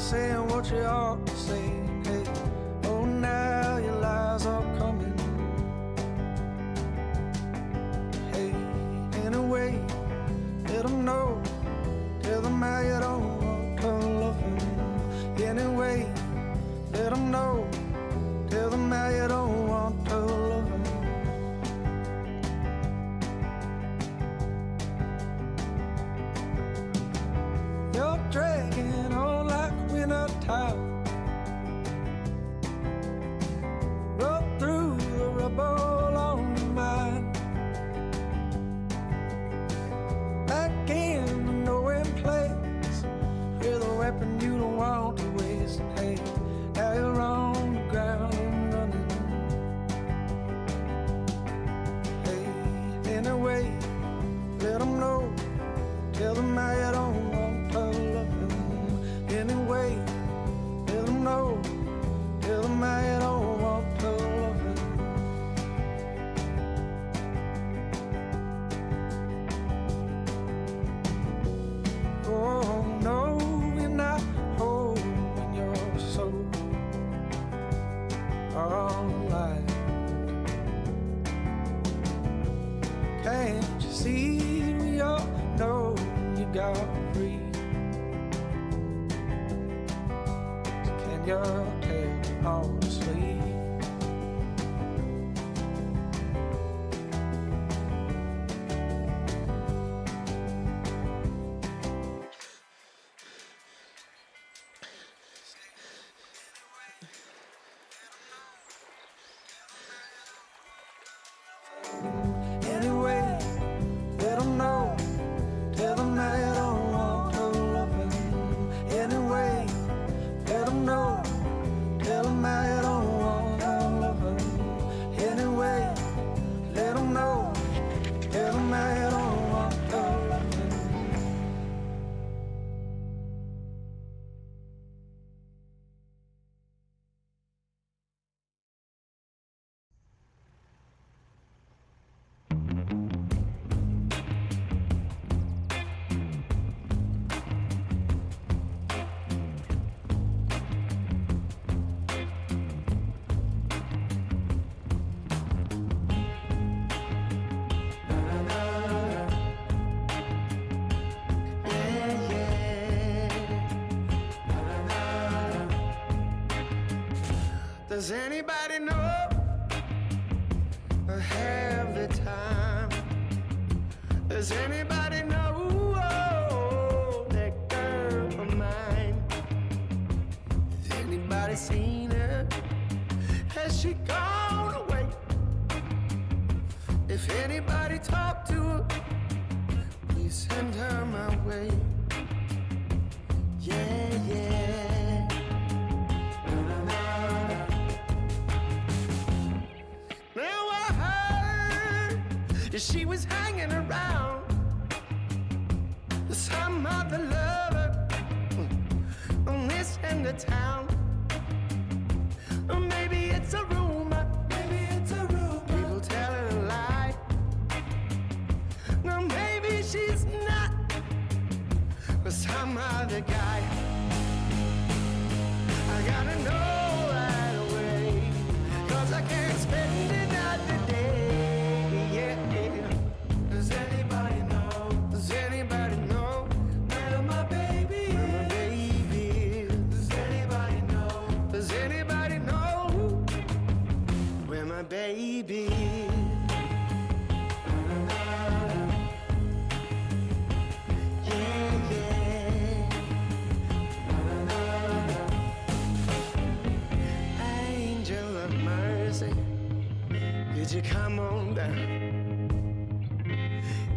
saying what you ought to say. Hey, oh, now your lies are coming. Hey, anyway, let them know. Tell them how you don't want to love them. Anyway, let them know. Tell them how you don't want to love them. You're dragging on like a winter towel. Roll through the rubble on your mind. Back in the knowing place, with a weapon you don't want to waste. Hey, now you're on the ground and running. Hey, anyway, let them know. Tell them how you don't want to love them. Anyway, let them know. Tell them how you don't want to love them. Oh, no, you're not holding your soul all alive. Can't you see we all know you got free? Can you tell all to sleep? Anyway, let them know. Tell them how you don't want to love them. Anyway, let them know. Tell them how you don't want to love them. Anyway, let them know. Tell them how you don't want to love them. Does anybody know or have the time? Does anybody know that girl of mine? Has anybody seen her? Has she gone away? If anybody talked to her, please send her my way. Yeah, yeah. Now I heard she was hanging around some other lover on this end of town. Or maybe it's a rumor. Maybe it's a rumor. People telling a lie. No, maybe she's not with some other guy. I gotta know right away, 'cause I can't spend another day. Yeah. Does anybody know? Does anybody know where my baby is? Where my baby is? Does anybody know? Does anybody know where my baby is? Yeah, yeah. Angel of mercy, could you come on down?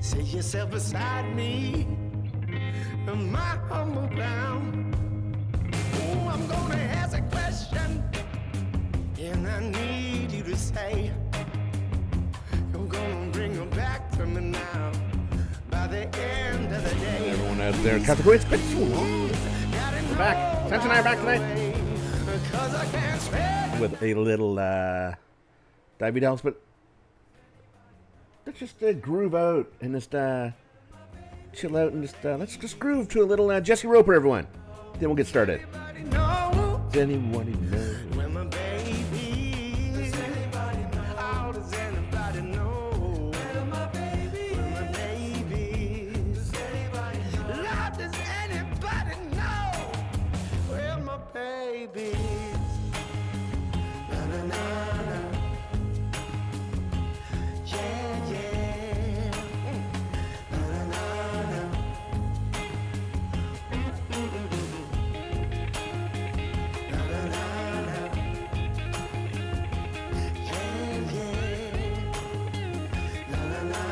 Sit yourself beside me on my humble ground. Oh, I'm gonna ask a question, and I need you to say you're gonna bring her back to me now by the end of the day. Everyone out there, CasualCoo, it's been so long. We're back. Sanchin and I are back tonight with a little Divey Dells, but let's just groove out and just chill out and just let's just groove to a little Jesse Roper, everyone. Then we'll get started. Anybody know Does anyone know? where my baby is? Does anybody know? Oh, does anybody know where my baby is? Where my baby is? Does anybody know? Lord, does anybody know where my baby is? Na na na na. Yeah, yeah. Na na na na. Na na na na. Yeah, yeah. Na na na na.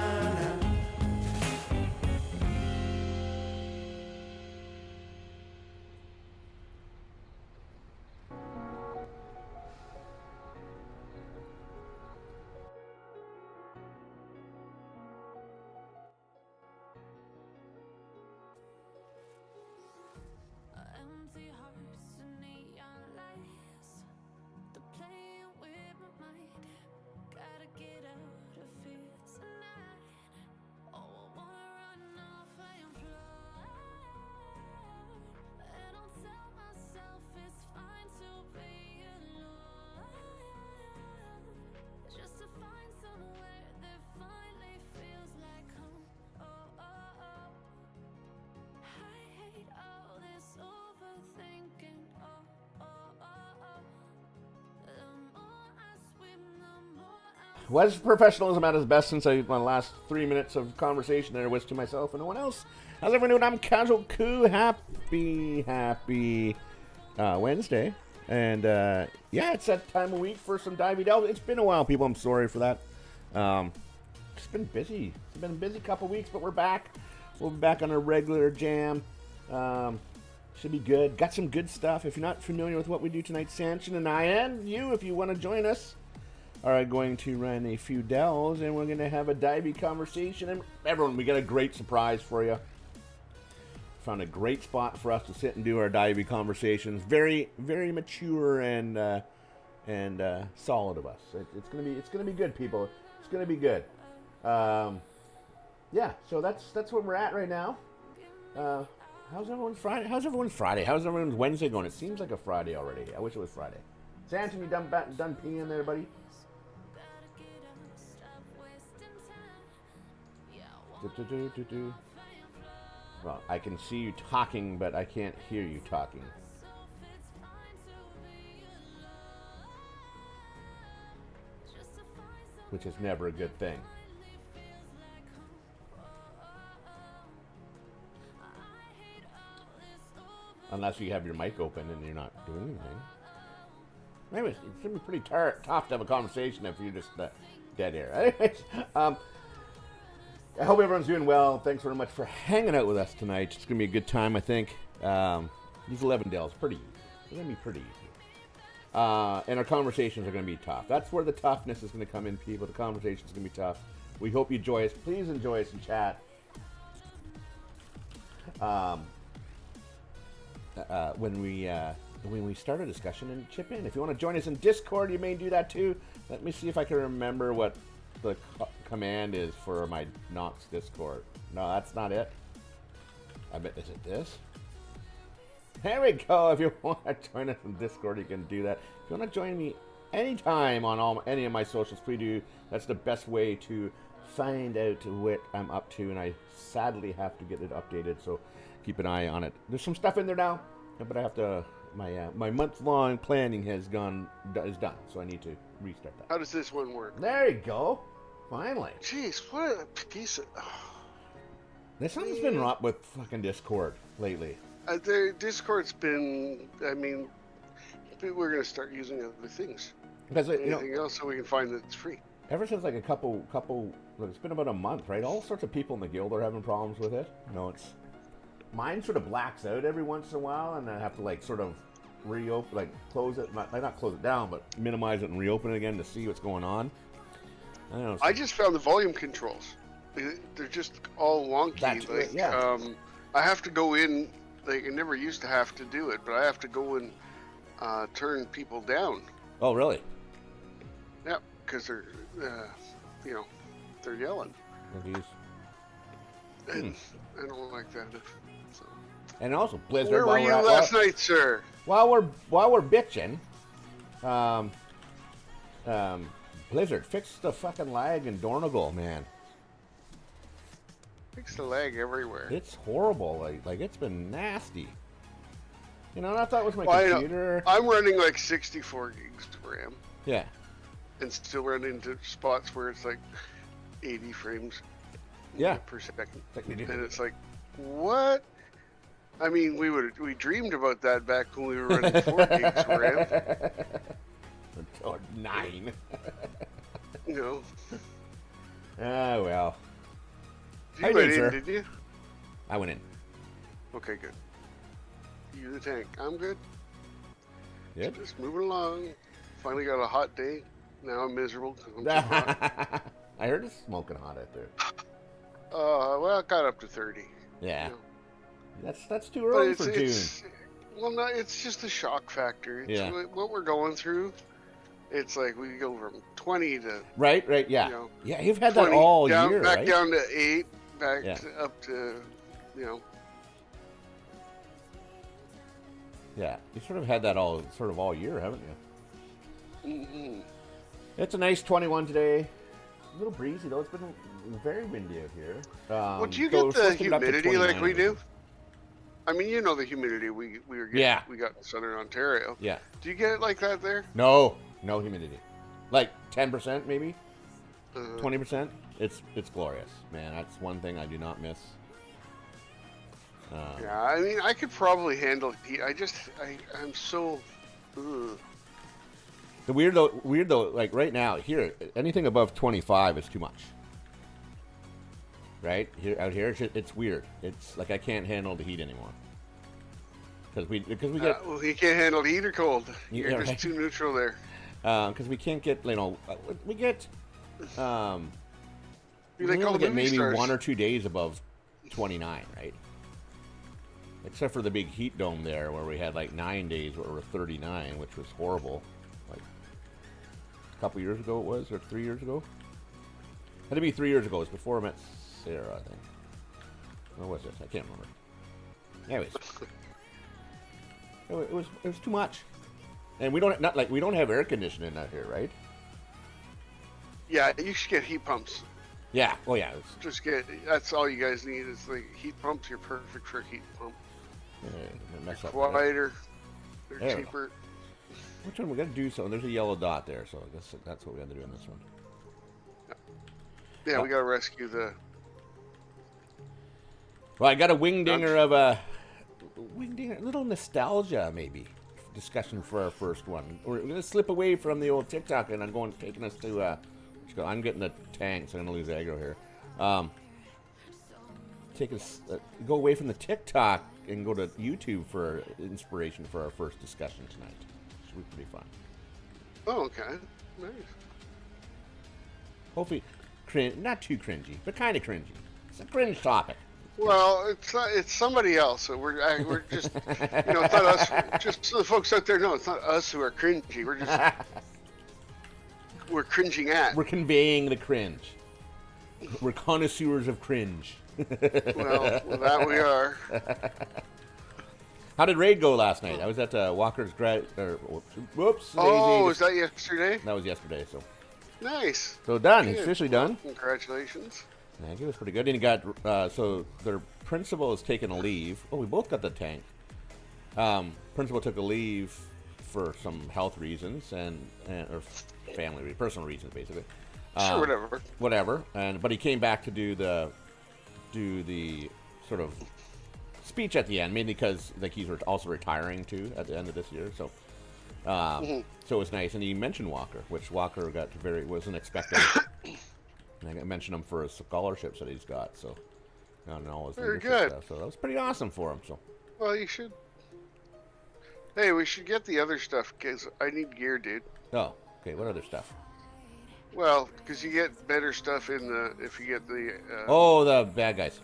Empty hearts and neon lights. The playing with my mind. Gotta get out of here tonight. Oh, I wanna run off and fly. And I'll tell myself it's fine to be alone. Just to find somewhere that finally feels like home. Oh, oh, oh. I hate all this overthinking. Oh, oh, oh, oh. The more I swim, the more I'm Was professionalism at its best since my last 3 minutes of conversation there was to myself and no one else? How's everyone doing? I'm CasualCoo. Happy Wednesday. And yeah, it's that time of week for some Divey Delves. It's been a while, people. I'm sorry for that. It's been busy. It's been a busy couple weeks, but we're back. We'll be back on a regular jam. Should be good. Got some good stuff. If you're not familiar with what we do tonight, Sanchin and I, and you, if you want to join us, are going to run a few delves, and we're going to have a Divey conversation. And everyone, we got a great surprise for you. Found a great spot for us to sit and do our Divey conversations. Very, very mature and solid of us. It's gonna be good, people. It's gonna be good. Yeah. So that's where we're at right now. How's everyone's Friday? How's everyone's Wednesday going? It seems like a Friday already. I wish it was Friday. Sanchin, you done peeing there, buddy? gotta get up, stop wasting time. Yeah, I wanna Well, I can see you talking, but I can't hear you talking. myself it's fine to be alone. Just to find somewhere Which is never a good thing. finally feels like home. Oh, oh, oh. I hate all this over. Unless you have your mic open and you're not doing anything. Anyways, it's going to be pretty tough to have a conversation if you're just dead air. Anyways, I hope everyone's doing well. Thanks very much for hanging out with us tonight. It's going to be a good time, I think. These 11 delves, pretty easy. They're going to be pretty easy. And our conversations are going to be tough. That's where the toughness is going to come in, people. The conversation's going to be tough. We hope you enjoy us. Please enjoy us in chat. When we start a discussion, and chip in. If you want to join us in Discord, you may do that too. Let me see if I can remember what the command is for my Knox Discord. No, that's not it. I bet, is it this? There we go. If you want to join us in Discord, you can do that. If you want to join me anytime on any of my socials, please do. That's the best way to find out what I'm up to, and I sadly have to get it updated, so keep an eye on it. There's some stuff in there now, but I have to. My month-long planning is done, so I need to restart that. How does this one work? There you go. Finally. Jeez, what a piece of... There's something's been wrong with fucking Discord lately. The Discord's been... I mean, we're going to start using other things. Because Anything else so we can find that it's free. ever since like a couple, it's been about a month, right? All sorts of people in the guild are having problems with it. It's mine sort of blacks out every once in a while, and I have to like sort of reopen, like close it, not close it down, but minimize it and reopen it again to see what's going on. I don't know. I just found the volume controls. They're just all wonky. That's like, yeah. I have to go in. Like I never used to have to do it, but I have to go and turn people down. Oh, really? Yeah, because they're, they're yelling. Oh, geez. And I don't like that. So And also Blizzard. Where were you last night, sir? While we're bitching, Blizzard, fix the fucking lag in Dornogal, man. Fix the lag everywhere. It's horrible. Like it's been nasty. You know, and I thought it was my Well, computer. I'm running like 64 gigs of RAM. Yeah. And still run into spots where it's like 80 frames per second. And it's like, what? I mean, we dreamed about that back when we were running 4 gigs of RAM. Or 9. You know. Ah, well. You went in, did you? I went in. Okay, good. You the tank. I'm good. Yep. Just moving along. Finally got a hot day. Now I'm miserable because I'm too hot. I heard it's smoking hot out there. Well, it got up to 30. Yeah. You know. That's too early But for June. Well, no, it's just a shock factor. It's what we're going through. It's like we go from 20 to Right, yeah. You know, yeah, you've had that all year, back right? down to 8, up to, you know. Yeah, you sort of had that all year, haven't you? Mm-hmm. It's a nice 21 today. A little breezy though. It's been very windy out here. Well, do you get the humidity like we do? I mean, you know the humidity we were getting, we got in Southern Ontario. Yeah. Do you get it like that there? No humidity. Like 10% maybe, 20%. It's glorious, man. That's one thing I do not miss. Yeah, I mean, I could probably handle heat. I'm so. Ugh. The weird though, like right now here, anything above 25 is too much. Right out here, it's weird. It's like I can't handle the heat anymore. Because we get. Well, you can't handle heat or cold. You're just right. too neutral there. Because we can't get, we get. We only get maybe 1 or 2 days above 29, right? Except for the big heat dome there, where we had like 9 days where we were 39, which was horrible. Like a couple years ago, it was, or 3 years ago. Had to be 3 years ago. It was before I met Sarah, I think. What was it? I can't remember. Anyways, it was too much, and we don't have air conditioning out here, right? Yeah, you should get heat pumps. Yeah. Oh yeah. That's all you guys need is like heat pumps. You're perfect for a heat pump. Mess up quieter. They're cheaper. Which one we got to do? So there's a yellow dot there, so I guess that's what we have to do in this one. Yeah, we got to rescue the. Well, I got a wingdinger of a little nostalgia maybe discussion for our first one. We're gonna slip away from the old TikTok, and I'm taking us to. I'm getting the tank, so I'm gonna lose aggro here. Go away from the TikTok and go to YouTube for inspiration for our first discussion tonight. Should be pretty fun. Oh, okay, nice. Hopefully, not too cringy, but kind of cringy. It's a cringe topic. Well, it's somebody else. So we're just it's not us. Just so the folks out there know, it's not us who are cringy. We're cringing at. We're conveying the cringe. We're connoisseurs of cringe. Well, that we are. How did raid go last night? I was at Walker's whoops. Oh, was that yesterday? That was yesterday. So nice. So done. Good. It's officially done. Congratulations. I think it was pretty good. And he got so their principal has taken a leave. Oh, we both got the tank. Principal took a leave for some health reasons or personal reasons, basically. Sure, whatever. But he came back to do the sort of speech at the end, mainly because like he's also retiring too at the end of this year. So, so it was nice. And he mentioned Walker, which Walker wasn't expecting. And I mentioned him for his scholarships that he's got. So, and all his very good stuff. So that was pretty awesome for him. So, well, you should. Hey, we should get the other stuff because I need gear, dude. Oh, okay. What other stuff? Well, because you get better stuff if you get the. The bad guys.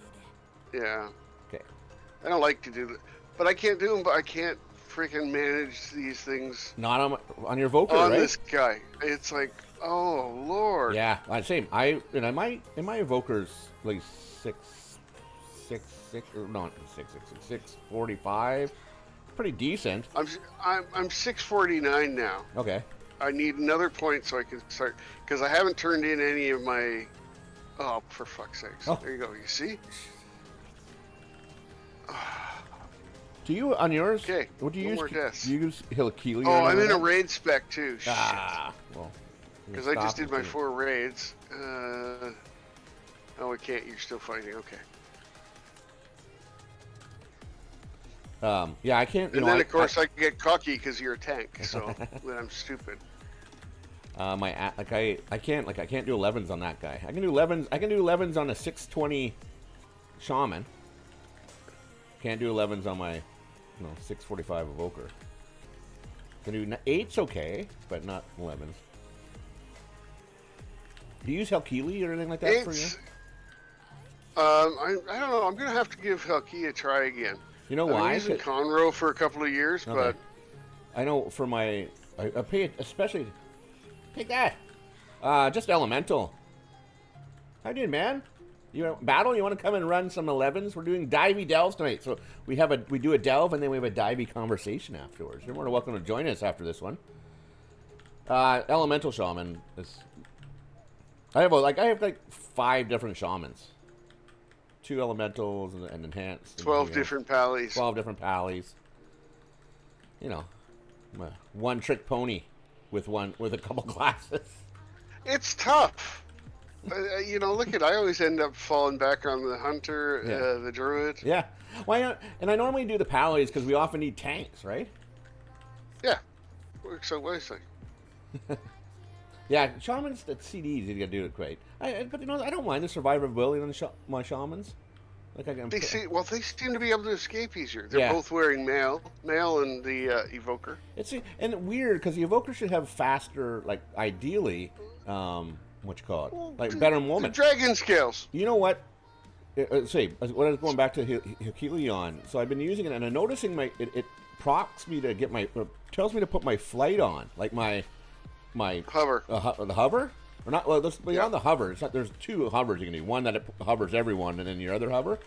Yeah. Okay. I don't like to do that, but I can't do them. But I can't freaking manage these things. Not on your Voker, on right? This guy, it's like, oh Lord. Yeah, same. In my Evoker's like 6 6 or not 645. Pretty decent. I'm 649 now. Okay. I need another point so I can start, because I haven't turned in any of my. Oh, for fuck's sakes! Oh. There you go. You see? Do you on yours? Okay. What do you one use? more death. Do you use Hilkili? Oh, I'm in a raid spec too. Ah, well. Because I just did my 4 raids. Oh, I can't. You're still fighting. Okay. Yeah, I can't. And then of course I get cocky because you're a tank, so then I'm stupid. I can't do 11s on that guy. I can do 11s on a 620 shaman. Can't do 11s on my 645 evoker. Can do 8s okay, but not 11s. Do you use Helkili or anything like that for you? I don't know. I'm gonna have to give Helki a try again. You know I've why? been using Conroe for a couple of years, Okay. but I know for my I pay it especially. Take that. Just elemental. How you doing, man? You battle? You want to come and run some 11s? We're doing Divey delves tonight, so we do a delve and then we have a Divey conversation afterwards. You're more than welcome to join us after this one. Elemental shaman is. I have like 5 different shamans. 2 elementals and enhanced. 12 different pallies. 12 different pallies. You know, I'm a one-trick pony with a couple classes. It's tough. Look I always end up falling back on the hunter, the druid. Yeah. Why not? And I normally do the pallies because we often need tanks, right? Yeah. Works out nicely. Yeah, shamans at CDs, you gotta do it great. But I don't mind the survivability on my shamans. Like I can. They seem to be able to escape easier. They're both wearing mail and the evoker. It's weird because the evoker should have faster, like ideally, what you call it, like better moment. The dragon scales. You know what? When I was going back to Helion, so I've been using it and I'm noticing it procs me to get tells me to put my flight on, like my hover. The hover? Or not? Well, on the hover. It's not. There's 2 hovers you can do. One that it hovers everyone, and then your other hover.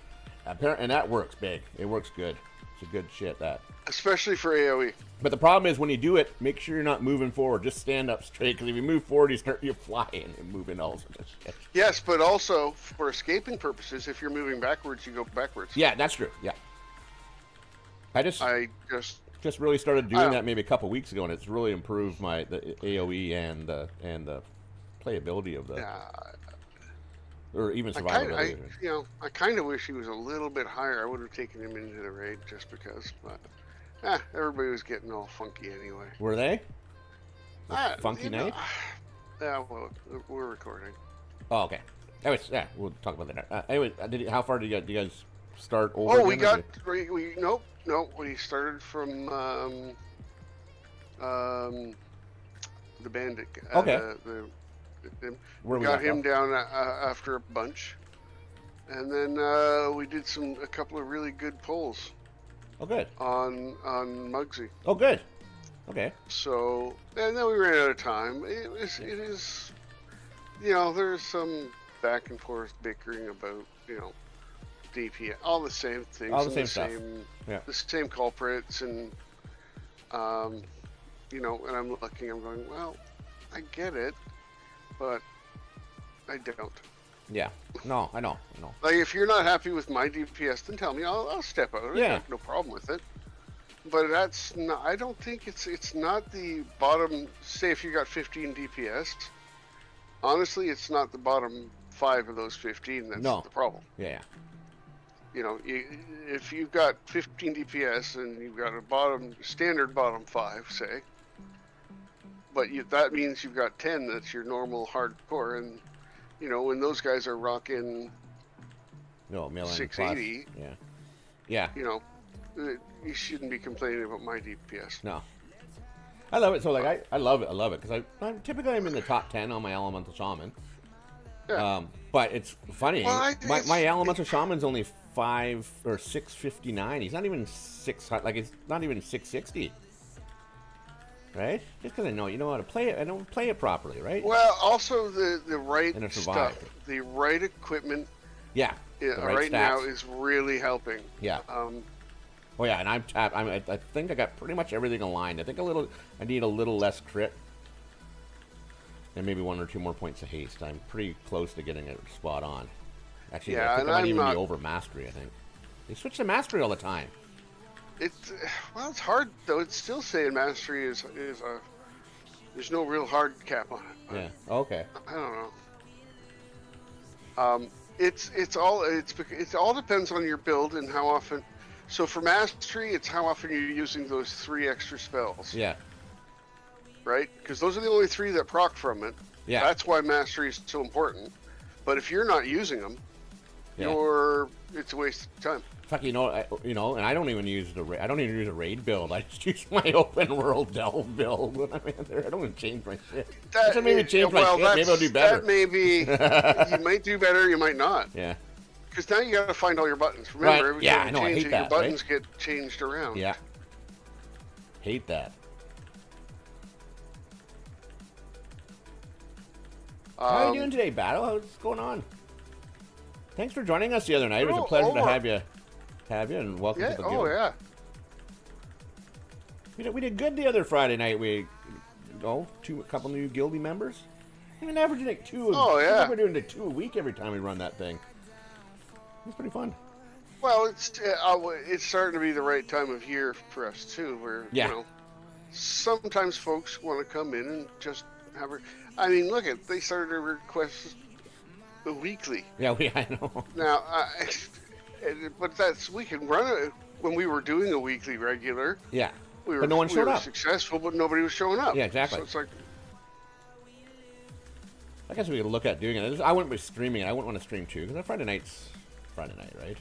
And that works big. It works good. It's a good shit that. Especially for AOE. But the problem is when you do it, make sure you're not moving forward. Just stand up straight. Because if you move forward, you're flying and moving all sorts of shit. Yes, but also for escaping purposes, if you're moving backwards, you go backwards. Yeah, that's true. Yeah. I just really started doing that maybe a couple weeks ago, and it's really improved the AOE and the playability of the, or even survivability. I kind of wish he was a little bit higher. I would have taken him into the raid just because, but everybody was getting all funky anyway. Were they? Funky night? Yeah, well, we're recording. Oh, okay. Anyways, yeah, we'll talk about that. Anyway, how far did you guys start over? Oh, nope. We started from the bandit. Okay. We got him down after a bunch, and then we did a couple of really good pulls. Oh, good. On Muggsy. Oh, good. Okay. So, and then we ran out of time. It is, there's some back and forth bickering about, DP, all the same things, all the same stuff. The same culprits, and and I'm looking, I'm going, well, I get it, but I don't. Yeah. No, I know. Like, if you're not happy with my DPS, then tell me. I'll step out. I have no problem with it. But that's not. I don't think it's not the bottom. Say if you got 15 DPS, honestly, it's not the bottom 5 of those 15 that's the problem. Yeah. If you've got 15 DPS and you've got a standard bottom 5, say, but that means you've got 10 that's your normal hardcore, and when those guys are rocking 680, yeah, you shouldn't be complaining about my DPS. No, I love it. So I love it because I'm typically in the top 10 on my elemental shaman. Yeah. But it's funny. My elemental shaman's only 5 or 659. He's not even 600. Like, it's not even 660. Right? Just because I know how to play it, I don't play it properly, right? Well, also the right and stuff, the right equipment. Yeah. right now is really helping. Yeah. Oh yeah, and I'm tapped. I think I got pretty much everything aligned. I think I need a little less crit, and maybe 1 or 2 more points of haste. I'm pretty close to getting it spot on. Actually, Yeah, I think and I might I'm even be not- over mastery. I think they switch to mastery all the time. It's hard though. It's still saying mastery is a. There's no real hard cap on it. Yeah. Okay. I don't know. It all depends on your build and how often. So for mastery, it's how often you're using those 3 extra spells. Yeah. Right? Because those are the only 3 that proc from it. Yeah. That's why mastery is so important. But if you're not using them, Yeah. it's a waste of time. Fuck, and I don't even use I don't even use a raid build. I just use my open world delve build when I'm in there. I don't even change my shit. Maybe change my shit. Maybe I'll do better. That may be. You might do better. You might not. Yeah. Because now you got to find all your buttons. Remember, every Yeah, time I you know, I change hate it, that, your buttons get changed around. Yeah. Hate that. How are you doing today, Battle? What's going on? Thanks for joining us the other night. It was a pleasure to have you, and welcome to the guild. Oh yeah. We did good the other Friday night. A couple new guildy members. We've been averaging like 2. Oh, yeah. I think we're doing like 2 a week every time we run that thing. It's pretty fun. Well, it's starting to be the right time of year for us too, where sometimes folks want to come in and just have her. I mean, they started to request weekly. Yeah, I know. Now, but we can run it when we were doing a weekly regular. Yeah. But no one showed up. Successful, but nobody was showing up. Yeah, exactly. So it's like, I guess we could look at doing it. I wouldn't be streaming it. I wouldn't want to stream too, because Friday night, right?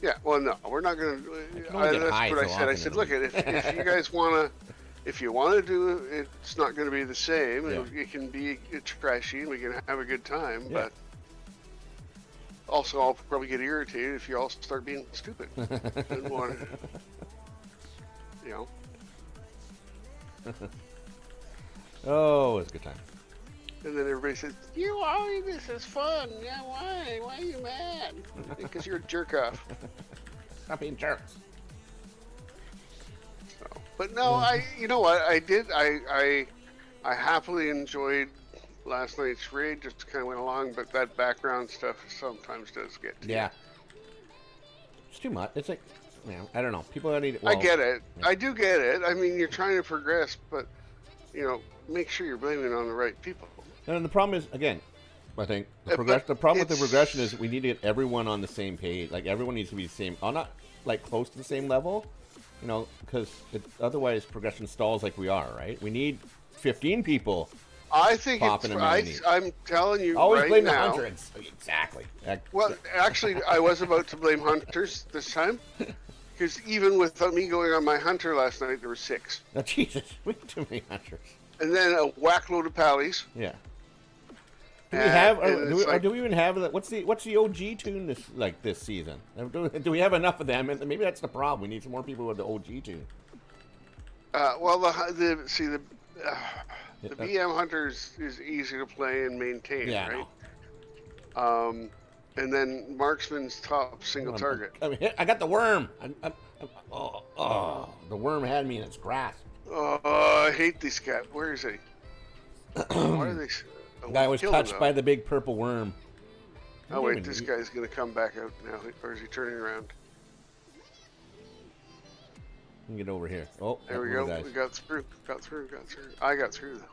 yeah. Well, no, we're not going to. can only get high That's what so I said. I often said, in a look, if you guys want to. If you want to do it, it's not going to be the same. Yeah. It can be trashy, and we can have a good time. Yeah. But also, I'll probably get irritated if you all start being stupid and want to, Oh, it was a good time. And then everybody says, this is fun. Yeah, why? Why are you mad? Because you're a jerk off. Stop being jerks. But no, you know what? I happily enjoyed last night's raid. Just kind of went along, but that background stuff sometimes does get to you. Yeah. It's too much. It's like, I don't know. People need. I get it. Yeah. I do get it. I mean, you're trying to progress, but make sure you're blaming it on the right people. And the problem is, again, I think the problem with the progression is we need to get everyone on the same page. Like everyone needs to be the same. Not like close to the same level. Because otherwise progression stalls like we are, right? We need 15 people. I think I'm telling you always right blame now. the hunter. Exactly. Well, actually, I was about to blame hunters this time, because even without me going on my hunter last night, there were 6. Oh, Jesus, we have too many hunters. And then a whack load of pallies. Yeah. Do we have? Do we even have? What's the OG tune this season? Do we have enough of them? And maybe that's the problem. We need some more people with the OG tune. Well, the BM Hunters is easy to play and maintain, yeah, right? And then Marksman's top single target. I got the worm. The worm had me in its grasp. Oh, I hate these cats. Where is he? Why are they? Guy was touched by the big purple worm. Oh wait, this guy's gonna come back out now, or is he turning around? Get over here. Oh, there we go. We got through. I got through though,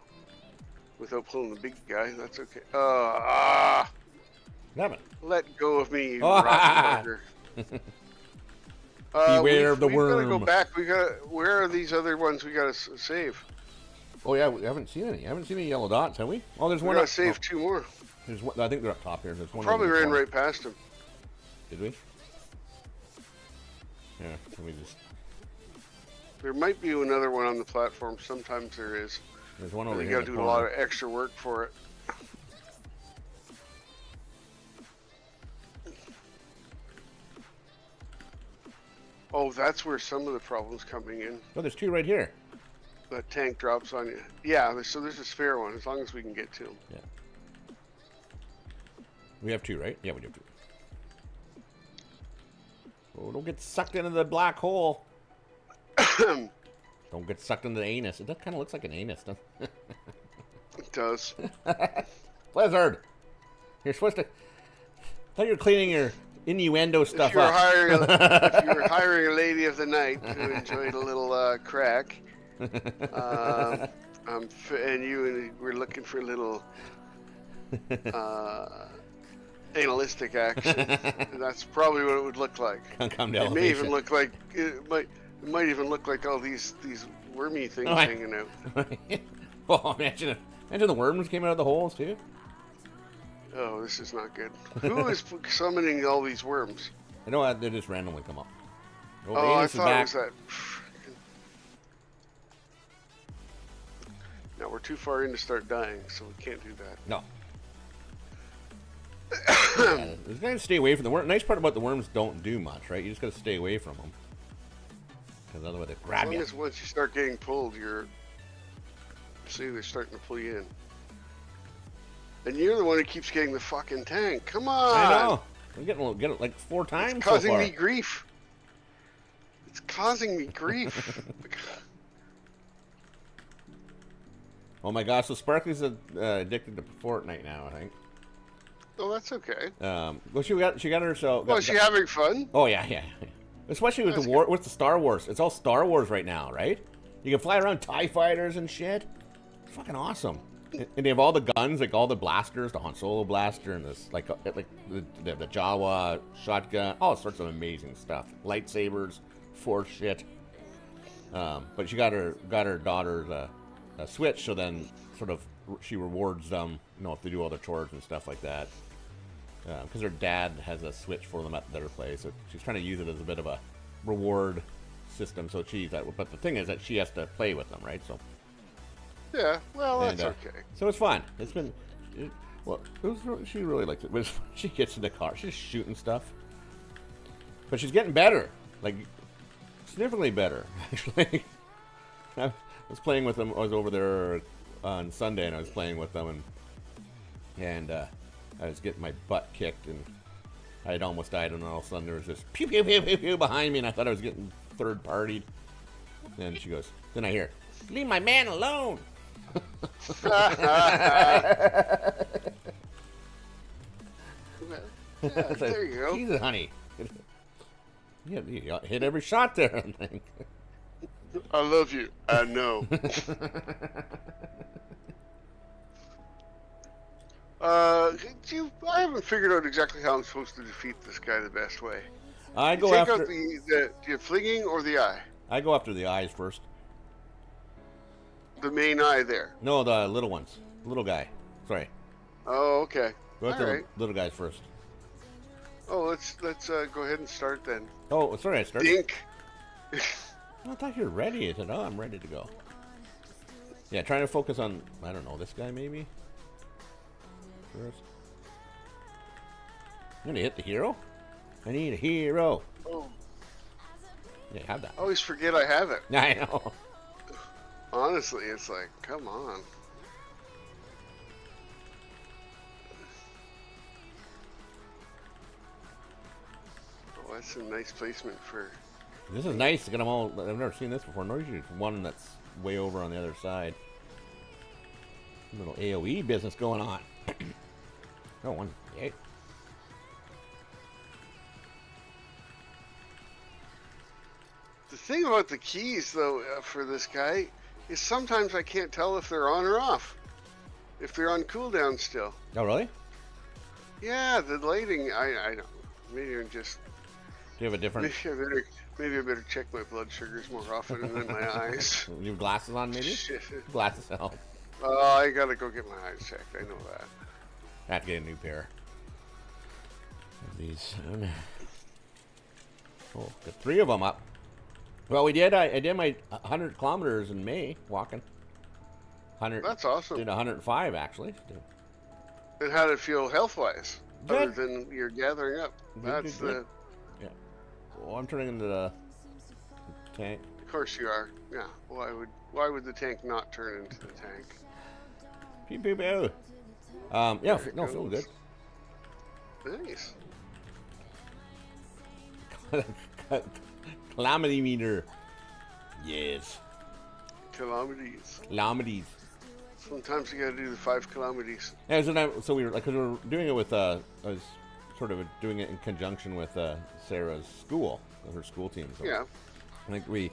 without pulling the big guy. That's okay. Damn it! Let go of me, you rotten bugger. Beware of the worm. We gotta go back. Where are these other ones we gotta save? Oh yeah, we haven't seen any. I haven't seen any yellow dots, have we? Oh, there's one. We gotta save 2 more. There's one. I think they're up top here. There's one. Probably ran right past him. Did we? Yeah. Let me just. There might be another one on the platform. Sometimes there is. There's one over here. You gotta do a lot of extra work for it. Oh, that's where some of the problems coming in. Oh, there's 2 right here. The tank drops on you. Yeah, so there's a spare one, as long as we can get to him. Yeah. We have 2, right? Yeah, we do have 2. Oh, don't get sucked into the black hole. Don't get sucked into the anus. It kind of looks like an anus, doesn't it? It does. Blizzard. You're supposed to. I thought you were cleaning your innuendo stuff If you were up. if you were hiring a lady of the night who enjoyed a little crack, and you were looking for a little analytic action, that's probably what it would look like. Come to It may even elevation. look like it might even look like all these wormy things hanging out. Oh, imagine the worms came out of the holes too. Oh, this is not good. Who is summoning all these worms? I know they just randomly come up. Oh, Oh, I anus is thought it back. was that. Now we're too far in to start dying, so we can't do that. No. Yeah, you gotta stay away from the worm. Nice part about the worms don't do much, right? You just gotta stay away from them. Because otherwise they As grab long you. as once you start getting pulled, see, they're starting to pull you in. And you're the one who keeps getting the fucking tank. Come on! I know. I'm getting it like 4 times It's so causing far. me grief. It's causing me grief. Oh my gosh, so Sparkly's addicted to Fortnite now, I think. Oh, that's okay. Well, she got herself. Oh, is she having fun? Oh yeah. Especially with That's with the Star Wars. It's all Star Wars right now, right? You can fly around TIE fighters and shit. It's fucking awesome. And they have all the guns, like all the blasters, the Han Solo blaster, and this like the Jawa shotgun, all sorts of amazing stuff. Lightsabers, Force shit. But she got her daughter's a Switch, so then sort of she rewards them, if they do all their chores and stuff like that. Because her dad has a Switch for them at their place, so she's trying to use it as a bit of a reward system. So but the thing is that she has to play with them, right? So Yeah, well, that's and, okay. So it's fun. It's been she really likes it. But she gets in the car, she's shooting stuff, but she's getting better, like significantly better, actually. I was playing with them. I was over there on Sunday, and I was playing with them, and I was getting my butt kicked, and I had almost died, and all of a sudden there was this pew pew pew pew pew behind me, and I thought I was getting third partied. And she goes, then I hear, "Leave my man alone." Yeah, there you go. Jesus, honey. Yeah, you hit every shot there, I think. I love you. I know. I haven't figured out exactly how I'm supposed to defeat this guy the best way. I go Take after out the flinging or the eye? I go after the eyes first. The main eye there. No, the little ones. Little guy. Sorry. Oh, okay. Go after Alright. the little guys first. Oh, let's go ahead and start then. Oh, sorry, I started. Dink. I thought you were ready. I said, oh, I'm ready to go. Yeah, trying to focus on, I don't know, this guy maybe? First. I'm gonna hit the hero? I need a hero. Oh, Yeah, have that. I always forget I have it. I know. Honestly, it's like, come on. Oh, that's a nice placement for. This is nice to get them all. I've never seen this before. No, usually it's one that's way over on the other side. A little AoE business going on. Oh, 158. The thing about the keys, though, for this guy, is sometimes I can't tell if they're on or off. If they're on cooldown still. Oh, really? Yeah, the lighting, I don't. Maybe I'm just. Do you have a different? Maybe I better check my blood sugars more often than my eyes. You have glasses on, maybe? Shit. Glasses help. I gotta go get my eyes checked. I know that. I have to get a new pair of these. Oh, got 3 of them up. Well, we did. I did my 100 kilometers in May walking. 100. That's awesome. Did 105 actually. And how did it feel health-wise? Good. Other than you're gathering up. Good, That's good. Yeah. Well, I'm turning into the tank. Of course you are. Yeah. Why would the tank not turn into the tank? Pew pew pew. Yeah. There it No, goes. feeling good. Nice. Calamity meter. Yes. Kilometers. Calamities. Sometimes you gotta do the 5 kilometers. Yeah, so we were like, cause we were doing it with I was sort of doing it in conjunction with Sarah's school, her school team. So Yeah. I think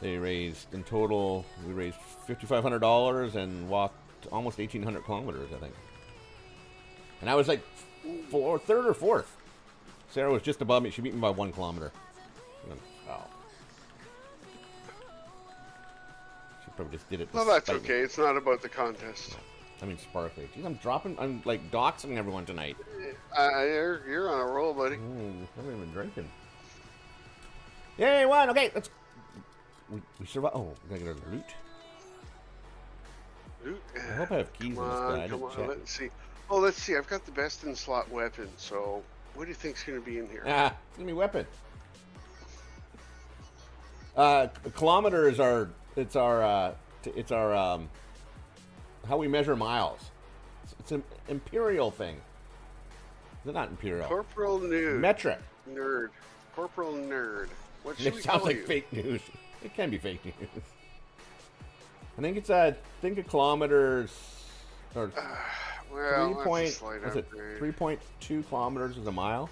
they raised in total. We raised $5,500 and walked almost 1,800 kilometers, I think. And I was like third or fourth. Sarah was just above me. She beat me by 1 kilometer. Oh. She probably just did it. Well, that's okay. It's not about the contest. I mean, sparkly. Jeez, I'm like doxing everyone tonight. You're on a roll, buddy. I haven't even drinking. Yay, one. Okay, let's. We survived. Oh, we gotta get our loot. Loot. I hope I have keys Come in this on, guy. I come didn't on. check. Let's see. Oh, let's see. I've got the best in slot weapon. So, what do you think's gonna be in here? Ah, it's gonna be weapon. A kilometer is our. It's our how we measure miles. It's an imperial thing. Is it not imperial? Corporal Nude. Metric. Nerd. Corporal Nerd. What should It we sounds call like you? fake news. It can be fake news. I think it's a kilometers or Well, 3.2 kilometers is a mile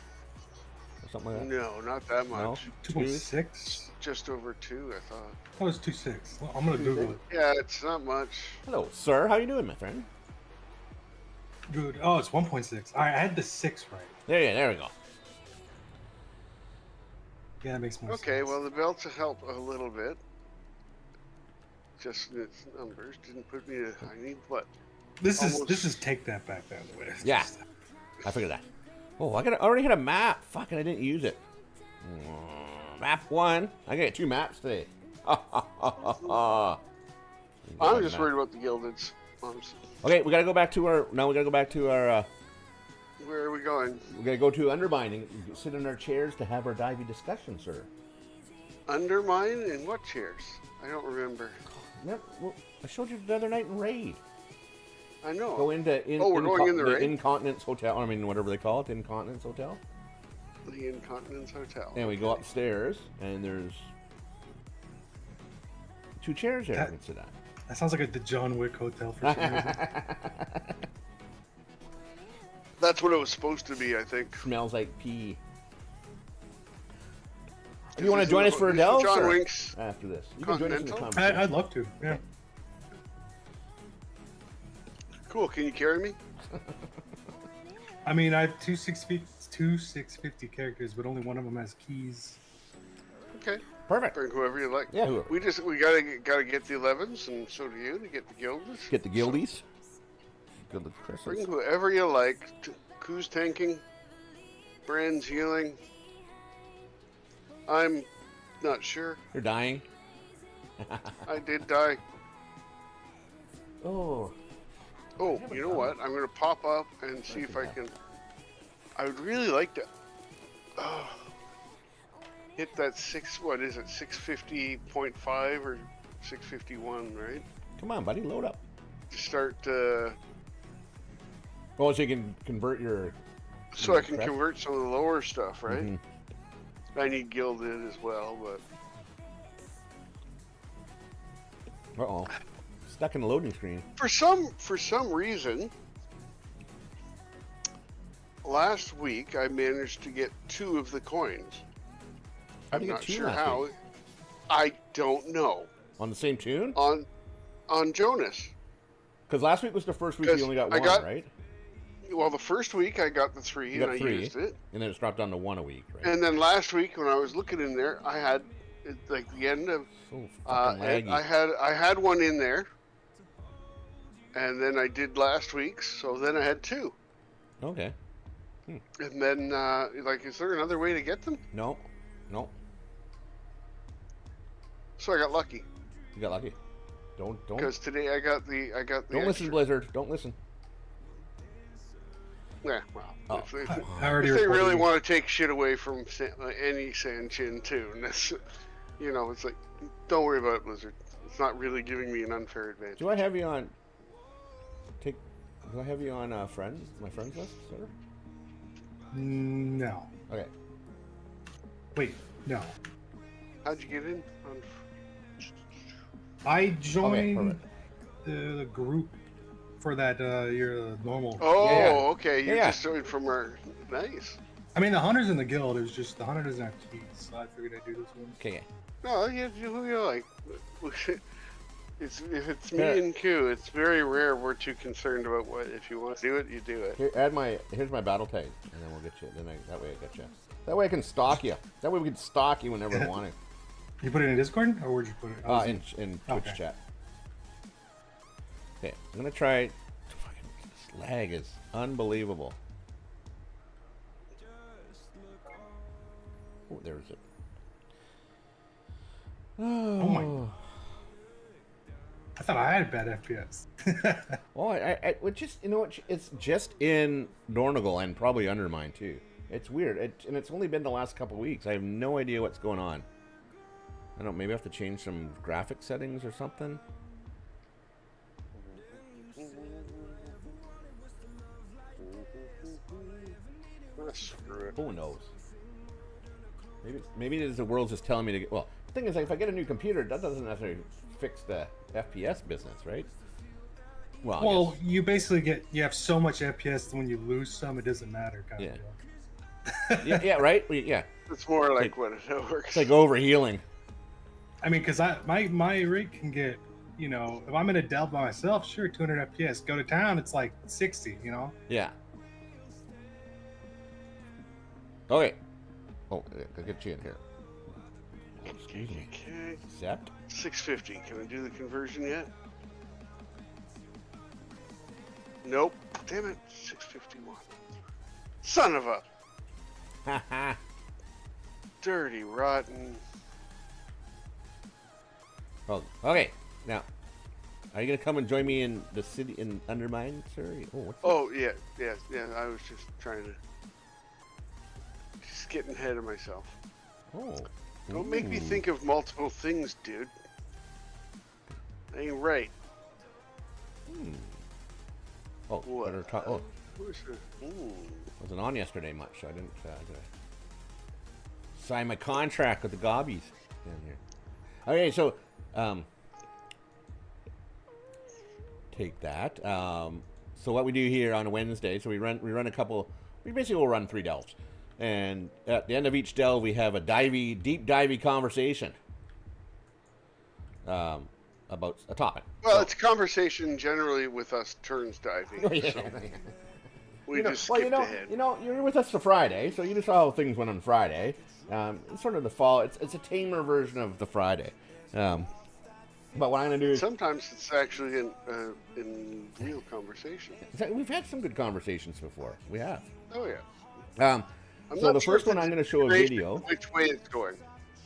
or something like that. No, not that No? much. 2.6? Just over 2, I thought. That was 2.6. Well, I'm gonna Google it. Yeah, it's not much. Hello, sir. How you doing, my friend? Dude, oh, it's 1.6. All right, I had the 6 right. There we go. Yeah, that makes more sense. Okay, well, the belts help a little bit. Just its numbers didn't put me. I need what? This almost- is take that back, by the way. Yeah. I figured that. Oh, I already had a map. Fuck it, I didn't use it. Map 1. I got 2 maps today. I'm just worried about the gildeds. Honestly. Okay, we gotta go back to our. Now we gotta go back to our. Where are we going? We gotta go to undermining. Sit in our chairs to have our divey discussion, sir. Undermine in what chairs? I don't remember. Yep. Well, I showed you the other night in Raid. I know. Go into we're going in the Raid? Incontinence Hotel. I mean, whatever they call it, Incontinence Hotel. The Incontinence Hotel. And we go upstairs, and there's 2 chairs there. That- We can sit at. That sounds like the John Wick Hotel for some reason. That's what it was supposed to be, I think. Smells like pee. Do you want to join us for a This is delve, John sir? Wink's After this, you can join us in the Continental? conversation. I'd love to. Yeah. Cool. Can you carry me? I mean, I have two 650 characters, but only one of them has keys. Okay. Perfect. Bring whoever you like. Yeah, whoever. We gotta get the 11s, and so do you to get the gilders. Get the guildies. Good luck, Bring Chris. whoever you like. Koo's tanking. Brand's healing. I'm not sure. You're dying. I did die. Oh. Oh, you know what? I'm gonna pop up and see if I can. I would really like to hit that 650.5 or 651, right? Come on, buddy, load up. To start, Oh, so you can convert your. so I can Correct. convert some of the lower stuff, right? Mhm. I need gilded as well, but Uh-oh. Stuck in the loading screen. for some reason, last week I managed to get 2 of the coins. How'd I'm you get not 2 sure last how. week? I don't know. On the same tune? On Jonas. Because last week was the first week you 'Cause only got I 1, got- right? Well, the first week I got the 3 You and got I 3, used it. and then it's dropped down to 1 a week, right? And then last week when I was looking in there, I had like the end of So fucking laggy. I had 1 in there. And then I did last week's, so then I had 2. Okay. And then like is there another way to get them? No. So I got lucky You got lucky. Don't because today I got the listen, extra. Blizzard. Don't listen. Yeah, well, Oh. if they, I already if they really reported- want to take shit away from any Sanchin too, and that's, you know, it's like, don't worry about it, Blizzard. It's not really giving me an unfair advantage. Do I have you on? Do I have you on my friends list, sir? No. Okay. Wait, no. How'd you get in? I joined perfect. the group for that your normal. Oh, Yeah. okay. You Yeah. just joined from our. Nice. I mean, the hunter's in the guild. It was just the hunter doesn't have keys, so I figured I'd do this one. Okay. No, you do who you like. It's if it's me Yeah. and Q, it's very rare we're too concerned about what. If you want to do it, you do it. Here, here's my battle tag, and then we'll get you. That way I get you. That way I can stalk you. That way we can stalk you whenever we want You put it in Discord, or where'd you put it? to. In Twitch Okay. chat. Okay, I'm gonna try. Fucking, this lag is unbelievable. Oh, there's it. Oh my! I thought I had bad FPS. Well, I would just, you know what? It's just in Dornagle and probably Undermine too. It's weird, and it's only been the last couple weeks. I have no idea what's going on. I don't know. Maybe I have to change some graphic settings or something. Screw it. Who knows? Maybe it is the world's just telling me to get. Well, the thing is, like, if I get a new computer, that doesn't necessarily fix the FPS business, right? Well, I Well, guess- you basically you have so much FPS that when you lose some, it doesn't matter. Kind Yeah. of. yeah, right. Yeah, It's more like Like- what it works. it's like overhealing. I mean, because my rig can get, you know, if I'm in a delve by myself, sure, 200 FPS. Go to town, it's like 60. You know. Yeah. Okay. Oh, I'll get you in here. Excuse me. Okay, Accept. 650. Can I do the conversion yet? Nope. Damn it. 651. Son of a Haha. dirty, rotten. Oh, okay. Now, are you gonna come and join me in the city in Undermine, sir? Oh, what's that? Oh yeah. I was just trying to. Just getting ahead of myself. Oh. Don't make me Ooh. think of multiple things, dude. Ain't right. Oh, What? better talk. Oh, Who's the? Ooh. wasn't on yesterday much, so I didn't. I gotta sign my contract with the gobbies down here. Okay, so take that. So what we do here on a Wednesday, so we run a couple. We basically will run 3 delves, and at the end of each delve, we have a deep divey conversation about a topic. Well, it's a conversation generally with us turns diving. Oh, yeah. So we You know, just well, skipped ahead. you're with us for Friday, so you just saw how things went on Friday. It's sort of the fall. It's a tamer version of the Friday. But what I'm gonna do is Sometimes it's actually in real conversation. we've had some good conversations before. We have. Oh yeah. Um, I'm so not the sure first if one I'm going to show a degeneration- video. Which way it's going?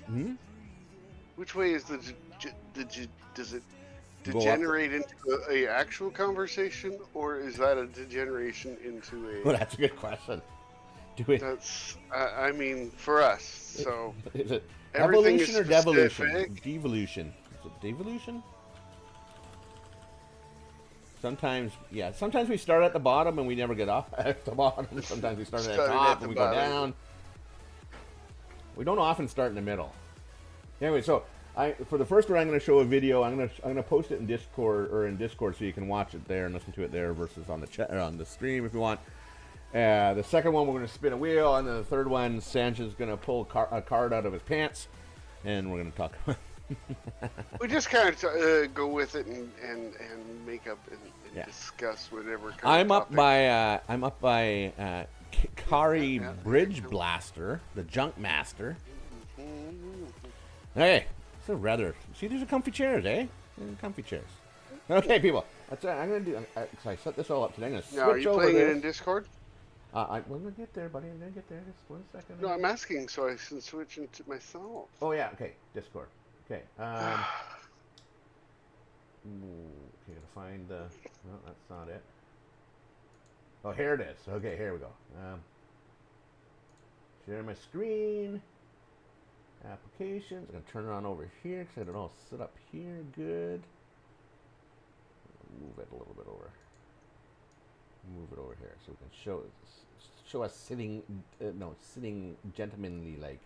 Hmm? Which way is does it Go up. degenerate into a actual conversation, or is that a degeneration into Well, a? that's a good question. Do we? That's I mean for us. So Is it everything is evolution or devolution? specific. Devolution. Is it devolution? Sometimes, yeah. Sometimes we start at the bottom and we never get off at the bottom. Sometimes we start at the Started top at and the we go bottom. down. We don't often start in the middle. Anyway, so for the first one, I'm going to show a video. I'm going to post it in Discord so you can watch it there and listen to it there versus on the chat or on the stream if you want. The second one, we're going to spin a wheel, and then the third one, Sanchez is going to pull a card out of his pants, and we're going to talk. We just kind of go with it and make up and Yeah. discuss whatever. Kind I'm of up topic. by Kari Yeah. Bridge Blaster, the Junk Master. Hey, it's a rather. See, these are comfy chairs, eh? Comfy chairs. Okay, people. That's I'm gonna do. I set this all up today. I'm gonna switch Now, are you over playing it this. in Discord? I'm gonna get there, buddy. I'm gonna get there. Just 1 second. No, I'm asking so I can switch into myself. Oh yeah. Okay. Discord. Okay. Okay, gotta find the. No, that's not it. Oh, here it is. Okay, here we go. Share my screen. Applications. I'm gonna turn it on over here because I don't all set up here. Good. Move it a little bit over. Move it over here so we can show us sitting. No, sitting gentlemanly like.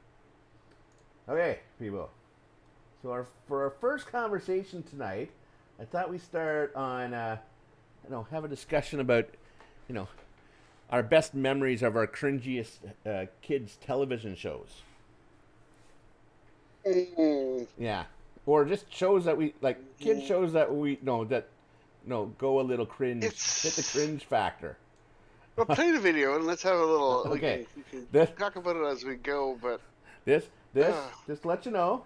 Okay, people. So for our first conversation tonight, I thought we start on, have a discussion about, you know, our best memories of our cringiest kids' television shows. Mm. Yeah, or just shows that we like, kid shows that we know that, go a little cringe, hit the cringe factor. Well, play the video and let's have a little. Okay. We can This- talk about it as we go, but This, Ah. just to let you know.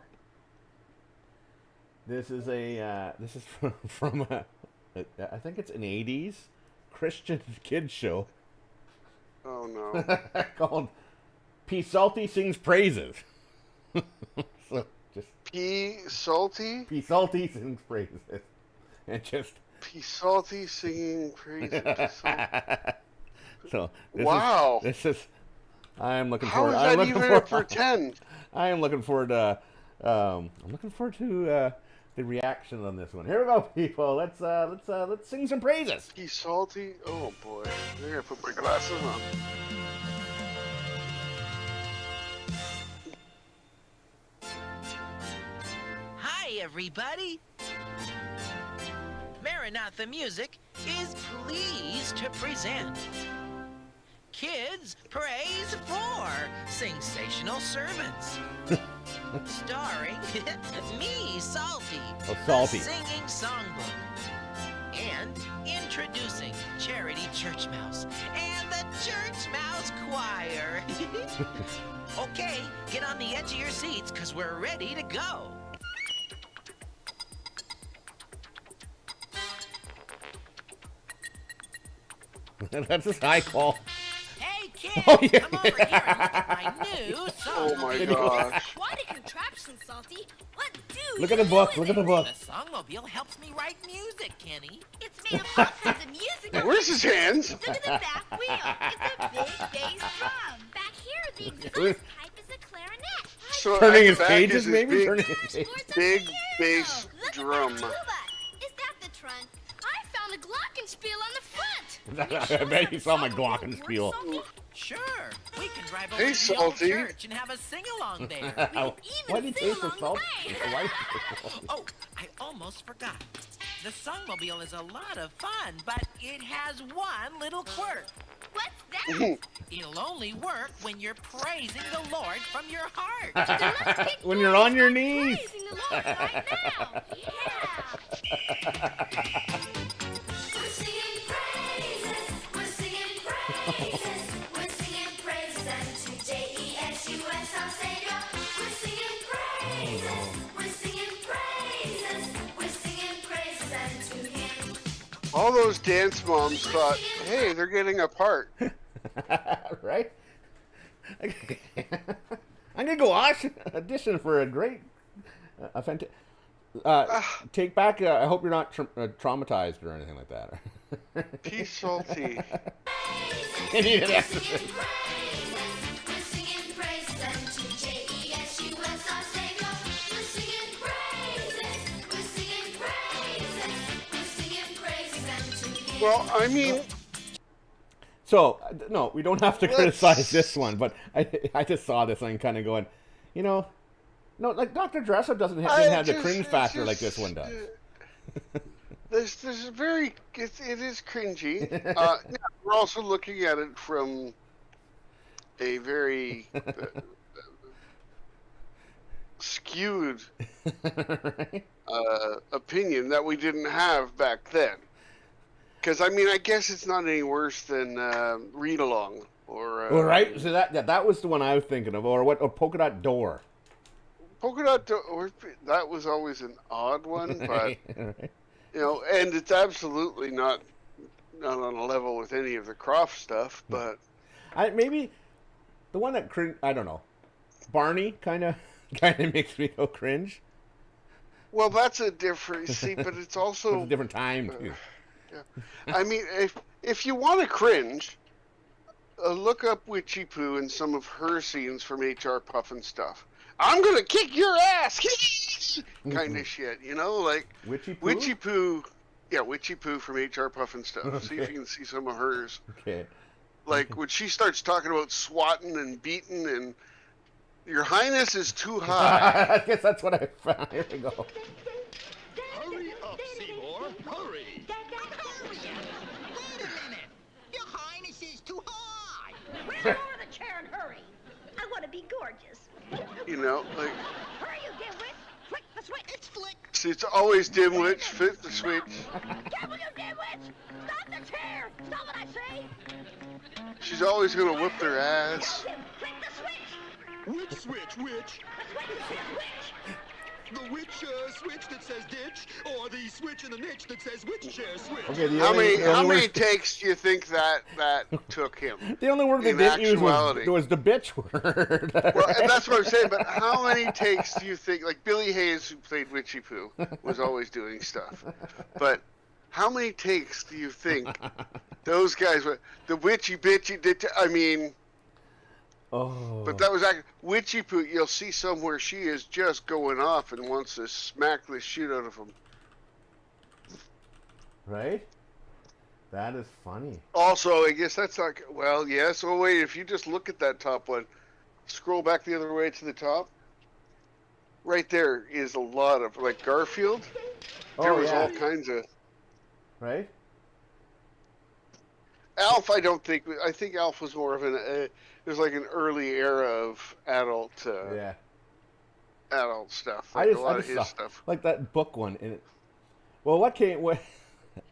This is from I think it's an '80s Christian kids show oh no. called P. Salty Sings Praises. So just P salty, P. Salty Sings Praises, and just P salty singing praises. so Wow. This is I am looking How forward. is I'm that looking even forward. a pretend? I am looking forward to. I'm looking forward to the reaction on this one. Here we go, people. Let's sing some praises. P salty. Oh boy, I gotta put my glasses on. Hi, everybody. Maranatha Music is pleased to present Kids Praise for Sensational Servants. Starring me, Salty, Oh, Salty. the singing songbook. And introducing Charity Church Mouse and the Church Mouse Choir. Okay, get on the edge of your seats because we're ready to go. That's just high call. Hey, kids, Oh, yeah. come over here and look at my new song. Oh my gosh. What a contraption, Salty! What do Look you at the do book. with Look at the it? book. The Songmobile helps me write music, Kenny. It's made of all kinds of music. Where's his hands? Look at the back wheel. It's a big bass drum. Back here, the exhaust pipe is a clarinet. So Turning at his the back pages, is this maybe? Big, Turning his pages. Dashboard's up big here. bass Look drum. at that tuba. Is that the trunk? I found a glockenspiel on the front. I bet you saw my glockenspiel. Sure, we can drive Hey, over to the old Salty. church and have a sing-along there. Why do you taste the salt? Why? Oh, I almost forgot. The Songmobile is a lot of fun, but it has one little quirk. What's that? It'll only work when you're praising the Lord from your heart. When you're on your knees. Praising the Lord right now. Yeah. We're singing praises, we're singing praises, we're singing praises unto J-E-S-U-S our Savior. We're singing praises, we're singing praises, we're singing praises unto Him. All those dance moms thought, hey, they're getting a part. Right? I'm gonna go audition for a great, fantastic. Take back. I hope you're not traumatized or anything like that. P salty. You need an We're exorcist. singing praises, we're singing praises unto J-E-S-U-S our Savior. We're singing praises, we're singing praises, we're singing praises unto Him. Well, I mean, So no, we don't have to Let's- criticize this one, but I just saw this and kind of going, no, like Dr. Dressup didn't have the cringe factor like this one does. There's a very it is cringy. Yeah, we're also looking at it from a very skewed Right? opinion that we didn't have back then. Because I mean, I guess it's not any worse than Read Along or Well, right. So that was the one I was thinking of, or Polka Dot Door. Polka Dot. That was always an odd one, but Right. and it's absolutely not on a level with any of the Croft stuff. But Maybe the one that I don't know. Barney kind of makes me go cringe. well, that's a different. See, but it's It's also. a different time too. I mean, if you want to cringe, look up Witchy Poo and some of her scenes from HR Puffin stuff. I'm gonna kick your ass, kind of shit. Like Witchy Poo? Witchy Poo. Yeah, Witchy Poo from HR Puffin stuff. See if you can see some of hers. Okay. Like when she starts talking about swatting and beating and Your Highness is too high. I guess that's what I found. Here we go. Hurry up, Seymour. Hurry. Wait a minute. Your Highness is too high. Where's more of the chair and hurry? I want to be gorgeous. You know, like, Hurry, you dimwit! Flick the switch! It's Flick. see, it's always dimwits, fit the switch. Careful, you dimwits! Stop the chair! Stop what I say! She's always gonna whip their ass. Tell him, flick the switch! Which switch? Which? The switch says which? The which switch that says ditch, or the switch in the niche that says which chair switch? Okay, the How only, many the how only many word, takes do you think that took him? the only word they in didn't use actuality? was the bitch word. Well, and that's what I'm saying. But how many takes do you think? Like Billy Hayes, who played Witchy Poo, was always doing stuff. But how many takes do you think those guys were? The witchy bitchy. I mean, Oh. but that was like Witchy Poo. You'll see somewhere she is just going off and wants to smack the shit out of him. Right? That is funny. Also, I guess that's not. Well, yes. Oh wait, if you just look at that top one, scroll back the other way to the top. Right there is a lot of like Garfield. There Oh, was yeah. all kinds of. Right? Alf, I don't think. I think Alf was more of an. There's like an early era of adult. Yeah. Adult stuff. I Like just, a lot I of just his saw, stuff. like that book one. And it, well, what came? What,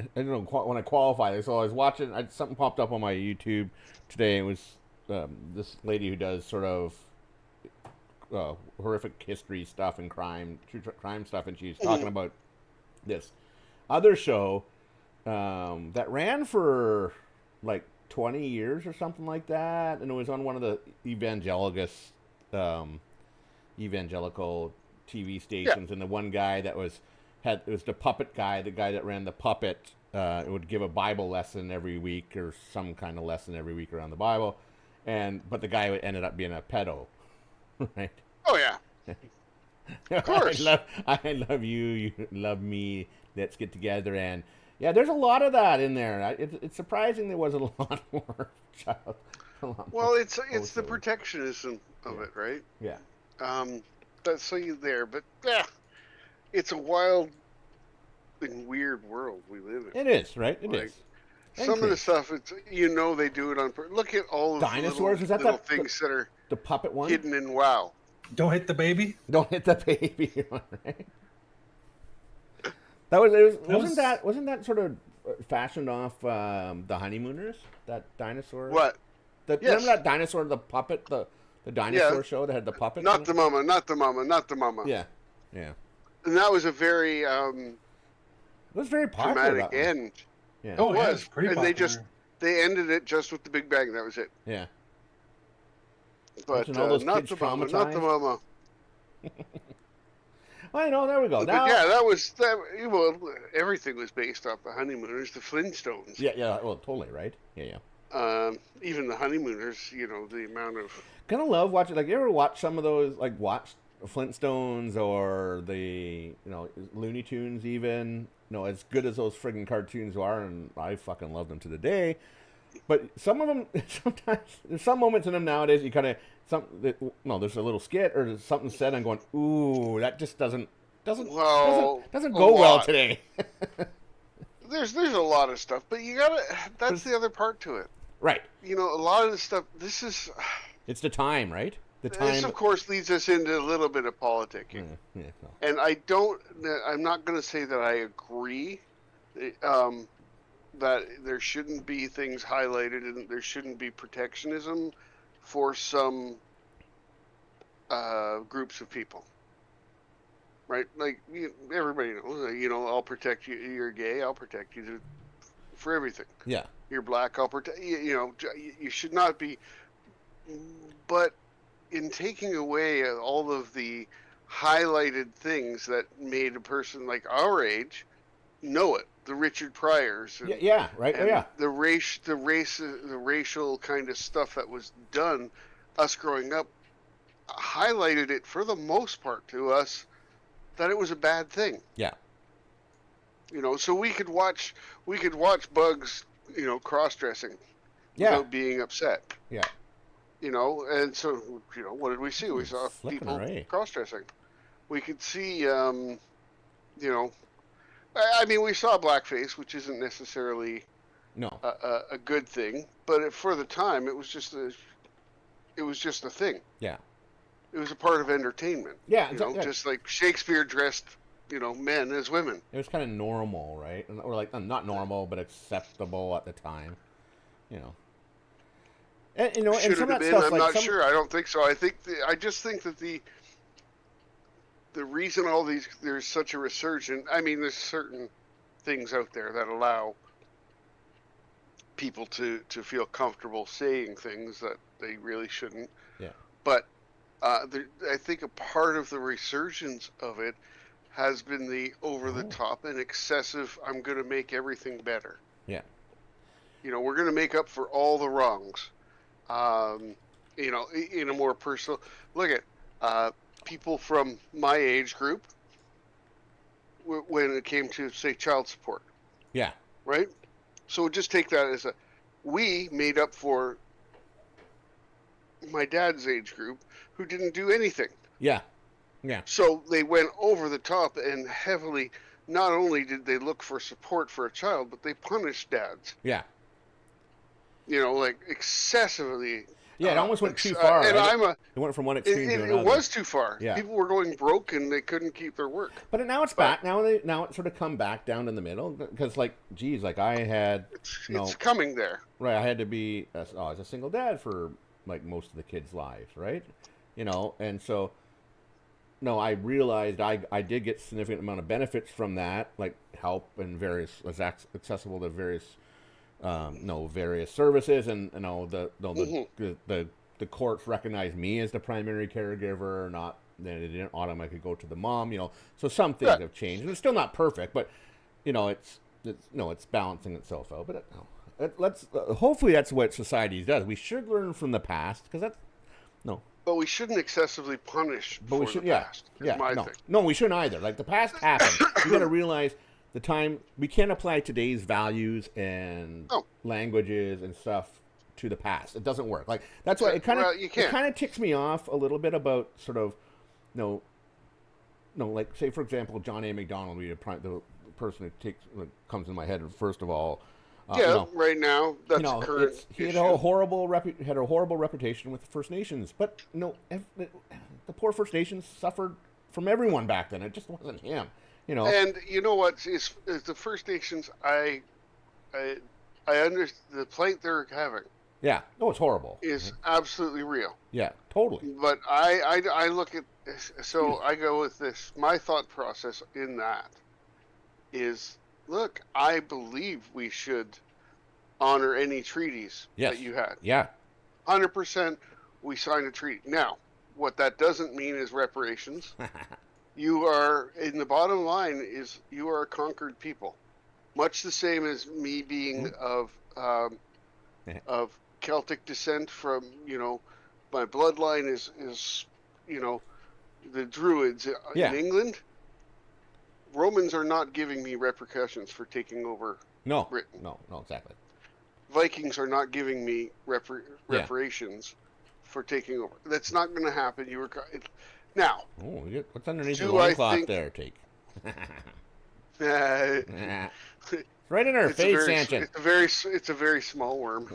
I don't know when I qualified. So I was watching. Something popped up on my YouTube today. It was this lady who does sort of horrific history stuff and crime, crime stuff, and she's talking about this other show that ran for like 20 years or something like that, and it was on one of the evangelical TV stations, and the one guy that was the puppet guy, the guy that ran the puppet, would give a Bible lesson every week or some kind of lesson every week around the Bible, but the guy ended up being a pedo, right? Oh yeah. Of course. I love you, you love me. Let's get together, and yeah, there's a lot of that in there. It's surprising there was a lot more child. Well, it's the protectionism of it, right? Yeah. That's so you there, but yeah, it's a wild and weird world we live in. It is, right? It Like, is. Some of the stuff, it's they do it on purpose. Look at all of Dinosaurs? the Is that little the- things that are The puppet one. hidden in WoW. Don't hit the baby. Don't hit the baby. Right? Wasn't that sort of fashioned off the Honeymooners? That dinosaur. What? Yes. Remember that dinosaur, the puppet, the dinosaur show that had the puppet? Not the mama, not the mama, not the mama. Yeah, yeah. And that was a very It was very popular. dramatic that one. end. Yeah. Oh, It yeah, was. it's pretty And popular. they ended it just with the Big Bang. That was it. Yeah. But Imagine all those not kids the mama, not the mama. Well, I know. There we go. But Now, yeah, that was that. Well, everything was based off the Honeymooners, the Flintstones. yeah, yeah. Well, totally right. Yeah, yeah. Even the Honeymooners, the amount of. Kind of love watching. Like, you ever watch some of those? Like, watch Flintstones or the Looney Tunes even. As good as those friggin' cartoons are, and I fucking love them to the day. But some of them, sometimes there's some moments in them nowadays. You kind of there's a little skit or there's something said. I'm going, ooh, that just doesn't Well, go a well lot. today. There's a lot of stuff, but you gotta. That's the other part to it. Right. A lot of the stuff. This is. It's the time, right? The time. This, of course, leads us into a little bit of politicking. Yeah, no. And I'm not going to say that I agree that there shouldn't be things highlighted and there shouldn't be protectionism for some groups of people. Right? Like, everybody knows, I'll protect you. You're gay, I'll protect you for everything. Yeah. You're black, I'll protect you. You should not be. But in taking away all of the highlighted things that made a person like our age know it, the Richard Pryors, and, Yeah. Right. and Yeah. the racial kind of stuff that was done, us growing up, highlighted it for the most part to us that it was a bad thing. Yeah. So we could watch Bugs, cross-dressing Yeah. without being upset. Yeah. You know, and so, you know, what did we see? We saw Flipping people array. cross-dressing. We could see, you know, I mean, we saw blackface, which isn't necessarily No. a good thing, but for the time, it was just a thing. Yeah. It was a part of entertainment. Yeah, you know, yeah. just like Shakespeare dressed, you know, men as women. It was kind of normal, right? Or like not normal, but acceptable at the time. You know. And you know, and Should some it of have that been? stuff, I'm like not sure. I don't think so. I just think that the reason there's such a resurgence. I mean, there's certain things out there that allow people to feel comfortable saying things that they really shouldn't. Yeah. But I think a part of the resurgence of it has been the over-the-top and excessive, I'm going to make everything better. Yeah. You know, we're going to make up for all the wrongs. You know, in a more personal... Look at people from my age group when it came to, say, child support. Yeah. Right? So just take that as we made up for my dad's age group who didn't do anything. Yeah. Yeah. So they went over the top and heavily, not only did they look for support for a child, but they punished dads. Yeah. You know, like excessively. Yeah, it almost went too far. And right? It went from one extreme to another. It was too far. Yeah. People were going broke and they couldn't keep their work. But now it's back. Now it's sort of come back down in the middle because, like, geez, like I had. It's coming there. Right, I had to be as a single dad for like most of the kids' lives, right? You know, and so. No, I realized I did get significant amount of benefits from that, like help and various was accessible to various various services, and you know the courts recognized me as the primary caregiver, not then it didn't automatically go to the mom, you know. So some things have changed, and it's still not perfect, but you know it's balancing itself out. But let's hopefully that's what society does. We should learn from the past because that's no. But we shouldn't excessively punish but we should, the past. No, we shouldn't either. Like the past happened. We got to realize the time we can't apply today's values and languages and stuff to the past. It doesn't work. Like that's why it kind of ticks me off a little bit about sort of, like say for example, John A. MacDonald, the person who comes in my head first of all. Right now that's current. He had a horrible reputation with the First Nations, but the poor First Nations suffered from everyone back then. It just wasn't him, you know. And you know what is the First Nations? I understand the plight they're having. Yeah, no, it's horrible. Is absolutely real. Yeah, totally. But I look at this, so I go with this. My thought process in that is. Look, I believe we should honor any treaties that you had. Yeah. 100% we signed a treaty. Now, what that doesn't mean is reparations. You are, in the bottom line, is you are a conquered people. Much the same as me being of Celtic descent from, my bloodline is the Druids in England. Romans are not giving me repercussions for taking over Britain. No, exactly. Vikings are not giving me reparations for taking over. That's not going to happen. Now. Oh, what's underneath your loincloth there, Take? Right in our face, Sanchin. It's a very small worm.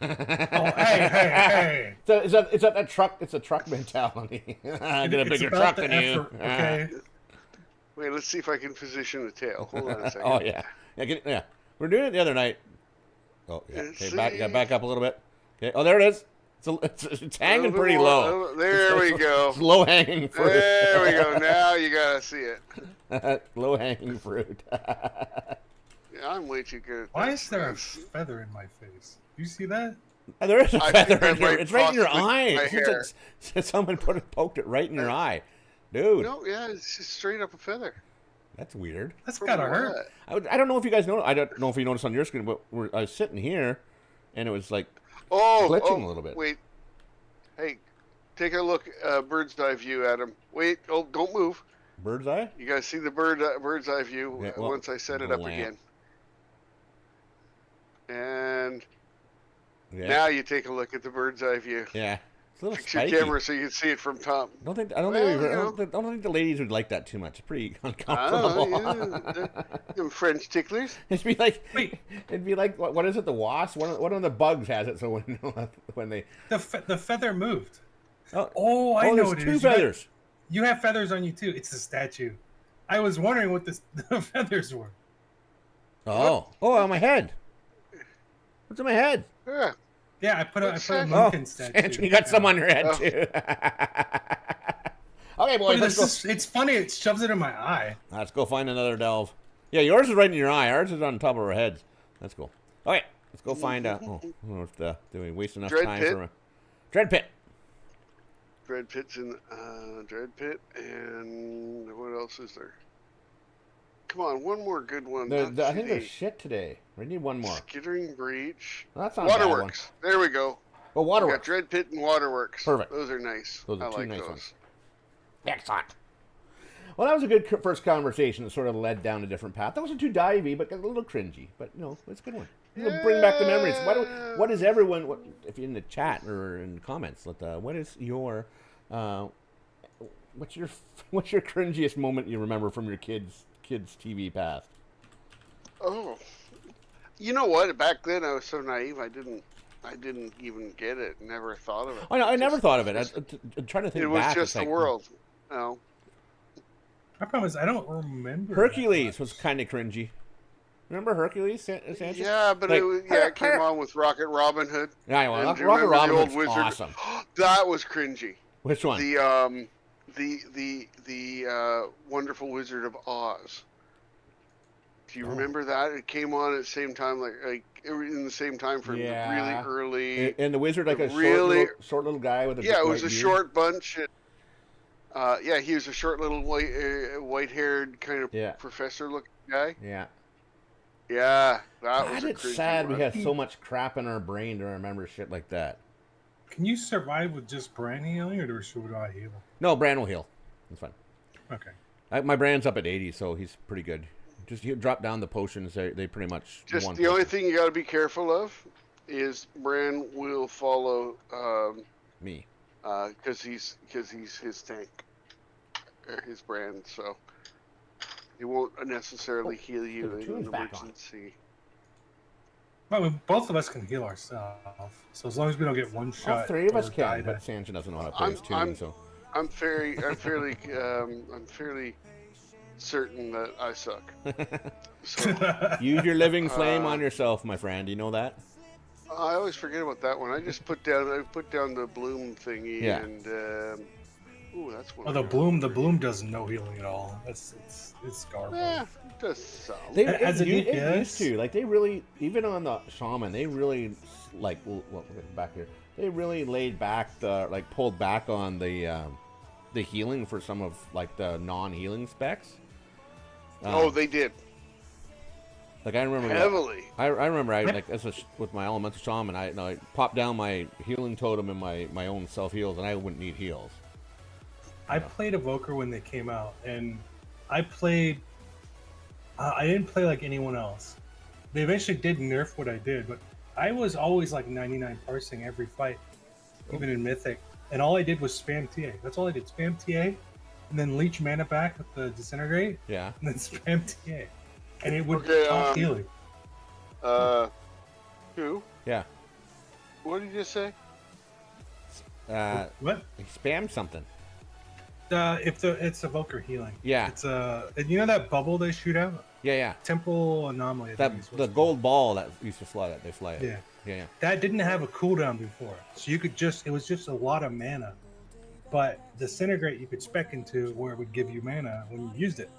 Hey. So is that a truck? It's a truck mentality. I get a bigger truck than you. Okay. Wait, let's see if I can position the tail. Hold on a second. Oh yeah. We're doing it the other night. Oh yeah. Okay, back up a little bit. Okay. Oh, there it is. It's hanging pretty low. There we go. It's low hanging fruit. There we go. Now you gotta see it. Low hanging fruit. Yeah, I'm way too good. Why is there a feather in my face? You see that? There is a feather in here. It's right in your eye. Someone poked it right in your eye. Dude. No, yeah, it's just straight up a feather. That's weird. That's gotta hurt. I don't know if you guys know. I don't know if you noticed on your screen, but I was sitting here, and it was like glitching a little bit. Wait. Hey, take a look, bird's eye view, Adam. Wait. Oh, don't move. Bird's eye? You guys see the bird's eye view once I set it up again. And Yeah. Now you take a look at the bird's eye view. Yeah. It's a little Fix your spiky. camera so you can see it from top. I don't think Well, I don't think the ladies would like that too much. It's pretty uncomfortable. Them French ticklers. It'd be like Wait. it'd be like what is it? The wasp? One of the bugs has it. So when they The feather moved. I I know there's what it two is. feathers. You have feathers on you too. It's the statue. I was wondering what the feathers were. On my head. What's on my head? Yeah. Yeah, I put a Sanchin? Munkin statue. Sanchin, you got some on your head Oh. too. Okay, boys, let's go. It's funny. It shoves it in my eye. Let's go find another delve. Yeah, yours is right in your eye. Ours is on top of our heads. That's cool. Okay, let's go find out. Do we waste enough Dread time Pit? for a Dread Pit? Dread Pit's in Dread Pit, and what else is there? Come on, one more good one. I not think there's today. shit today. We need one more. Skittering Breach. Well, that's not a bad one. Waterworks. There we go. Oh, We got Waterworks. Dread Pit and Waterworks. Perfect. Those are nice. Those are I two like nice those. ones. Excellent. Well, that was a good first conversation that sort of led down a different path. That wasn't too divey, but a little cringy. But, it's a good one. It'll bring back the memories. What is everyone, if you're in the chat or in the comments, what is your, what's your cringiest moment you remember from your kids' TV past? Oh, you know what? Back then I was so naive. I didn't even get it. Never thought of it. Oh, no, I never thought of it. I'm trying to think It was back. just it's the like, world. No. I promise I don't remember. Hercules was kind of cringy. Remember Hercules, Sanchez? Yeah, but Like, it came on with Rocket Robin Hood. Yeah, well, And do you Rocket remember Robin the old was wizard? awesome. That was cringy. Which one? The Wonderful Wizard of Oz. Do you remember that? It came on at the same time, like in the same time frame. Yeah. Really early. And the wizard, like a really- short little guy with a Yeah, it was white a beard. short bunch. He was a short little white-haired kind of Yeah. professor-looking guy. Yeah. Yeah, that was God, a it's cringy sad we one. have so much crap in our brain to remember shit like that. Can you survive with just brand healing, or should I heal? No, Bran will heal. It's fine. Okay. My Bran's up at 80, so he's pretty good. Just you drop down the potions; they pretty much. Just one the only potion. thing you got to be careful of is Bran will follow Me. because he's his tank or his brand, so he won't necessarily heal you the in tune's an back on. emergency. Well, both of us can heal ourselves, so as long as we don't get one shot. All three of us or can, die but to- Sanchin doesn't know how to play his I'm tune, so. I'm fairly certain that I suck. So Use your living flame on yourself, my friend. You know that? I always forget about that one. I just put down the bloom thingy Yeah. and ooh, that's one. Oh, I the got. bloom does no healing at all. It's garbage. Yeah, it does some. As it a used DPS? to. Like, they really, even on the shaman, they really, like, well, we'll get back here. They really pulled back on the healing for some of, like, the non-healing specs. Oh, they did Like, I remember heavily. I remember with my elemental shaman, I popped down my healing totem and my own self heals, and I wouldn't need heals. I played Evoker when they came out, and I played. I didn't play like anyone else. They eventually did nerf what I did, but I was always like 99 parsing every fight, even in Mythic. And all I did was spam TA. That's all I did. Spam TA, and then leech mana back with the disintegrate, Yeah. and then spam TA. And it would Okay, top healing. Who? Yeah. What did you just say? What? Spam something. It's Evoker healing. Yeah. It's and you know that bubble they shoot out? Yeah. Temporal anomaly. I think is The what's gold ball that used to fly it. They fly it. Yeah. Yeah. That didn't have a cooldown before, so you could it was just a lot of mana. But disintegrate you could spec into where it would give you mana when you used it.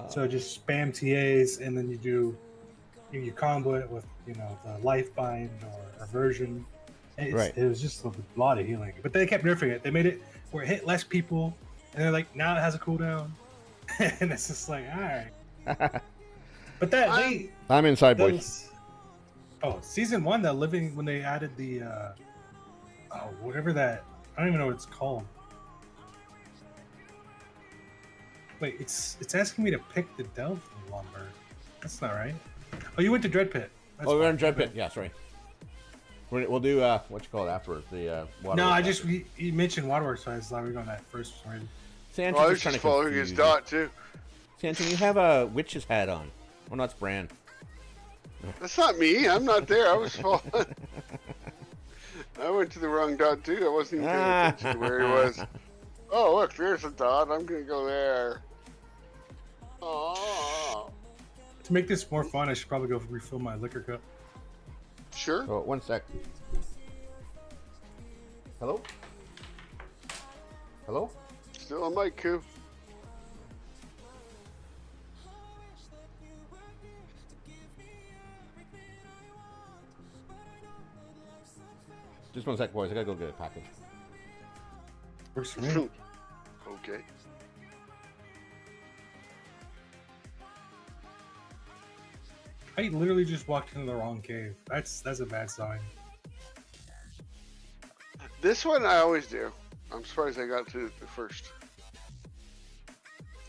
So just spam TAs, and then you combo it with the life bind or aversion. Right. It was just a lot of healing, but they kept nerfing it. They made it where it hit less people, and they're like, now it has a cooldown, and it's just like, all right. But I'm inside, boys. Season 1, when they added the whatever that, I don't even know what it's called. Wait, it's asking me to pick the Delve lumber. That's not right. Oh, you went to Dread Pit. That's We're fine. in Dread Pit. Yeah, sorry. We'll do what you call it afterwards. The water. No, I just you mentioned Waterworks, so I thought we were going that first. Already. Sanchin Well, I was was trying just to following his confuse dot too. you. Sanchin, you have a witch's hat on. Oh, no, it's Bran. That's not me. I'm not there. I was following. I went to the wrong dot too. I wasn't even paying attention to where he was. Oh, look, there's a dot. I'm gonna go there. Oh. To make this more fun, I should probably go refill my liquor cup. Sure. Oh, one sec. Hello? Hello? Still on mic, Koo. Just one sec, boys. I gotta go get a package. Works for me. Okay. I literally just walked into the wrong cave. That's a bad sign. This one I always do. I'm surprised I got to it first.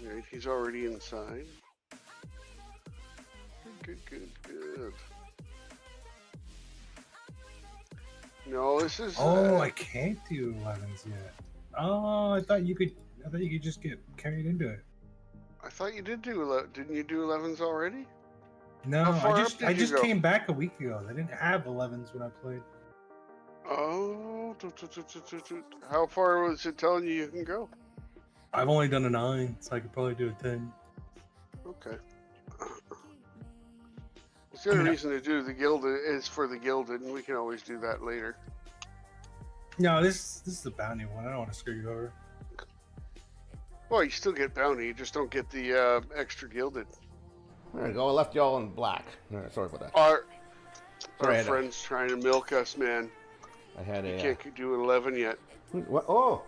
Alright, he's already inside. Good. No, this is. Oh, I can't do 11s yet. Oh, I thought you could just get carried into it. I thought you did do. Didn't you do 11s already? No, How far I up just did I you just go? came back a week ago. They didn't have 11s when I played. Oh, how far was it telling you can go? I've only done a 9, so I could probably do a 10. Okay. The only reason to do the gilded is for the gilded, and we can always do that later. No, this is the bounty one. I don't want to screw you over. Well, you still get bounty, you just don't get the extra gilded. There we go. I left y'all in black. All right, sorry about that. Our Sorry, I had a- friend's trying to milk us, man. I had You a. can't do 11 yet. What? Oh,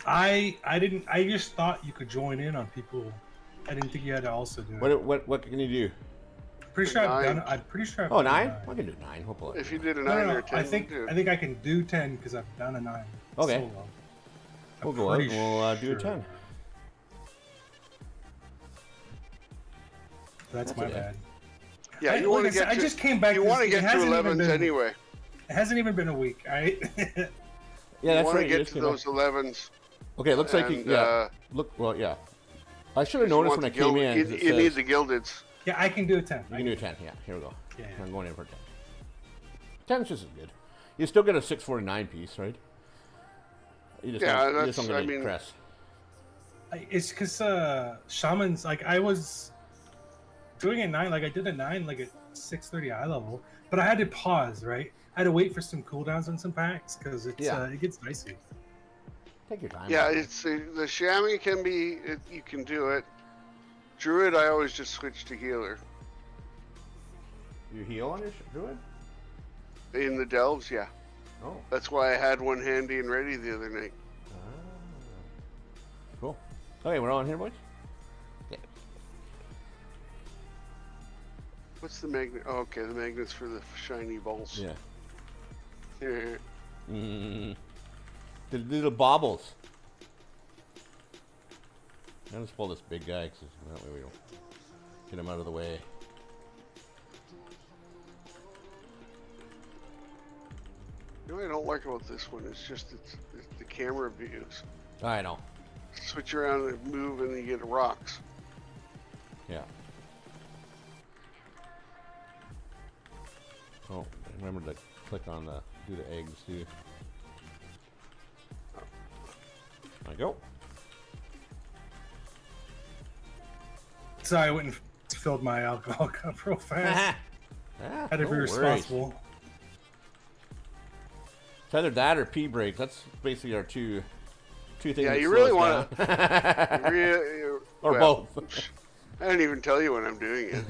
I didn't. I just thought you could join in on people. I didn't think you had to also do it. what can you do? Pretty sure I've 9. done it. I'm pretty sure. I've Oh, done 9? a I can do 9. Hopefully. If you did a No, 9 no, or no. a 10, I think I can do 10 because I've done a 9. Okay. Solo. We'll I'm go out. pretty We'll do a sure. 10. That's my okay. bad. Yeah, you Like want I to said, get I to, just came back. you want to It get to hasn't even 11s been- anyway. It hasn't even been a week. Right? Yeah, You that's want right. to you get just to came those back. 11s. Okay, it looks like you. and, Yeah. Look. Well, yeah. I should have you noticed want when I the came gilded- in. 'cause it You need says- the gildeds. Yeah, I can do a 10. You can do a 10. Yeah. Here we go. Yeah. I'm going in for 10. 10's just as good. You still get a 649 piece, right? You just Yeah, don't, you just don't that's- get I any mean- crest. It's because shamans. Like I was doing a 9. Like I did a 9 like at 630 eye level, but I had to pause. Right. I had to wait for some cooldowns on some packs because it's Yeah. it gets dicey. Take your time. Yeah, on it. it's the chamois can be. You can do it. Druid, I always just switch to healer. You heal on your druid? In the delves, yeah. Oh. That's why I had one handy and ready the other night. Cool. Okay, we're on here, boys. Okay. What's the magnet? Oh, okay, the magnet's for the shiny balls. Yeah. Here. The little baubles. I'll just pull this big guy, because that way we don't get him out of the way. You know what I don't like about this one? It's just it's the camera views. I know. Switch around and move, and you get rocks. Yeah. Oh, remember to click on the do the eggs too. There we go. Sorry, I went and filled my alcohol cup real fast. Had to no be worries. responsible. It's either that or pee break. That's basically our two things. Yeah, that you slow really us want down. to. Or well, both. I don't even tell you when I'm doing it.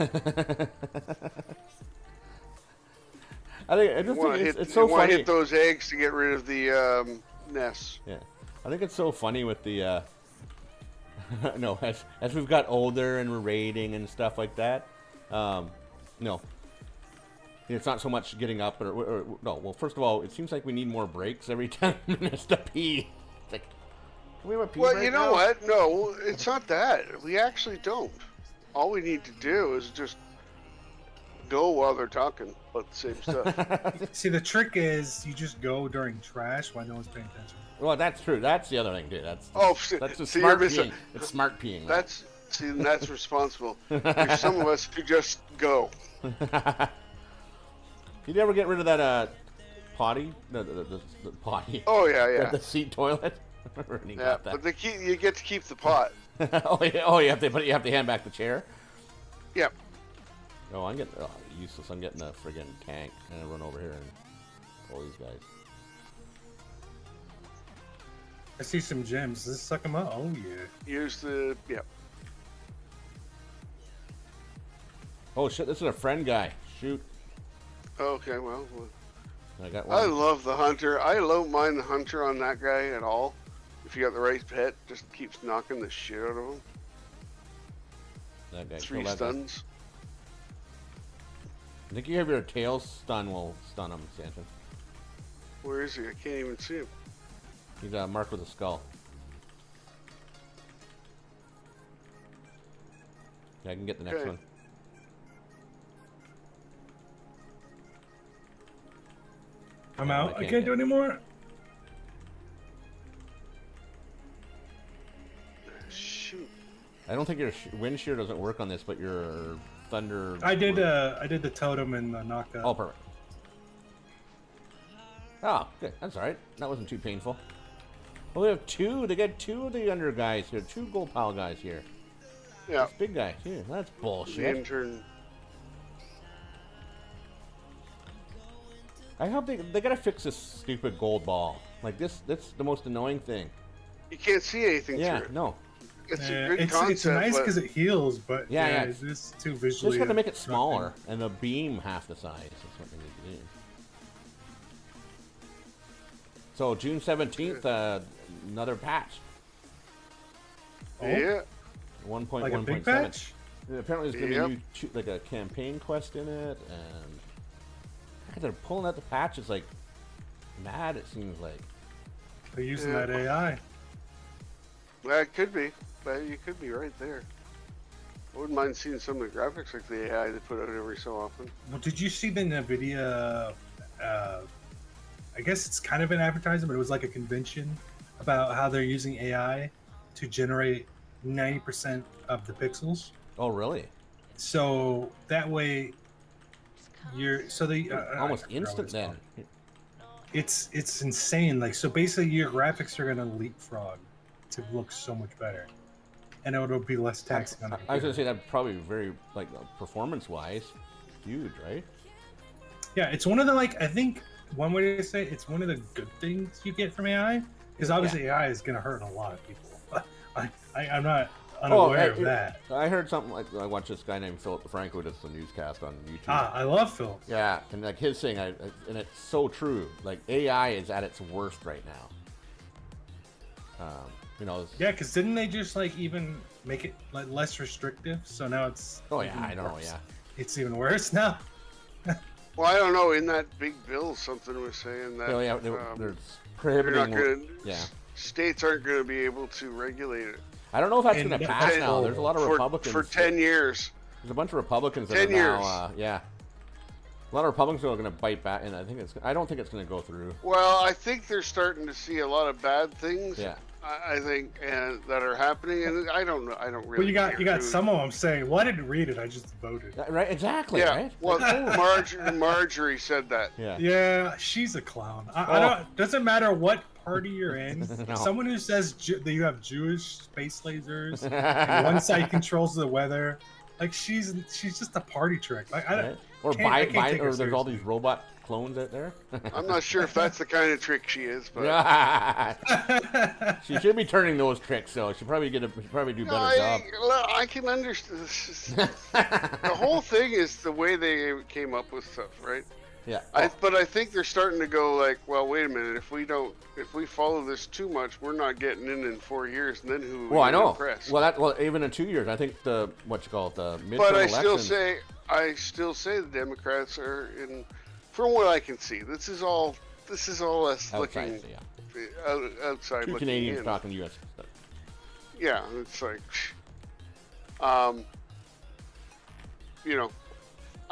I think I just think it's so you want to funny. hit those eggs to get rid of the nests. Yeah, I think it's so funny with the no, as we've got older and we're raiding and stuff like that. No, it's not so much getting up or no. Well, first of all, it seems like we need more breaks every time it's to pee. It's like, can we have a pee Well, break you know now? what? No, it's not that. We actually don't. All we need to do is just go while they're talking about the same stuff. See, the trick is you just go during trash while no one's paying attention. Well, that's true. That's the other thing, too. That's the see, smart you're missing- peeing. It's smart peeing. That's responsible. There's some of us who just go. Did you ever get rid of that potty? The potty. Oh yeah. The seat toilet. Ernie Yeah, got that. but you get to keep the pot. you have to hand back the chair. Yep. Oh, I'm getting useless. I'm getting a friggin' tank and I run over here and pull these guys. I see some gems. Let's suck them up. Oh yeah. Use the Oh shit! This is a friend guy. Shoot. Okay, well, I got I one. love the hunter. I don't mind the hunter on that guy at all. If you got the right pet, just keeps knocking the shit out of him. That guy. 3 Kill that guy. stuns. I think you have your tail stun will stun him, Sanchin. Where is he? I can't even see him. He's marked with a skull. Yeah, I can get the next Okay. one. I'm Yeah, out. I I can't can't do get- any more. Shoot. I don't think your wind shear doesn't work on this, but your thunder. I did the totem and the knockout. Oh, perfect. Oh, good. That's all right. That wasn't too painful. Well, we have two. They got 2 of the under guys here. 2 gold pile guys here. Yeah. This big guy too. That's The bullshit. intern. I hope they gotta fix this stupid gold ball. Like this. That's the most annoying thing. You can't see anything Yeah. through it. No. It's Yeah, a good it's concept. nice but because it heals, but Yeah, yeah, yeah. it's just too Just visually. got to make it obstructing. smaller and the beam half the size. That's what they need to do. So June 17th, another patch. Oh, Yeah. 1.1.7. like a big patch. Apparently, there's going to Yep. be like a campaign quest in it, and they're pulling out the patches like mad. It seems like. They're using Yeah. that AI. That could be. But you could be right there. I wouldn't mind seeing some of the graphics like the AI they put out every so often. Well, did you see the NVIDIA? I guess it's kind of an advertisement, but it was like a convention about how they're using AI to generate 90% of the pixels. Oh, really? So that way, you're Almost I forgot what instant it's then. called. It's insane. Like, so basically, your graphics are gonna leapfrog to look so much better, and it'll be less taxing on the I was gonna computer. say that probably very like performance-wise, huge, right? Yeah, it's one of the I think one way to say it's one of the good things you get from AI, because obviously AI is gonna hurt a lot of people. I'm not unaware of that. I heard something like I watched this guy named Philip DeFranco who does the newscast on YouTube. I love Phil. Yeah, and like his thing, and it's so true. Like AI is at its worst right now. Yeah, because didn't they just even make it less restrictive? So now it's Oh yeah, even I know. worse. Yeah, It's even worse now. Well, I don't know. In that big bill, something was saying that oh yeah, you're there's not prohibiting. going. Yeah, States aren't going to be able to regulate it I don't know if that's And going to that- pass now. There's a lot of Republicans for 10 years. There's a bunch of Republicans that 10 are now. years. Yeah, a lot of Republicans are going to bite back, and I don't think it's going to go through. Well, I think they're starting to see a lot of bad things. Yeah. I think that are happening, and I don't know. I don't really. Well, you got care who- some of them saying, "Well, I didn't read it. I just voted." Right? Exactly. Yeah. Right? Well, Marjorie said that. Yeah. Yeah, she's a clown. I Oh. don't. Doesn't matter what party you're in. No. Someone who says that you have Jewish space lasers, and one side controls the weather, she's just a party trick. I Right? don't. Or I can't take her or there's all seriously. these robot clones out there. I'm not sure if that's the kind of trick she is, but She should be turning those tricks, though. She'd probably do a better job. I can understand. The whole thing is the way they came up with stuff, right? Yeah. But I think they're starting to go well, wait a minute. If we follow this too much, we're not getting in 4 years, and then who? Well, I know. Impress? Well, even in 2 years, I think the midterm But I elections. still say the Democrats are in. From what I can see, this is all us looking Outside, yeah. outside. Two looking Canadians in. talking U.S. stuff. Yeah, it's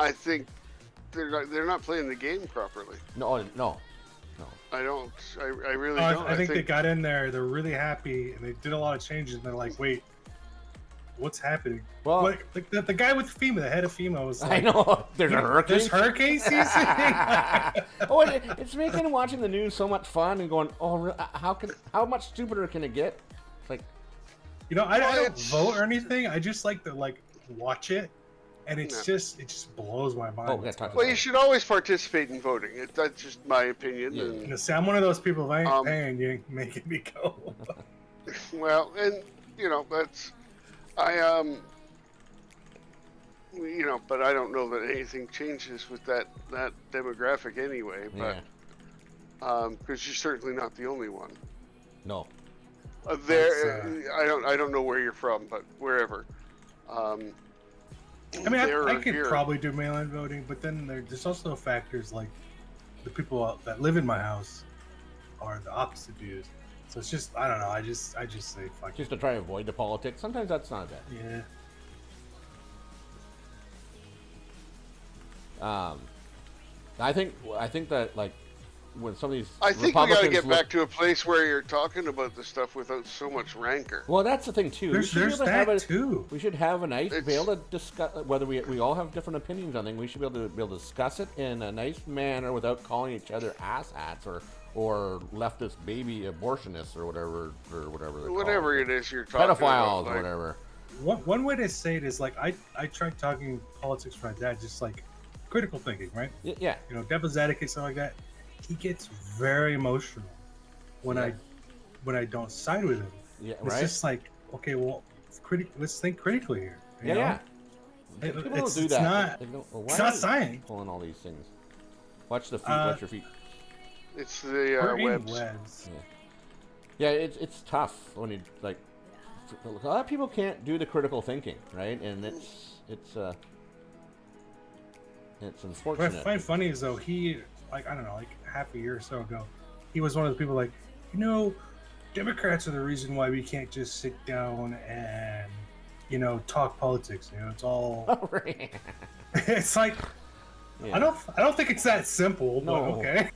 I think they're not playing the game properly. No. I don't. I really I don't. think they got in there. They're really happy, and they did a lot of changes. And they're like, "Wait, what's happening?" Well, like the guy with FEMA, the head of FEMA, was like, I know. There's a hurricane. There's hurricane season. Oh, it's making watching the news so much fun and going, oh, how much stupider can it get? It's like, You know, I don't vote or anything. I just like to watch it, and it just blows my mind. oh, yeah, talk Well, you should always participate in voting. That's just my opinion. Yeah. And, You know, see, I'm one of those people. If I ain't paying, you ain't making me go. well, and you know that's you know, but I don't know that anything changes with that demographic anyway. But because you're certainly not the only one. no. I don't know where you're from, but wherever. I mean, I could probably do mail-in voting, but then there's also factors like the people that live in my house are the opposite views. So it's just, I don't know. I just say fuck. Just to try to avoid the politics. Sometimes that's not bad. Yeah. I think that like when some of these I think we got to Republicans get back to a place where you're talking about the stuff without so much rancor. Well, that's the thing too. There's that too. We should have a nice, be able to discuss whether we all have different opinions on things. We should be able to discuss it in a nice manner without calling each other asshats or leftist baby abortionists or whatever Whatever it is you're talking pedophiles about, or whatever. One way to say it is like I tried talking politics with my dad, just like critical thinking, right? Yeah. You know, devil's advocate, stuff like that. He gets very emotional when I don't side with him. Yeah, It's right. just like, okay, well, let's think critically here. You know? Yeah. People don't do that. It's not science. Pulling all these things. Watch the feet. Watch your feet. It's the webs. Yeah, it's tough when you like. A lot of people can't do the critical thinking, right? And it's unfortunate. What I find funny is though he I don't know, like half a year or so ago, he was one of the people like, you know, Democrats are the reason why we can't just sit down and, you know, talk politics. You know, it's all. It's like, I don't think it's that simple. But okay.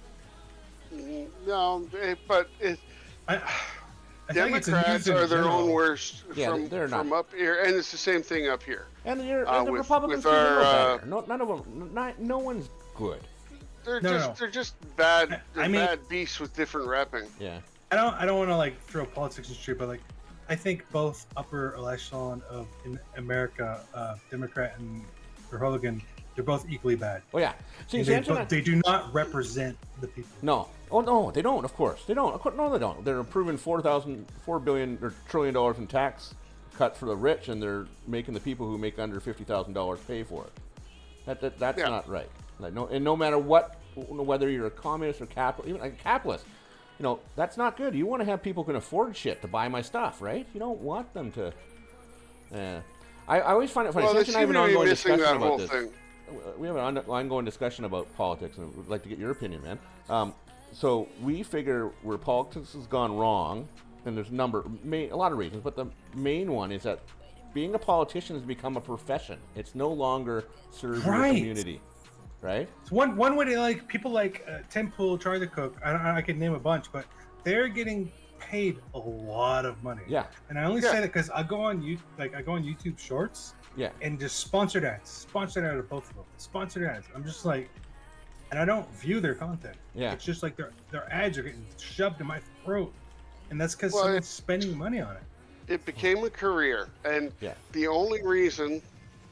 No, but I Democrats are their own worst from up here, and it's the same thing up here. And the Republicans with our, none of them, no one's good. They're just bad. Bad beasts with different wrapping. Yeah. I don't want to like throw politics in the street, but like I think both upper echelon of in America, Democrat and Republican, they're both equally bad. Oh yeah. See, they do not represent the people. No. Oh no, they don't. Of course, they don't. No, they don't. They're approving $4 billion or $1 trillion in tax cut for the rich, and they're making the people who make under $50,000 pay for it. That's not right. Like no matter what, whether you're a communist or capitalist, even like a capitalist, you know, that's not good. You want to have people who can afford shit to buy my stuff, right? You don't want them to. I always find it funny. Well, Since I have an ongoing discussion that about whole this. thing. We have an ongoing discussion about politics, and we'd like to get your opinion, man. So we figure where politics has gone wrong, and there's a lot of reasons, but the main one is that being a politician has become a profession. It's no longer serving your community, right? It's one way to like people like Tim Pool, Charlie the Cook. I could name a bunch, but they're getting paid a lot of money. Yeah. And I only say that because I go on YouTube Shorts. Yeah. And just sponsored ads of both of them. Sponsored ads. I'm just like, and I don't view their content. Yeah. It's just like their ads are getting shoved in my throat, and that's because someone's spending money on it. It became a career, and the only reason,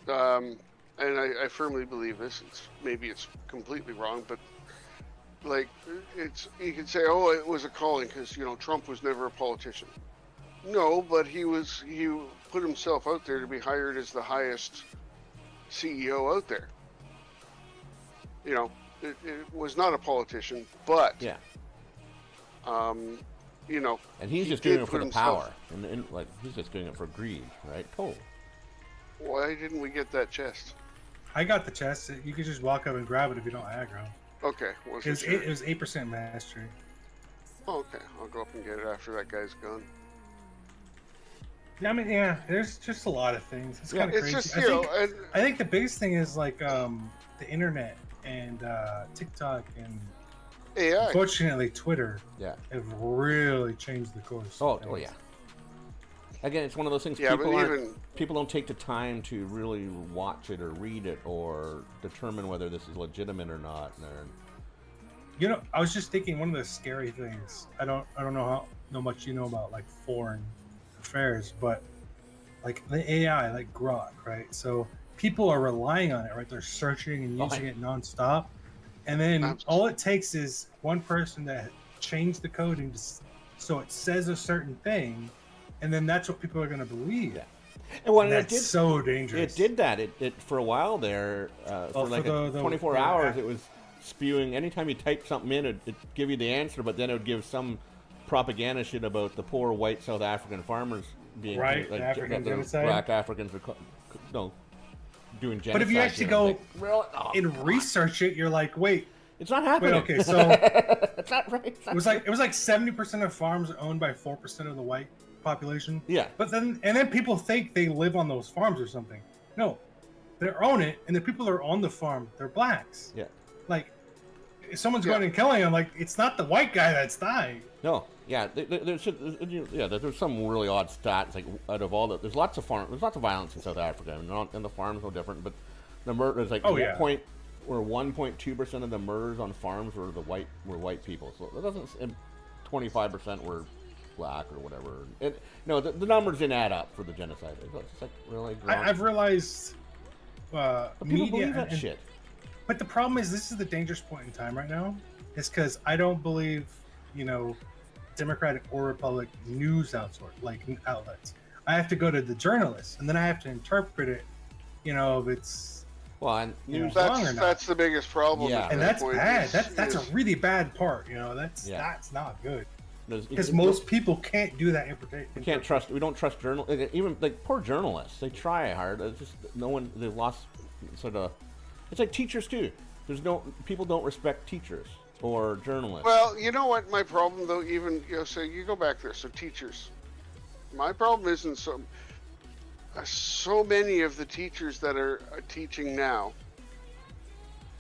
and I firmly believe this. Maybe it's completely wrong, but like you can say, oh, it was a calling because Trump was never a politician. No, but he put himself out there to be hired as the highest CEO out there. It was not a politician, but and he's just doing it for the power, and like he's just doing it for greed, right? Totally. Why didn't we get that chest? I got the chest. You could just walk up and grab it if you don't aggro. Okay. It was 8% mastery. Oh, okay. I'll go up and get it after that guy's gone. Yeah, I mean, yeah, there's just a lot of things. It's kind of It's crazy. just, I think the biggest thing is like the internet and TikTok and AI. unfortunately Twitter Yeah. have really changed the course. of Oh things. yeah. Again, it's one of those things Yeah, but people don't take the time to really watch it or read it or determine whether this is legitimate or not. You know, I was just thinking one of the scary things. I don't know how much you know about like foreign affairs, but like the AI, like Grok, right? So people are relying on it, right? They're searching and using it nonstop, and then all it takes is one person to change the coding so it says a certain thing, and then that's what people are going to believe. Yeah. And when that's so dangerous. It did that. It for a while there, for like 24 hours, it was spewing. Anytime you typed something in, it'd give you the answer, but then it would give some propaganda shit about the poor white South African farmers being right, like, African genocide. Black Africans are doing genocide. But if you actually go and research it, you're like, wait, it's not happening. Wait, okay, so it's not right. It was like 70% of farms are owned by 4% of the white population. Yeah. But then people think they live on those farms or something. No, they own it, and the people that are on the farm, they're blacks. Yeah. Like, if someone's going and killing them, like, it's not the white guy that's dying. No. Yeah. There's some really odd stats. Like, out of all there's lots of violence in South Africa, and the farms no different. But the murder is like 1.2% of the murders on farms were white people. So that doesn't. And 25% were black or whatever. The numbers didn't add up for the genocide. It's like really. I've realized. But people believe that shit. But the problem is, this is the dangerous point in time right now. Is because I don't believe, Democratic or Republican news outlets. I have to go to the journalists, and then I have to interpret it. If it's and that's the biggest problem. Yeah, and that's bad. That's a really bad part. That's not good. Because most people can't do that interpretation. We don't trust journalists. Even like poor journalists, they try hard. It's just no one. They've lost sort of. It's like teachers too. People don't respect teachers or journalists. Well, you know what my problem though. Even so you go back there. So teachers, my problem isn't so many of the teachers that are teaching now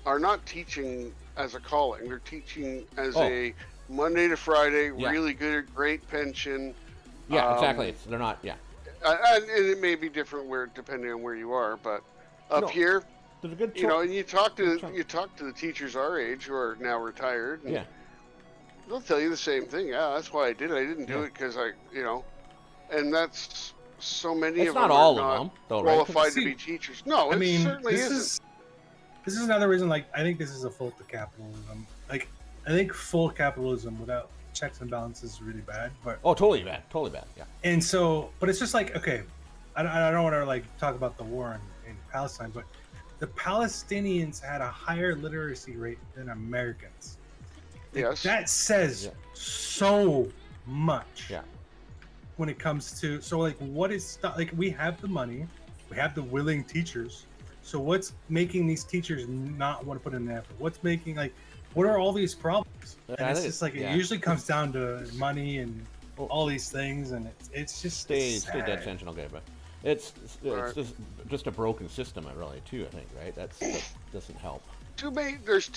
are not teaching as a calling. They're teaching as a Monday to Friday, really good, great pension. Yeah, exactly. They're not. Yeah, and it may be different depending on where you are, but here, there's a good. And you talk to the teachers our age who are now retired. And they'll tell you the same thing. Yeah, that's why I did it. I didn't do it because and that's so many it's of not them all are of not them, though, qualified right? to be teachers. No, it certainly isn't. This is another reason. Like, I think this is a fault of capitalism. Like, I think full capitalism without checks and balances is really bad. But totally bad, yeah. And so, but it's just like, okay, I don't want to talk about the war in Palestine, but the Palestinians had a higher literacy rate than Americans. Yes, that says so much. Yeah. When it comes to what is we have the money, we have the willing teachers. So what's making these teachers not want to put in the effort? What's making what are all these problems? And it's just it usually comes down to money and all these things, and it's just stay dead attention. Okay, but it's just a broken system, really, too. I think, right? That doesn't help. There's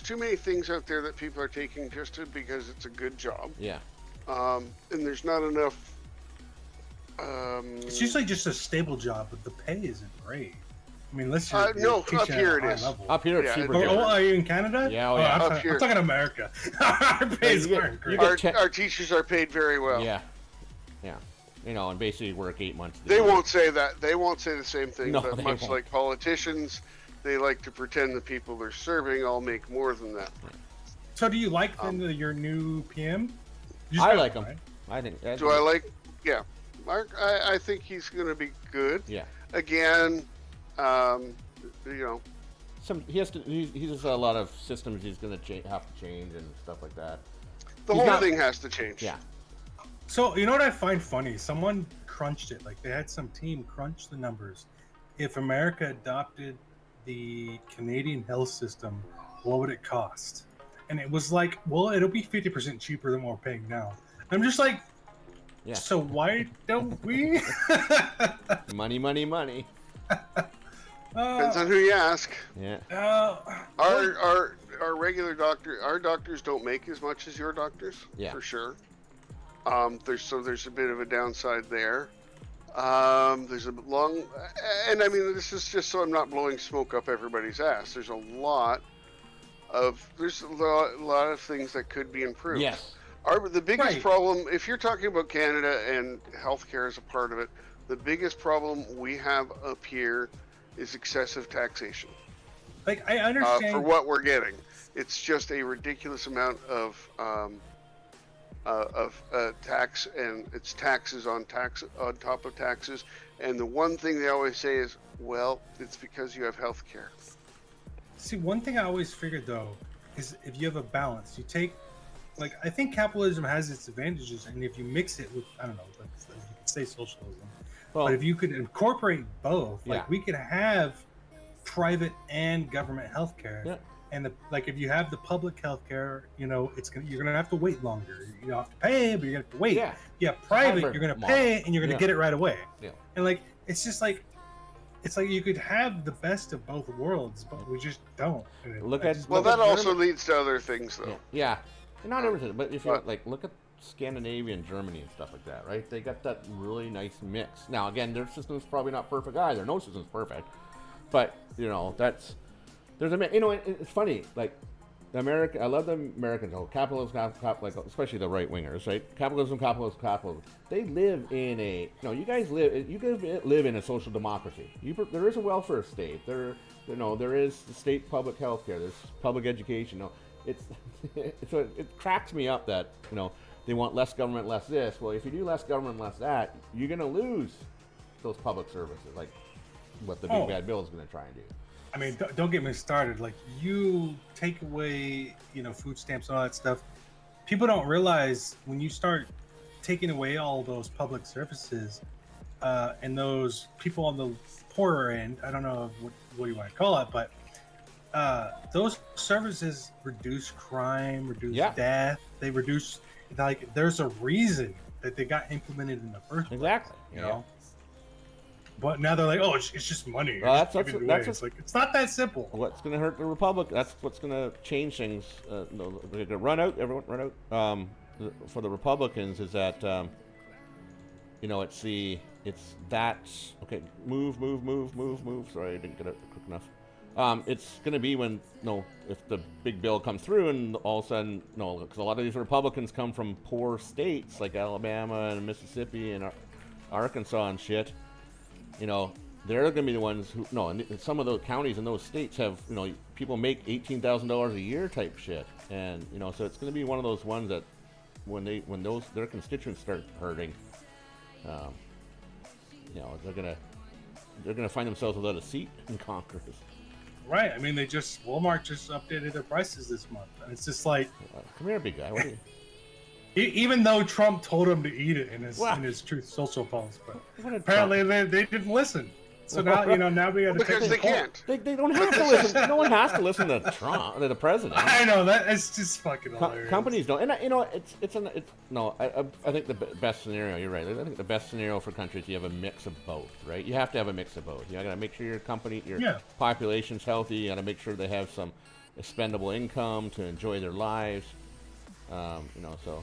too many things out there that people are taking just because it's a good job. Yeah. And there's not enough. It's usually just a stable job, but the pay isn't great. I mean, let's just no, up here it is. Level. Up here it's super good. Are you in Canada? Yeah, I'm talking America. Our pays aren't great. Our teachers are paid very well. Yeah. And basically work 8 months. They won't say that. They won't say the same thing. No, but much won't. like politicians, they like to pretend the people they're serving all make more than that. So, do you like your new PM? I like him. Right? Do I like? Yeah, Mark. I think he's going to be good. Yeah. Again, he has a lot of systems he's going to have to change and stuff like that. The whole thing has to change. Yeah. So, you know what I find funny? Someone crunched it. They had some team crunch the numbers. If America adopted the Canadian health system, what would it cost? And it was it'll be 50% cheaper than what we're paying now. I'm just like, Yeah. So why don't we? Money, money, money. Depends on who you ask. Yeah. Our regular doctor, our doctors don't make as much as your doctors, Yeah. for sure. There's a bit of a downside there. There's a long, and I mean, this is just so I'm not blowing smoke up everybody's ass. There's a lot of things that could be improved. Yes. The biggest Right. problem, if you're talking about Canada and healthcare as a part of it, the biggest problem we have up here is excessive taxation. Like, I understand. For what we're getting, it's just a ridiculous amount of tax, and it's taxes on top of taxes. And the one thing they always say is, well, it's because you have health care. See, one thing I always figured though is if you have a balance, you take, like, I think capitalism has its advantages, and if you mix it with, I don't know, like, you could say socialism, Well, but if you could incorporate both, like, Yeah. we could have private and government healthcare. Yeah. And like, if you have the public healthcare, you know, you're gonna have to wait longer. You don't have to pay, but you're gonna have to wait. Yeah. You have private, Hybrid you're gonna model. pay, and you're gonna Yeah. get it right away. Yeah. And like, it's just like, it's like you could have the best of both worlds, but we just don't. And Look I at- just- Well, Look at that also Germany. leads to other things, though. Yeah. And not everything, but if you But- like, look at Scandinavia and Germany and stuff like that, right? They got that really nice mix. Now, again, their system's probably not perfect either. No system's perfect, but you know, there's a you know, it's funny. Like the American, I love the Americans. Oh, capitalism, like especially the right wingers, right? Capitalism. They live in a you guys live in a social democracy. There is a welfare state. There is the state public health care. There's public education. No, so it cracks me up that they want less government, less this. Well, if you do less government, less that, you're gonna lose those public services, like what the big bad bill is gonna try and do. I mean, don't get me started. Like, you take away, food stamps and all that stuff. People don't realize when you start taking away all those public services, and those people on the poorer end, I don't know what you want to call it, but those services reduce crime, reduce death. They reduce, like, there's a reason that they got implemented in the first place. Exactly. You know? But now they're like, oh, it's just money. Well, Just give it away. It's like, it's not that simple. What's going to hurt the Republic? That's what's going to change things. They're going to run out. Everyone run out. For the Republicans, is that it's that okay. Move. Sorry, I didn't get it quick enough. It's going to be when if the big bill comes through, and all of a sudden because a lot of these Republicans come from poor states like Alabama and Mississippi and Arkansas and shit. They're going to be the ones who and some of those counties in those states have people make $18,000 a year type shit, and so it's going to be one of those ones that when their constituents start hurting, they're gonna find themselves without a seat in Congress. Right. I mean, Walmart just updated their prices this month, and it's just like, come here, big guy. What are you? Even though Trump told him to eat it in his Truth Social post, but apparently they didn't listen. So now now we got to because they can't. They don't have to listen. No one has to listen to Trump, to the president. I know that it's just fucking hilarious. Companies don't, and I think the best scenario. You're right. I think the best scenario for countries, you have a mix of both, right? You have to have a mix of both. You got to make sure your population's healthy. You got to make sure they have some expendable income to enjoy their lives. So.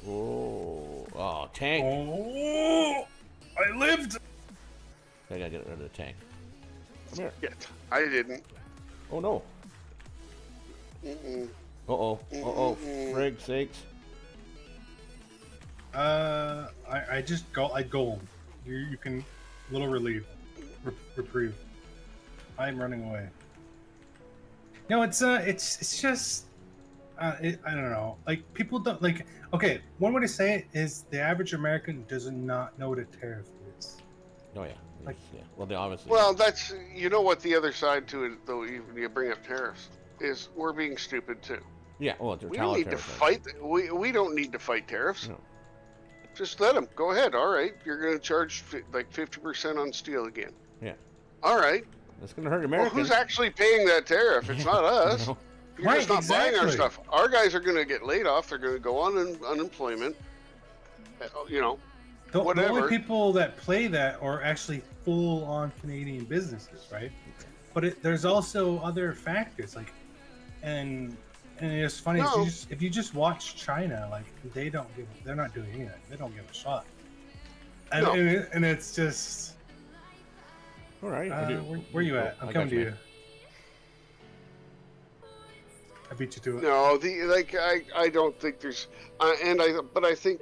Oh, tank! Oh, I lived. I gotta get rid of the tank. Come here. Yeah, I didn't. Oh no. Uh-oh. Frig sakes. I just go. I go home. You can, little relief, reprieve. I'm running away. No, it's just. I don't know. Like, people don't like. Okay, one way to say it is the average American does not know what a tariff is. Oh yeah. Like, yeah. Well, they obviously. Well, that's what the other side to it, though. You bring up tariffs, is we're being stupid too. Yeah. Well, we don't need to fight. We don't need to fight tariffs. No. Just let them go ahead. All right, you're going to charge like 50% on steel again. Yeah. All right. That's going to hurt Americans. Well, who's actually paying that tariff? It's not us. No. You're just not buying our stuff. Our guys are going to get laid off. They're going to go on unemployment. you know, The whatever. only people that play that are actually full-on Canadian businesses, right? But there's also other factors, like, and it's funny No. if you just watch China, like they're not doing anything. They don't give a shot. And, No. and it's just. All right. Where you at? I'm I coming got to you, you. I beat you to it. No, I don't think there's, but I think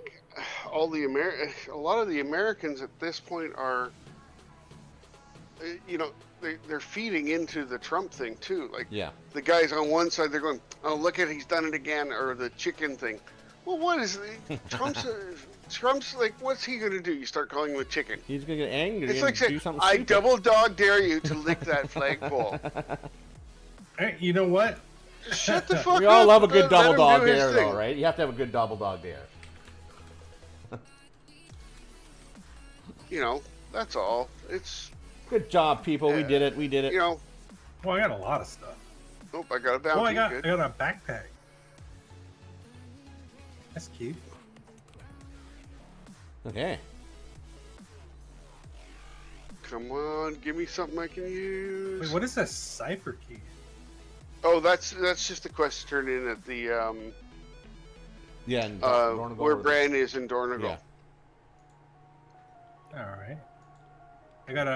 a lot of the Americans at this point are, you know, they're feeding into the Trump thing too. Like, Yeah. the guys on one side, they're going, oh, look at, he's done it again, or the chicken thing. Well, what is Trump's like, what's he gonna do? You start calling him a chicken. He's gonna get angry It's and like do saying, something I stupid. double dog dare you to lick that flagpole. Hey, you know what? Shut the fuck up. We all love a good Let double him dog do his dare, thing. though, right? You have to have a good double dog dare. You know, that's all. It's, Good job, people. We did it. We did it. you know, Well, I got a lot of stuff. oh, I got a bounty. Oh, I got Good. a backpack. That's cute. Okay. Come on, give me something I can use. Wait, what is a cipher key? Oh, that's just the quest to turn in at the Yeah. And Dornigal where was- Bran is in Dornigal. Yeah. All right. I got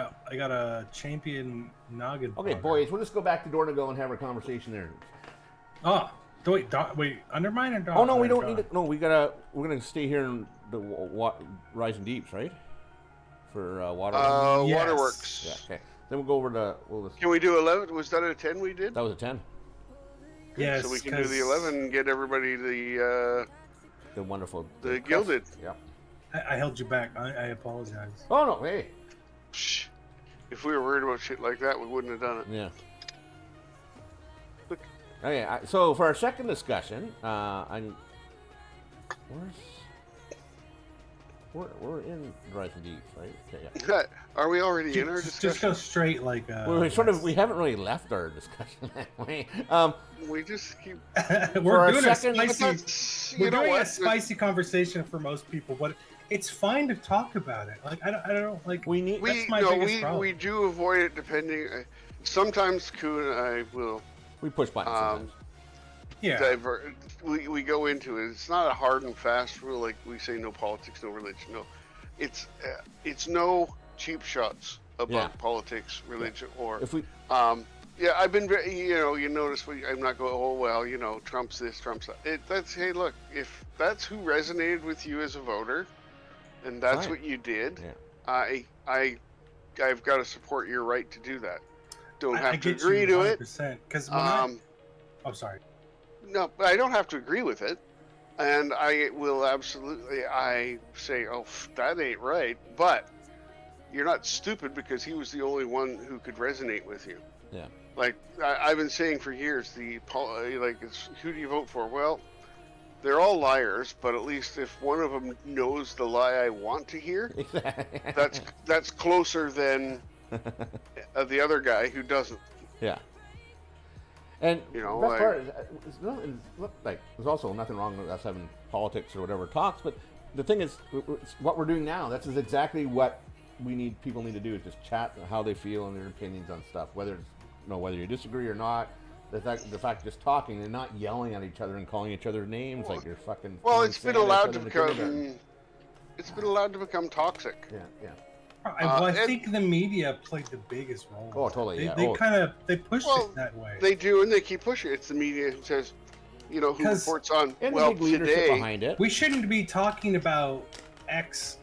a champion noggin. Okay, powder. boys. We'll just go back to Dornigal and have our conversation there. Oh, wait, Undermine or Dawn? Oh no, we don't need it. No, we're gonna stay here in the Rising Deeps, right? For water. Yes. Waterworks. Yeah. Okay. Then we'll go over to. Can we do 11? Was that a 10 we did? That was a 10. Yes. So we can do 'cause the 11 and get everybody the The wonderful. The crest. gilded. Yeah. I held you back. I apologize. Oh no! Hey. Psh, if we were worried about shit like that, we wouldn't have done it. Yeah. Look. Okay. So for our second discussion, we're in Rising Deeps, right? Okay, yeah. Are we already in our Just discussion? go straight like. We haven't really left our discussion that way. We just keep. We're our doing a second- spicy. You We're know doing a what? spicy conversation for most people, but it's fine to talk about it. Like I don't like. We need. That's my biggest problem. we do avoid it depending. Sometimes Koo and I will We push buttons. Sometimes. Yeah. divert. We go into it. It's not a hard and fast rule like we say no politics, no religion. No, it's no cheap shots about Yeah. politics, religion, or If we. yeah. I've been very, you notice I'm not going. Oh well, Trump's this, Trump's that. That's hey, look, if that's who resonated with you as a voter, and that's Right. what you did, Yeah. I've got to support your right to do that. Don't I have to get agree you to it. 'cause when I'm sorry. No, but I don't have to agree with it, and I will absolutely. I say, oh, that ain't right, but you're not stupid because he was the only one who could resonate with you. Yeah. Like I've been saying for years, it's who do you vote for? Well, they're all liars, but at least if one of them knows the lie I want to hear, that's closer than the other guy who doesn't. Yeah. And You know, that like- part there's also nothing wrong with us having politics or whatever talks, but the thing is, it's what we're doing now. That's exactly what people need to do is just chat how they feel and their opinions on stuff, whether you disagree or not. The fact of just talking and not yelling at each other and calling each other names like you're fucking. Well, throwing it's been sand at allowed each to other in kindergarten. become. It's been allowed to become toxic. Yeah. I and- think the media played the biggest role. Oh, totally, They, yeah. they Oh. kind of pushed Well, it that way. They do, and they keep pushing it. It's the media who says, who 'Cause- reports on. And well, the big leadership today, behind it. We shouldn't be talking about ex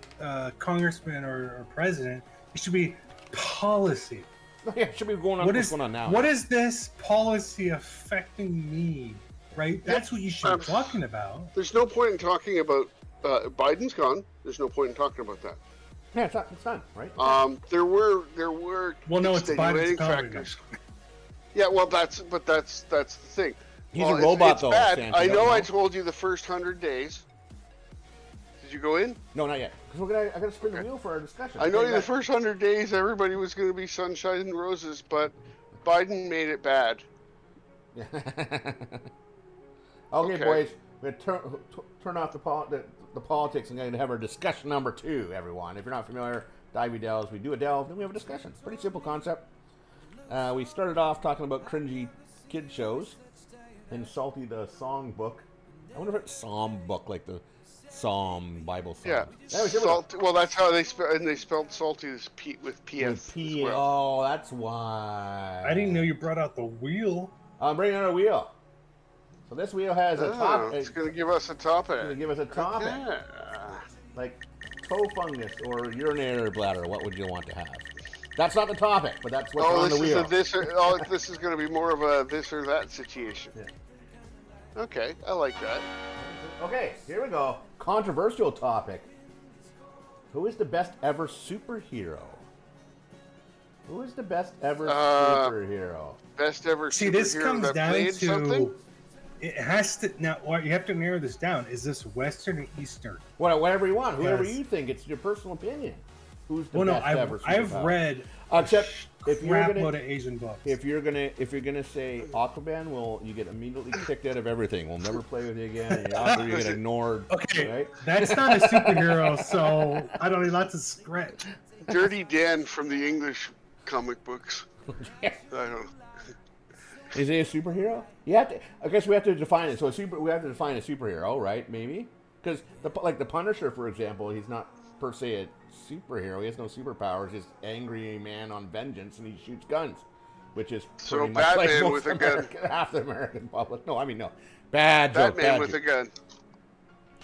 congressman or president. It should be policy. Yeah, it should be going on. What's going on now? What is this policy affecting me? Right? That's what you should be talking about. there's no point in talking about. Biden's gone. There's no point in talking about that. Yeah, it's done, right? There were Well, no, it's extenuating Biden's coming. factors. Yeah, well, that's the thing. He's Well, a robot, it's though, bad. Sanchin, I don't know. you I know? told you the first 100 days. Did you go in? No, not yet. Because I gotta spin the wheel for our discussion. I know Okay, the first 100 days everybody was going to be sunshine and roses, but Biden made it bad. Okay, Okay. boys. we're gonna turn off the politics and going to have our discussion number 2, everyone. If you're not familiar, Divey delves. We do a delve, then we have a discussion. It's a pretty simple concept. We started off talking about cringy kid shows, and Salty the Song Book. I wonder if it's Psalm Book, like the Psalm Bible song. Yeah. Anyways, here we go. Well, that's how they spelled salty with PS. With P. as well. Oh, that's why. I didn't know you brought out the wheel. I'm bringing out a wheel. So this wheel has a topic. It's going to give us a topic. It's going to give us a topic. Yeah. Like toe fungus or urinary bladder. What would you want to have? That's not the topic, but that's what's on the wheel. This is going to be more of a this or that situation. Yeah. Okay, I like that. Okay, here we go. Controversial topic. Who is the best ever superhero? Who is the best ever superhero? Best ever See, superhero this comes that down played to something? it has to now. You have to narrow this down. Is this Western or Eastern? Whatever you want. Whoever Yes. you think. It's your personal opinion. Who's the Well, no, best ever I've superpower? read Except if you're crap gonna load of Asian books. if you're gonna say Aquaman, well, you get immediately kicked out of everything. We'll never play with you again. You get ignored. Okay, Right? that's not a superhero, so I don't need lots of scratch. Dirty Dan from the English comic books. I don't. Is he a superhero? You have to. I guess we have to define it. So we have to define a superhero, right? Maybe because the Punisher, for example, he's not per se a superhero. He has no superpowers. He's an angry man on vengeance, and he shoots guns, which is So pretty much like Batman most with a gun. half the American public. No, I mean no. Bad joke. Batman Bad with a joke. gun.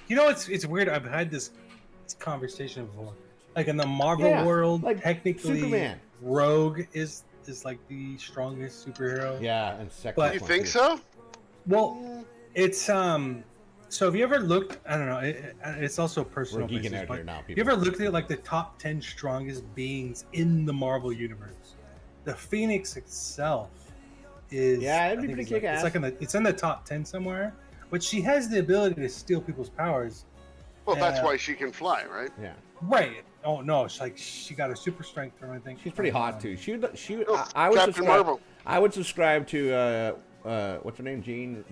You know, it's weird. I've had this conversation before. Like in the Marvel Yeah, world, like technically, Superman. Rogue is like the strongest superhero. Yeah, and second. But- You think so? Well, it's So have you ever looked? I don't know. It's also We're personal. geeking basis, out but here now, you people. ever looked at like the top 10 strongest beings in the Marvel universe? The Phoenix itself is. Yeah, it'd I be think pretty it's like- kick-ass. It's like it's in the top 10 somewhere. But she has the ability to steal people's powers. Well, that's Yeah. why she can fly, right? Yeah, Right. Oh no, it's like she got a super strength or anything. she's pretty hot too. She. Oh, I would Captain subscribe. Marvel. I would subscribe to what's her name? Jean.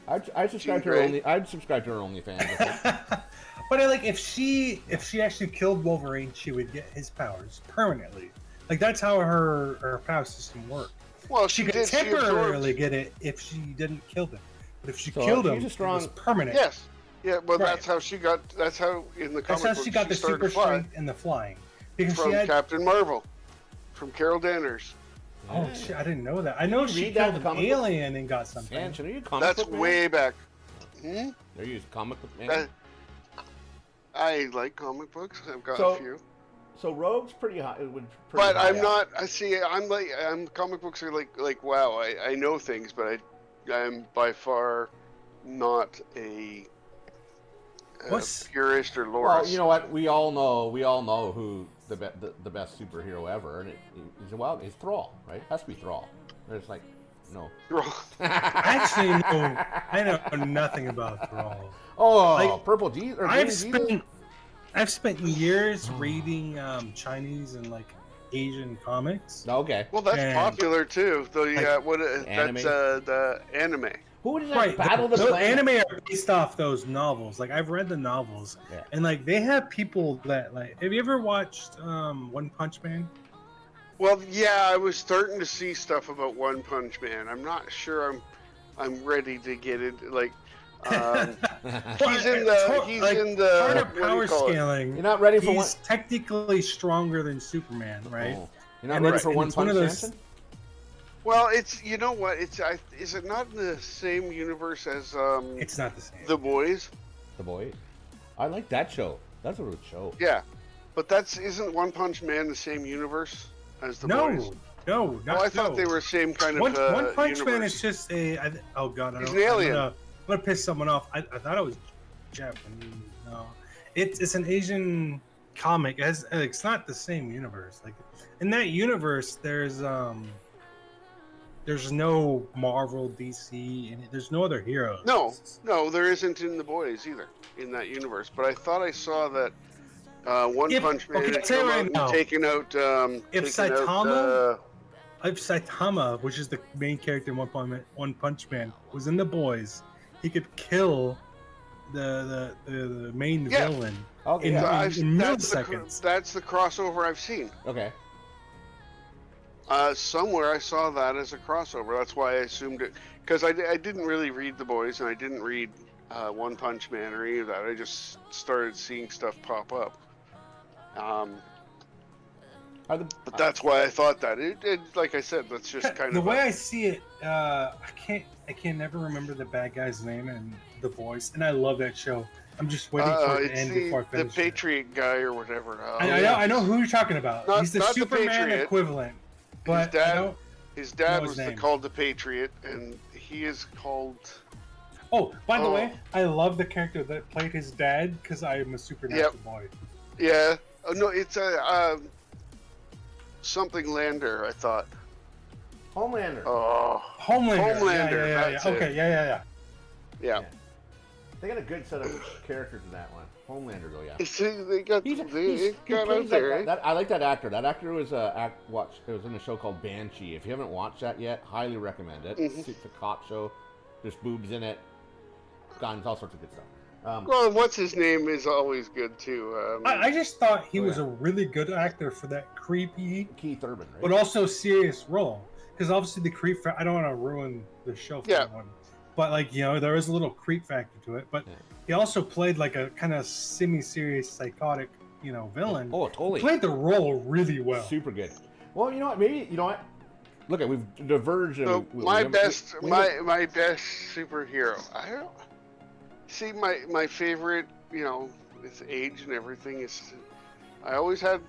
I'd subscribe to her Grey. only. I'd subscribe to her OnlyFans. I think. But like if she actually killed Wolverine, she would get his powers permanently. Like that's how her power system worked. Well, She she could did. She temporarily absorbed. get it if she didn't kill them. But if she So, killed she's him, a strong- it was permanent. Yes. Yeah, well, Right. that's how she got. That's how in the That's comic how she book got the started super to fly strength and the flying. Because from she had. Captain Marvel, from Carol Danvers. Oh shit! I didn't know that. I know You she read that in killed the an comic book? alien and got something. Sanchin, are you a comic That's book man? way back. Hmm? Are you a comic book man? That- I like comic books. I've got So, a few, So Rogue's pretty high. It would pretty but high I'm up. not. I see. I'm comic books are like wow. I know things, but I'm by far not a What's- purist or lorist. Well, you know what? We all know who the best superhero ever, and he's Thrall, right? Has to be Thrall. There's like no. Actually, no. I know nothing about Thrall. Oh, Like, Purple Jesus or Green Jesus? I've spent years reading Chinese and like Asian comics. Okay. Well, that's And- popular too. The Anime? that's the anime. Who did that Right, Battle of the those Planet? anime are based off those novels. Like I've read the novels, Yeah. and like they have people that like. Have you ever watched One Punch Man? Well, yeah, I was starting to see stuff about One Punch Man. I'm not sure I'm ready to get into like. He's in the part of what do you power call it? scaling. You're not ready for He's one. technically stronger than Superman, right? Oh. You're not And ready it's- for and One it's one Punch of those- Sanchin? Well, it's you know what? Is it not in the same universe as It's not the same. The Boys? The boy. I like that show. That's a good show. Yeah, but isn't One Punch Man the same universe as The no, Boys? no, not Oh, I thought no. they were same kind of One Punch Man universe. is just oh god, He's I'm an alien. I'm gonna piss someone off. I thought it was Japanese. No, it's an Asian comic. It's not the same universe. Like in that universe, there's no Marvel, DC, and there's no other heroes. No, there isn't in The Boys either in that universe. But I thought I saw that One If- Punch Man okay, had I'll tell you come right out and now. taken out. If taken out, Saitama- Saitama, which is the main character in One Punch Man, was in The Boys. He could kill the main villain Okay, in, yeah. in milliseconds. That's the crossover I've seen. Okay. Somewhere I saw that as a crossover. That's why I assumed it. Because I didn't really read The Boys, and I didn't read One Punch Man or any of that. I just started seeing stuff pop up. But that's why I thought that. It like I said, that's just kind the of way I see it. I can't never remember the bad guy's name in The Boys, and I love that show. I'm just waiting for it to end before I the finish it. Patriot guy or whatever. I know who you're talking about. He's the not the Superman Patriot. equivalent. But his dad know was his name. called the Patriot, and he is called. Oh, by the way, I love the character that played his dad because I am a Supernatural boy. Yeah. Oh, no, it's a something Lander. I thought. Homelander. Oh. Homelander. Yeah. That's Okay. it. Yeah. They got a good set of characters in that one. Homelander, though, yeah. See, they got He out plays there. I like that actor. That actor was it was in a show called Banshee. If you haven't watched that yet, highly recommend it. Mm-hmm. It's a cop show. There's boobs in it. Guns, all sorts of good stuff. Well, what's his name is always good too. I just thought he was a really good actor for that creepy, Keith Urban, right? but also serious role. Because obviously the creep. I don't want to ruin the show for anyone, but there is a little creep factor to it. But he also played like a kind of semi-serious, psychotic, villain. Oh, totally. He played the role really well. Super good. Well, Look, we've diverged. So my best superhero. I don't see my favorite. With age and everything is. I always had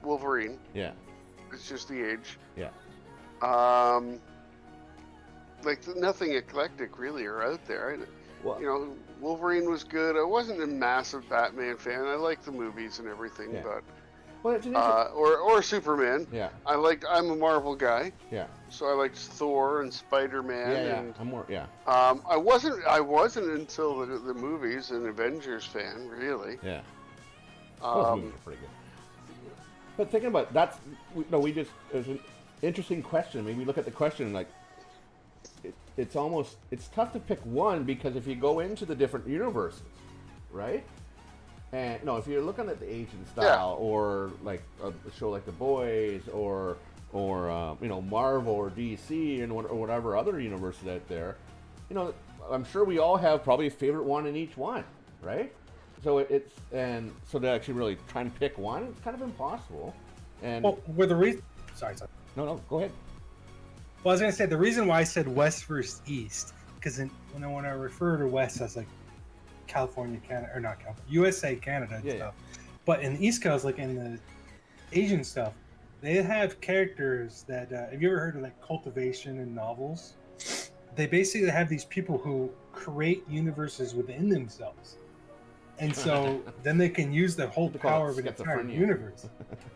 Wolverine. Yeah. It's just the age. Yeah. Like nothing eclectic really are out there. Wolverine was good. I wasn't a massive Batman fan. I liked the movies and everything, but or Superman. Yeah. I'm a Marvel guy. Yeah. So I liked Thor and Spider-Man. Yeah. And, I'm more. Yeah. I wasn't until the movies an Avengers fan, really. Yeah. Those movies are pretty good. But thinking about that's it's an interesting question. I mean, we look at the question like it's tough to pick one because if you go into the different universes, right? And if you're looking at the Asian style or like a show like The Boys or Marvel or DC and or whatever other universes out there, I'm sure we all have probably a favorite one in each one, right? So so to actually really try and pick one, it's kind of impossible. And with the reason, sorry. No, go ahead. Well, I was gonna say the reason why I said West versus East, because when I refer to West as like California, Canada, or not California, USA, Canada, and stuff. But in the East Coast, like in the Asian stuff, they have characters that. Have you ever heard of like cultivation in novels? They basically have these people who create universes within themselves. And so then they can use the whole power of an entire universe.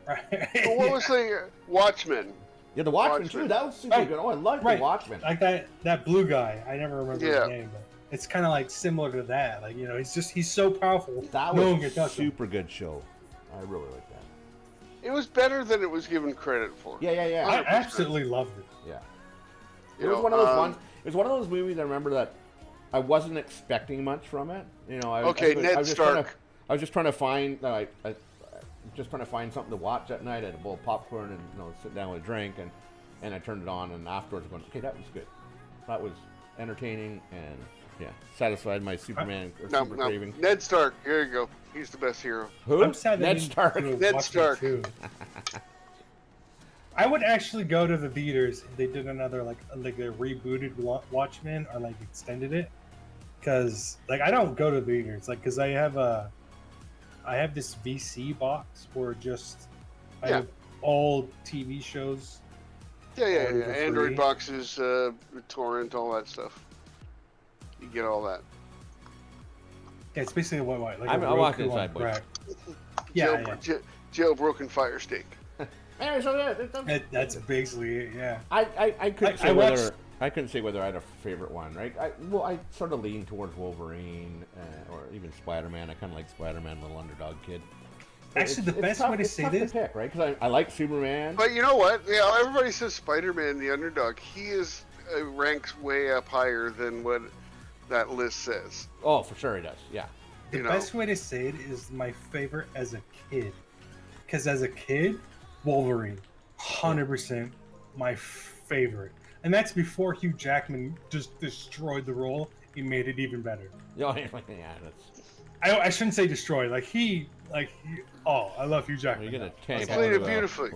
Right? Well, what was the Watchmen? Yeah, the Watchmen too. That was super good. Oh, I love the Watchmen. Like that blue guy. I never remember his name, but it's kind of like similar to that. Like he's so powerful. That was a super good show. I really like that. It was better than it was given credit for. Yeah. I absolutely loved it. Yeah. It was one of those ones. It was one of those movies I remember that I wasn't expecting much from it. Ned Stark. I was just trying to find something to watch that night. I had a bowl of popcorn and sit down with a drink and I turned it on and afterwards going, okay, that was good. That was entertaining and satisfied my Superman super craving. Ned Stark, here you go. He's the best hero. Who? Ned Stark. Ned Stark. I would actually go to the theaters if they did another like they rebooted Watchmen or like extended it, because like I don't go to theaters because I have this VC box where I have all TV shows. Yeah. Android boxes, torrent, all that stuff. You get all that. Yeah, it's basically what like I'm walking inside, boys. Jailbroken Fire Stick. That's basically it. Yeah. I couldn't say whether I had a favorite one, right? I sort of lean towards Wolverine or even Spider-Man. I kind of like Spider-Man, little underdog kid. Actually, the best way to say this, pick, right? Because I like Superman. But you know what? Yeah, everybody says Spider-Man, the underdog. He is ranks way up higher than what that list says. Oh, for sure he does. Yeah. the best way to say it is my favorite as a kid. Because as a kid, Wolverine, 100% my favorite. And that's before Hugh Jackman just destroyed the role. He made it even better. Oh, yeah, that's. I shouldn't say destroy. Oh, I love Hugh Jackman. You're gonna tank played it beautifully.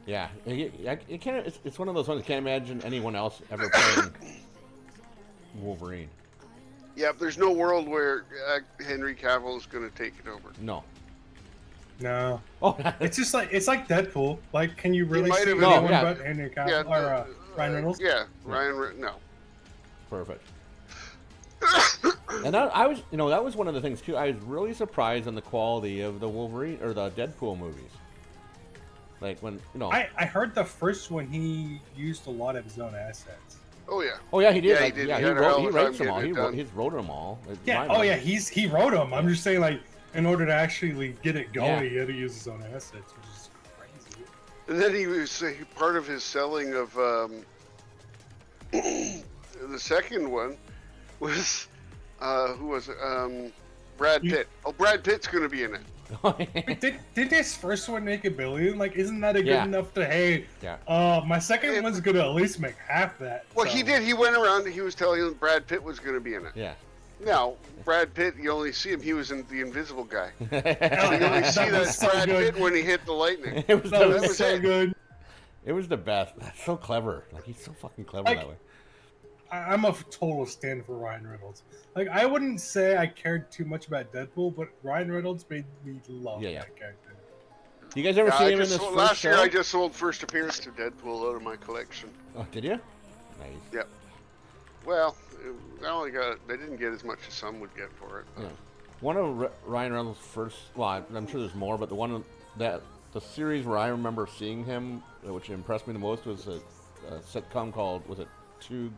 Yeah, you can't. It's one of those ones I can't imagine anyone else ever playing Wolverine. Yeah, there's no world where Henry Cavill is going to take it over. No. No. Oh, it's like Deadpool. Like, can you really might see have- anyone yeah. but Henry Cavill or Ryan Reynolds? Yeah, no. Perfect. And I was, that was one of the things too. I was really surprised on the quality of the Wolverine or the Deadpool movies. Like when, I heard the first one he used a lot of his own assets. Oh yeah. Oh yeah, he did. Yeah, Like, he did. Yeah, He he had a hell of a writes time them all. getting He it done. wrote them all. Yeah. Oh yeah, he wrote them. I'm just saying, like, in order to actually get it going, Yeah. he had to use his own assets, which is crazy. And then he was part of his selling of the second one was who was it? Brad Pitt. Oh, Brad Pitt's going to be in it. Wait, did his first one make $1 billion? Like, isn't that a good Yeah. enough to, hey, Yeah. my second one's gonna at least make half that. Well, so. he did. He went around and he was telling him Brad Pitt was going to be in it. Yeah. Now, Brad Pitt, you only see him. He was in The Invisible Guy. Oh, You only see that that was so Brad good. Pitt when he hit the lightning. It was That the, was was so it. good. it was the best. That's so clever. Like he's so fucking clever Like, that way. I'm a total stand for Ryan Reynolds. Like, I wouldn't say I cared too much about Deadpool, but Ryan Reynolds made me love Yeah, yeah. that character. You guys ever Yeah, see I him in just this sold- first last year, show? I just sold first appearance to Deadpool out of my collection. Oh, did you? Nice. Yep. Well, I didn't get as much as some would get for it. but- Yeah. One of Ryan Reynolds' first, well, I'm sure there's more, but the series where I remember seeing him, which impressed me the most, was a sitcom called, was it Two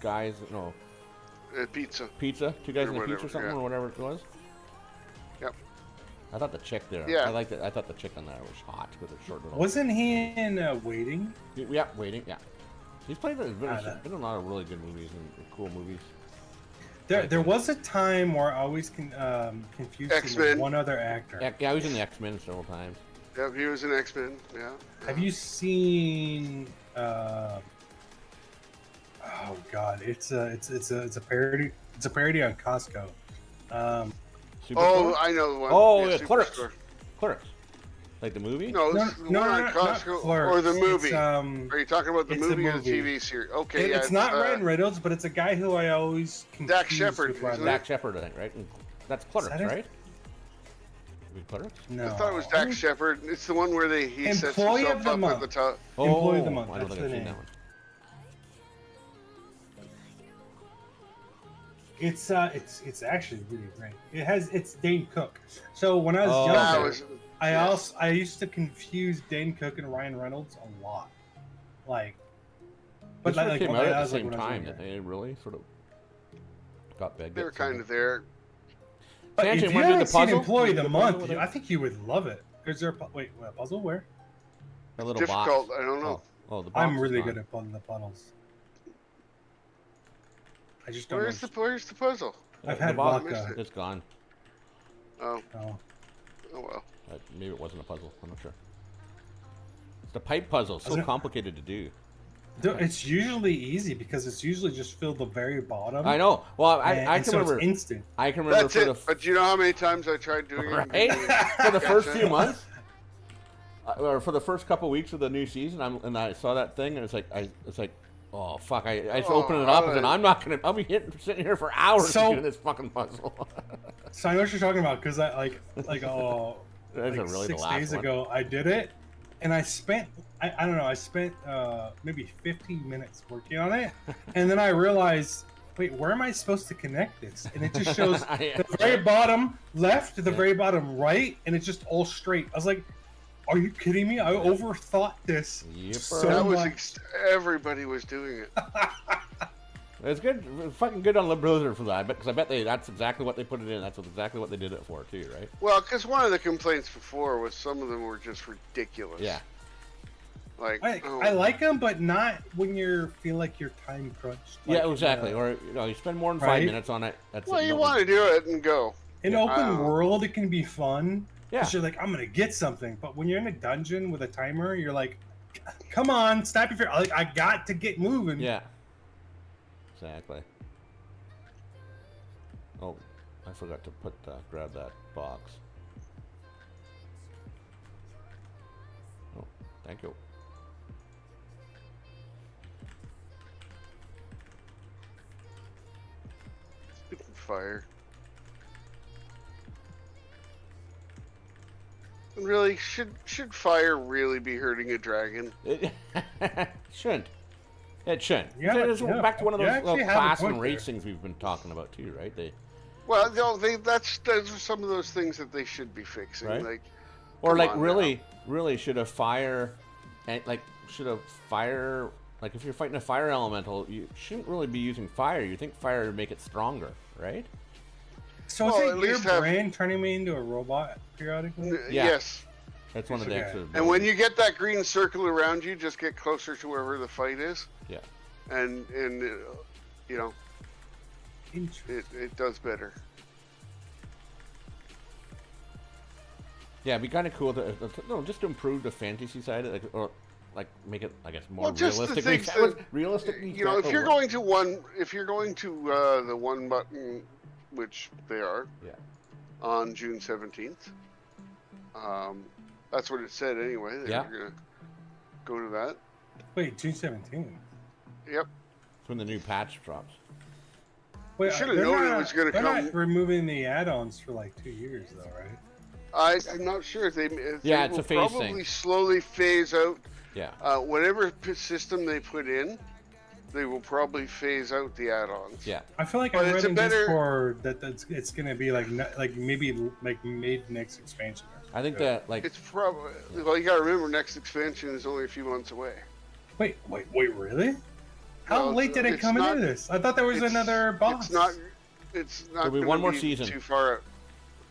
Guys, no, Pizza. Pizza? Two Guys Or in a Pizza or whatever, something, yeah. or whatever it was? Yep. I thought the chick there, Yeah. I thought the chick on there was hot with her short little... Wasn't he in Waiting? Yeah, Waiting, yeah. He's played, been in a lot of really good movies and cool movies. There was a time where I always confused him X-Men. with one other actor. Yeah, he was in the X-Men several times. Yep, he was an X-Men. Yeah. Have you seen? Oh God, it's a parody. It's a parody on Costco. Oh, Superstore? I know the one. Oh, yeah, yeah, Clerks. Superstore. Like the movie? No, No, it's the no, one no, on not Costco Clerks. or the movie. It's, Are you talking about the it's a movie or the movie. TV series? Okay, yeah. it's not Ryan Reynolds, but it's a guy who I always confuse Dak Shepard, with Ryan isn't Dak Shepard, I think, right? And that's Clerks, that it? right? Is it Clerks? No. I thought it was Dak Shepard. It's the one where he sets Employee himself of the up at month. the top. Employee of the Oh, Month, I don't that's think I've the seen name. that one. It's actually really great. It's Dane Cook. So when I was Oh, That younger, was- I used to confuse Dane Cook and Ryan Reynolds a lot. Like, This one came out that at the was, like, same when I was time. younger. They really sort of got big. They were kind of there. But Sanchin, if you wanna do haven't the seen puzzle? Employee of Do the the puzzle Month, with it? I think you would love it. Is there a puzzle? Where? a little Difficult. box. I don't know. Oh, the box I'm is really gone. good at pulling the puddles. I just don't Where's know. the puzzle? I've The had box, vodka. it's gone. Oh, Oh. well. Maybe it wasn't a puzzle. I'm not sure. It's the pipe puzzle. So Wasn't it- complicated to do. It's usually easy because it's usually just fill the very bottom. I know. Well, I and can so remember. it's instant. I can remember That's for it. the But do you know how many times I tried doing it? right for the first few months, or for the first couple weeks of the new season, and I saw that thing, and it's like, oh fuck! I just opened it up, and then I'm not gonna. I'll be sitting here for hours So- doing this fucking puzzle. So I know what you're talking about because I like That's like really the 6 last days one. ago I did it, and I spent I don't know, I spent maybe 15 minutes working on it, and then I realized, wait, where am I supposed to connect this? And it just shows the very bottom left to the very bottom right, and it's just all straight. I was like, are you kidding me? I overthought this Yep. so That was much. everybody was doing it. It's good. It's fucking good on Blizzard for that, because I bet that's exactly what they put it in. That's exactly what they did it for too, right? Well, because one of the complaints before was some of them were just ridiculous. Yeah. Like I like them, but not when you feel like you're time crunched. Yeah, Like, exactly. Or you spend more than 5 Right? minutes on it. That's well, you want to do it and go. In open world, it can be fun. Yeah. Because you're like, I'm gonna get something. But when you're in a dungeon with a timer, you're like, come on, stop your fear. Like, I got to get moving. Yeah. Exactly. Oh, I forgot to grab that box. Oh, thank you. Stupid fire. Really, should fire really be hurting a dragon? It shouldn't. It shouldn't. Yeah, It's yeah. back to one of You those actually have a class point and there. racings we've been talking about too, right? Well, no, those are some of those things that they should be fixing. Right. Like, Or come like on really should a fire, and like if you're fighting a fire elemental, you shouldn't really be using fire. You think fire would make it stronger, right? So Well, is at it your least have- brain turning me into a robot periodically? Yeah. Yes. That's one of the Okay. extra. And when you get that green circle around you, just get closer to wherever the fight is, yeah. and you know, Interesting. it does better. Yeah, it'd be kind of cool just to improve the fantasy side, or make it, I guess, more Well, just the realistically. things that- realistically, You know, if you're going to the one button, which they are, yeah, on June 17th. That's what it said anyway. They Yeah. were gonna go to that. Wait, June 17th. Yep. it's when the new patch drops. Wait, Should've they're known it not- was gonna they're come. not removing the add-ons for like 2 years, though, right? I'm not sure if they. Yeah, they it's will a phase probably thing. slowly phase out Yeah. whatever system they put in. They will probably phase out the add-ons. Yeah. I feel like But I it's read a in better- Discord that it's gonna be like maybe like made next expansion. Or I think something. that like It's probably well. You gotta remember, next expansion is only a few months away. Wait, really? How Well, late did it it's come not- into this? I thought there was it's- another boss. It's not. It's not. There'll be gonna one more season. Too far out.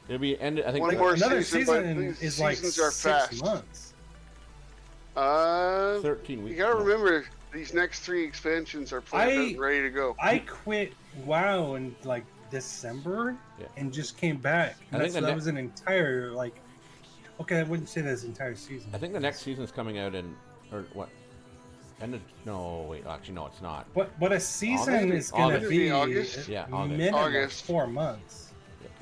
it'll be ended. I think One like more Another season, but season these is like seasons are 6 fast. months. 13 You weeks. gotta no. remember, these next 3 expansions are planned out and ready to go. I quit WoW in like December Yeah. and just came back. I And think that the ne- was an entire okay, I wouldn't say that's entire season. I think the next season's coming out in, or what? No, wait. Actually, no, it's not. What a season August? is gonna August. be August? Yeah, August. minimum August. 4 months.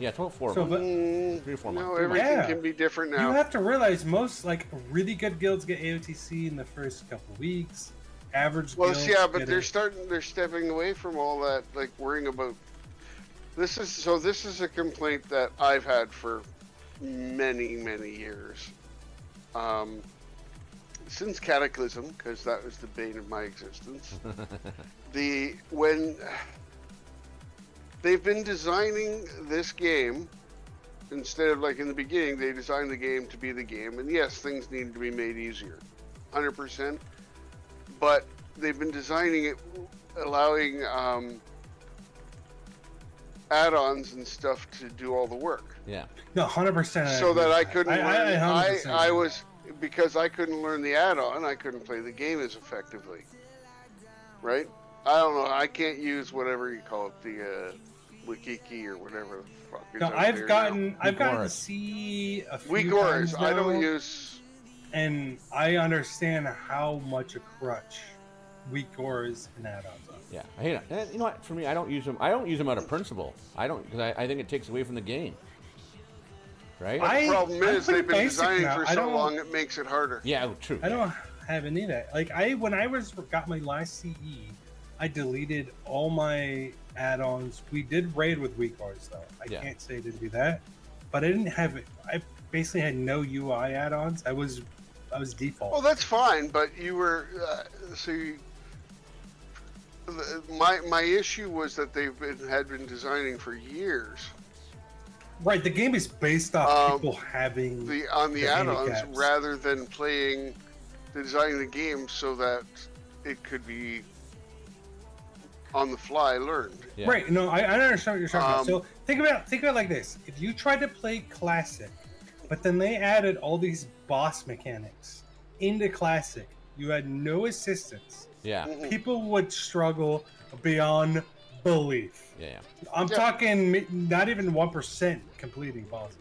Yeah, it's about 4 So, months. but 3 or 4 No, months. everything Yeah. can be different you now. have to realize most really good guilds get AOTC in the first couple weeks. Average Well, guilds yeah, but get they're it. they're stepping away from all that, like worrying about. This is a complaint that I've had for many years. Since Cataclysm, because that was the bane of my existence. When they've been designing this game, instead of like in the beginning, they designed the game to be the game, and yes, things need to be made easier, 100%. But they've been designing it, allowing add-ons and stuff to do all the work. Yeah. No, 100%. So that I couldn't I learn. 100% I agree. was because I couldn't learn the add-on. I couldn't play the game as effectively. Right? I don't know. I can't use whatever you call it, the Wikiki or whatever the fuck. is No, out I've there gotten to Weak see a few Weak times ores. I don't now, use. and I understand how much a crutch weak ores and add-ons are. Yeah, I hate it. And you know what? For me, I don't use them. I don't use them out of principle. I don't because I think it takes away from the game. Right? The problem I'm is they've been pretty basic designing now. for I so don't- long it makes it harder. Yeah, true. I don't have any of that. Like when I got my last CE, I deleted all my add-ons. We did raid with weak ores though. I Yeah. can't say it didn't do that, but I didn't have it. I basically had no UI add-ons. I was default. Well, that's fine, but you were my issue was that had been designing for years Right, the game is based off Um, people having on the add-ons handicaps. rather than designing the game so that it could be on the fly learned. Yeah. Right. No, I understand what you're talking about. So think about it like this: if you tried to play classic, but then they added all these boss mechanics into classic, you had no assistance. Yeah. People would struggle beyond belief. Yeah. I'm talking not even 1% completing bosses.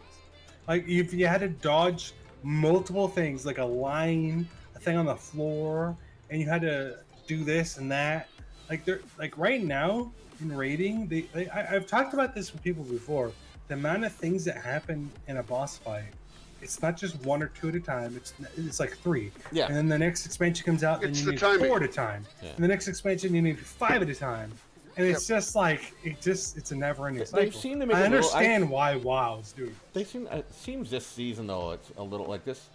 Like if you had to dodge multiple things, like a line, a thing on the floor, and you had to do this and that. Like they're like right now in raiding, I've talked about this with people before. The amount of things that happen in a boss fight, it's not just one or two at a time. It's like 3. Yeah. And then the next expansion comes out, and It's you the need timing. 4 at a time. Yeah. And the next expansion, you need 5 at a time. And it's just like it's a never-ending cycle. They've seemed to make I a little- understand why WoW's doing. They seem. It seems this season though, it's a little like this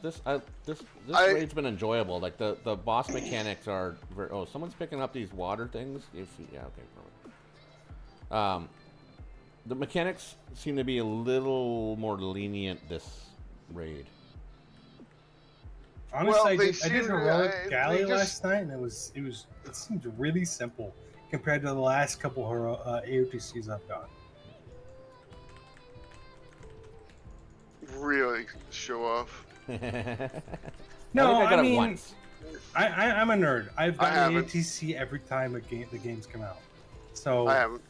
raid's been enjoyable. Like the boss mechanics are. Oh, someone's picking up these water things. Yeah, okay. The mechanics seem to be a little more lenient this raid. Honestly, Well, I they did seem- heroic they galley just- last night, and it seemed really simple compared to the last couple AOTCs I've done. Really show off. No, I got it mean, once. I'm a nerd. I've I done haven't. AOTC every time the games come out. So I haven't.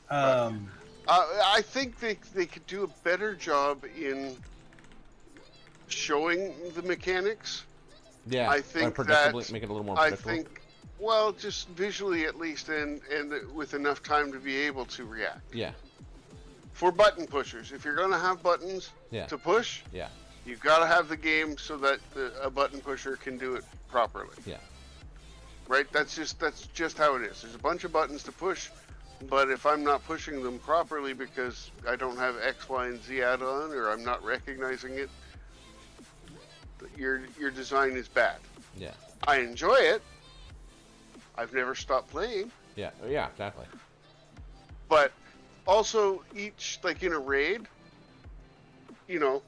um, I think they could do a better job in showing the mechanics. Yeah. I think predictably, that- make it a little more I predictable. think, well, just visually at least, and with enough time to be able to react. Yeah. For button pushers, if you're going to have buttons Yeah. to push, Yeah. you've got to have the game so that a button pusher can do it properly. Yeah. Right? That's just how it is. There's a bunch of buttons to push, but if I'm not pushing them properly because I don't have X, Y, and Z add-on, or I'm not recognizing it, your design is bad. Yeah. I enjoy it. I've never stopped playing, Yeah. Yeah. Exactly. but also each, like in a raid, you know,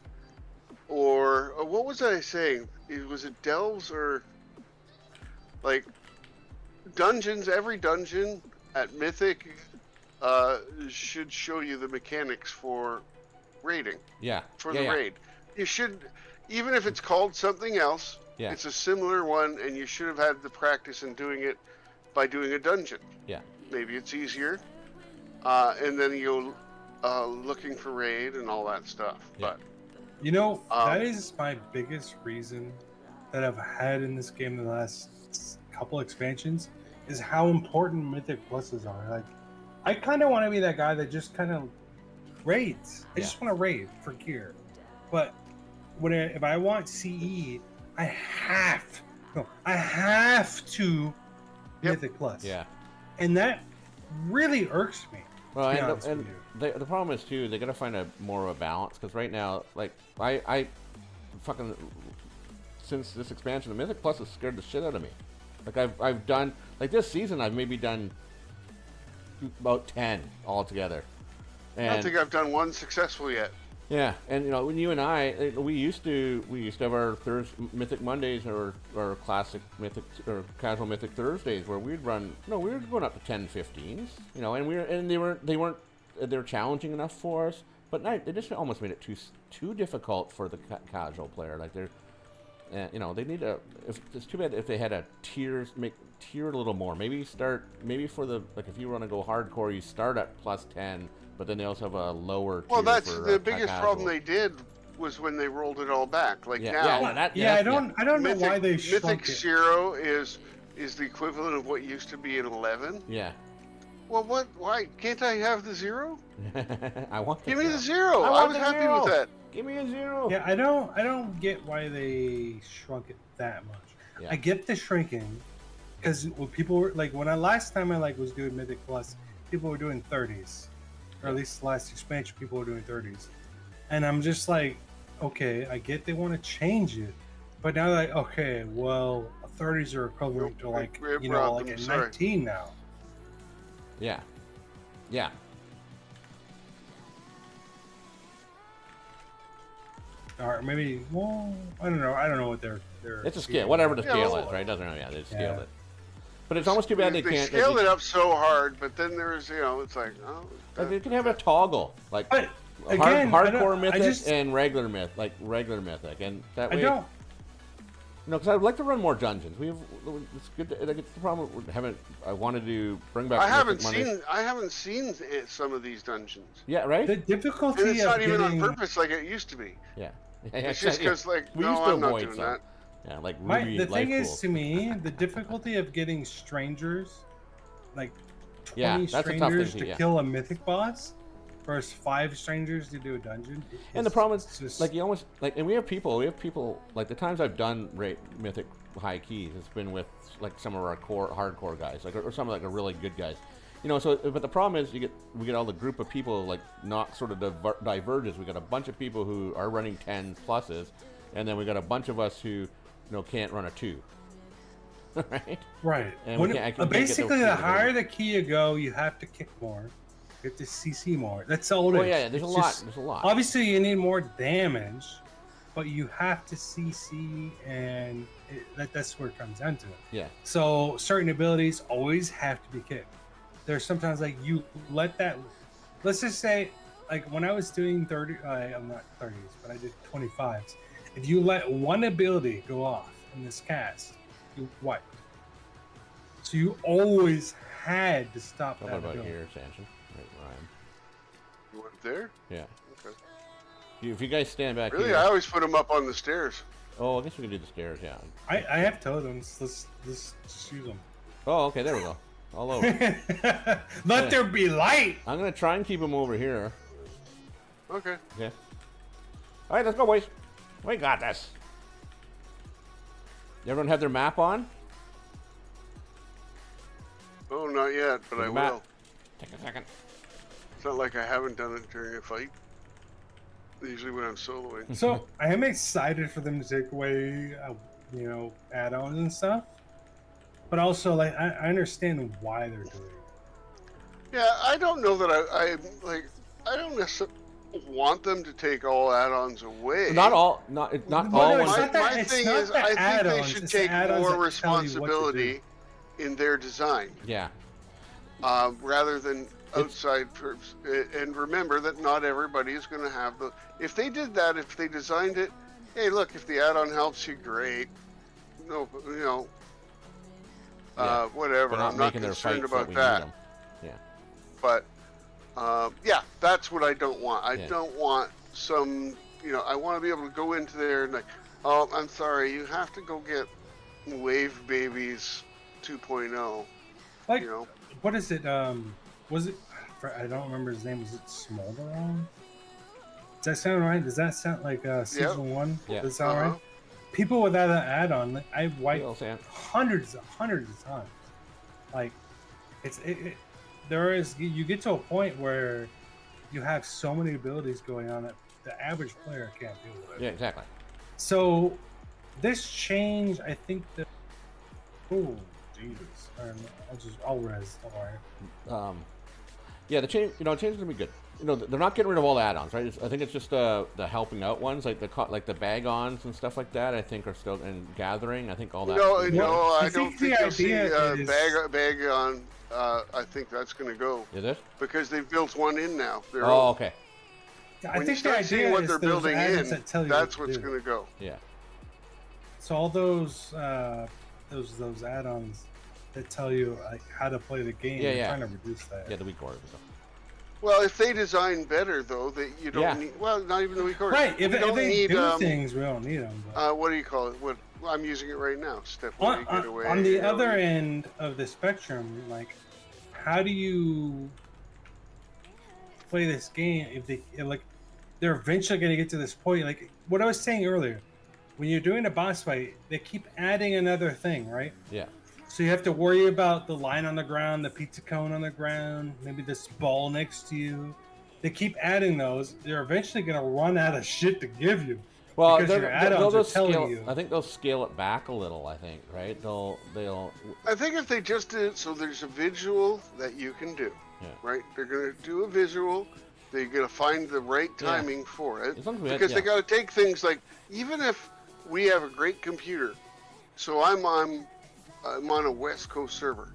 or what was I saying? Was it delves or like dungeons? Every dungeon at Mythic should show you the mechanics for raiding, Yeah. for yeah, the yeah. raid. You should, even if it's called something else, Yeah. it's a similar one, and you should have had the practice in doing it by doing a dungeon. Yeah. Maybe it's easier, and then you'll looking for raid and all that stuff. Yeah. But you know, Um, that is my biggest reason that I've had in this game the last couple expansions is how important Mythic Pluses are. Like, I kind of want to be that guy that just kind of raids. I just want to raid for gear. But if I want CE, I have to Yep. Mythic Plus. Yeah. And that really irks me. Well, to be and, honest and with you. the problem is too, they gotta find a more of a balance because right now, like I fucking since this expansion, the Mythic Plus has scared the shit out of me. Like I've done like this season, I've maybe done about 10 altogether. I And don't think I've done one successful yet. yeah, and you know, when you and I, we used to have our Mythic Mondays or classic Mythic or casual Mythic Thursdays where we'd run. No, we were going up to 10, 15s. You know, and they weren't challenging enough for us. But they just almost made it too difficult for the casual player. Like they're, you know, they need a. It's too bad if they had a tier a little more. Maybe for the like if you want to go hardcore, you start at plus 10. But then they also have a lower. Well, tier that's for, the biggest casual. problem they did was when they rolled it all back. Like Yeah, now, I don't know why they shrunk Mythic it. Zero is the equivalent of what used to be an 11. Yeah. Well, what? Why can't I have the 0? I want. Give me the 0. I I want was the happy 0. with that. Give me a 0. Yeah, I don't get why they shrunk it that much. Yeah. I get the shrinking because when people were like last time I was doing Mythic Plus, people were doing 30s, or at least the last expansion people were doing 30s, and I'm just like, okay, I get they want to change it, but now like, okay, well, 30s are equivalent to like Rob, like I'm a sorry. 19 now. Yeah. Yeah. Or maybe, well, I don't know what they're It's a scale. Whatever the Yeah, scale well, is, right? Doesn't matter. Yeah, they scaled Yeah. it. But it's almost too bad they can't. scaled it up so hard, but then there's, it's like, oh. Like they can have a toggle, like But again, hardcore mythic just, and regular mythic, and that way. I don't. No, because I'd like to run more dungeons. It's good. It's the problem. I wanted to bring back. I haven't seen some of these dungeons. Yeah, right. The difficulty And it's not even on getting- purpose like it used to be. Yeah. It's just because, like, we no, used to I'm not avoid doing some. that. Yeah, like Ruby. The thing Life is, Pools. to me, the difficulty of getting strangers, like 20 Yeah, that's a tough thing strangers too, to yeah. kill a mythic boss, versus 5 strangers to do a dungeon. And the problem is, just, like, you almost like, and we have people like the times I've done mythic high keys, it's been with like some of our hardcore guys, like or some of like a really good guys, So, but the problem is, we get all the group of people like not sort of diverges. We got a bunch of people who are running 10 pluses, and then we got a bunch of us who, can't run a 2. Right. Right. And we can't get Basically, those the people higher together. the key you go, you have to kick more. You have to CC more. That's all it is. Oh yeah, there's a It's lot. just- There's a lot. Obviously, you need more damage, but you have to CC, and that's where it comes down to it. Yeah. So certain abilities always have to be kicked. There's sometimes like you let that. Let's just say, like when I was doing 30, I'm not 30s, but I did 25s. If you let one ability go off in this cast, you wipe. So you always had to stop What that about ability. here, Sanchin? Right, Ryan. You went there? Yeah. Okay. If you guys stand back Really? here. I always put them up on the stairs. Oh, I guess we can do the stairs. Yeah. I have totems. Let's just use them. Oh, okay. There we go. All over. Let there be light. I'm gonna try and keep them over here. Okay. Okay. All right, let's go, boys. We got this. Everyone have their map on? Oh, not yet, but I Map. will. Take a second. It's not like I haven't done it during a fight. Usually when I'm soloing. So I am excited for them to take away, add-ons and stuff. But also, like, I understand why they're doing it. Yeah, I don't know that I don't necessarily want them to take all add-ons away. Not all. Not all. No, ones. it's My, not that- my it's thing not is, the I think they add-ons, should it's the take add-ons more that tell you what to responsibility in their design, Yeah. rather than outside perps. And remember that not everybody is going to have the. If they did that, if they designed it, hey, look, if the add-on helps you, great. No, Yeah. whatever. They're not I'm not making their concerned fights about we that. need 'em. Yeah. But yeah, that's what I don't want. I Yeah. don't want some. I want to be able to go into there and like, oh, I'm sorry, you have to go get Wave Babies 2.0. Like, You know, what is it? Was it? I don't remember his name. Was it Smolderon? Does that sound right? Does that sound like season 1? Yeah. Does that sound Uh-huh. right? People with that add-on, like, I've wiped Deal, Sam. hundreds of times. Like, you get to a point where you have so many abilities going on that the average player can't deal with. Yeah. Exactly. So this change, I think that. Oh, Jesus! I'll res. Don't worry. Yeah. The change. Change is gonna be good. They're not getting rid of all the add-ons, right? I think it's just the helping out ones, like the bag-ons and stuff like that. I think are still and gathering. I think all that. no, Well, I I don't think think the you'll see idea is- bag on. I think that's going to go Is it? because they've built one in now. They're Oh, all, okay. I when you think the start seeing idea what is they're those building add-ons in, that tell you that's what what's to do. going to go. Yeah. So all those add-ons that tell you like how to play the game, Yeah, they're yeah. trying to reduce that. Yeah. The weak orders. and stuff. Well, if they design better, though, that you don't Yeah. need. Well, not even the weak order. Right. If we don't they need. do things, we don't need them. But What do you call it? What I'm using it right now. Step one, on, get away. on the other end of the spectrum, like, how do you play this game if they're eventually going to get to this point? Like what I was saying earlier, when you're doing a boss fight, they keep adding another thing, right? Yeah. So you have to worry about the line on the ground, the pizza cone on the ground, maybe this ball next to you. They keep adding those. They're eventually going to run out of shit to give you. Well, because your add-ons they'll are telling scale. you. I think they'll scale it back a little. I think, right? They'll. I think if they just did it so there's a visual that you can do, Yeah. right? They're going to do a visual. They're going to find the right Yeah. timing for it. As long as we had- Because they yeah. got to take things like, even if we have a great computer, so I'm on I'm on a West Coast server.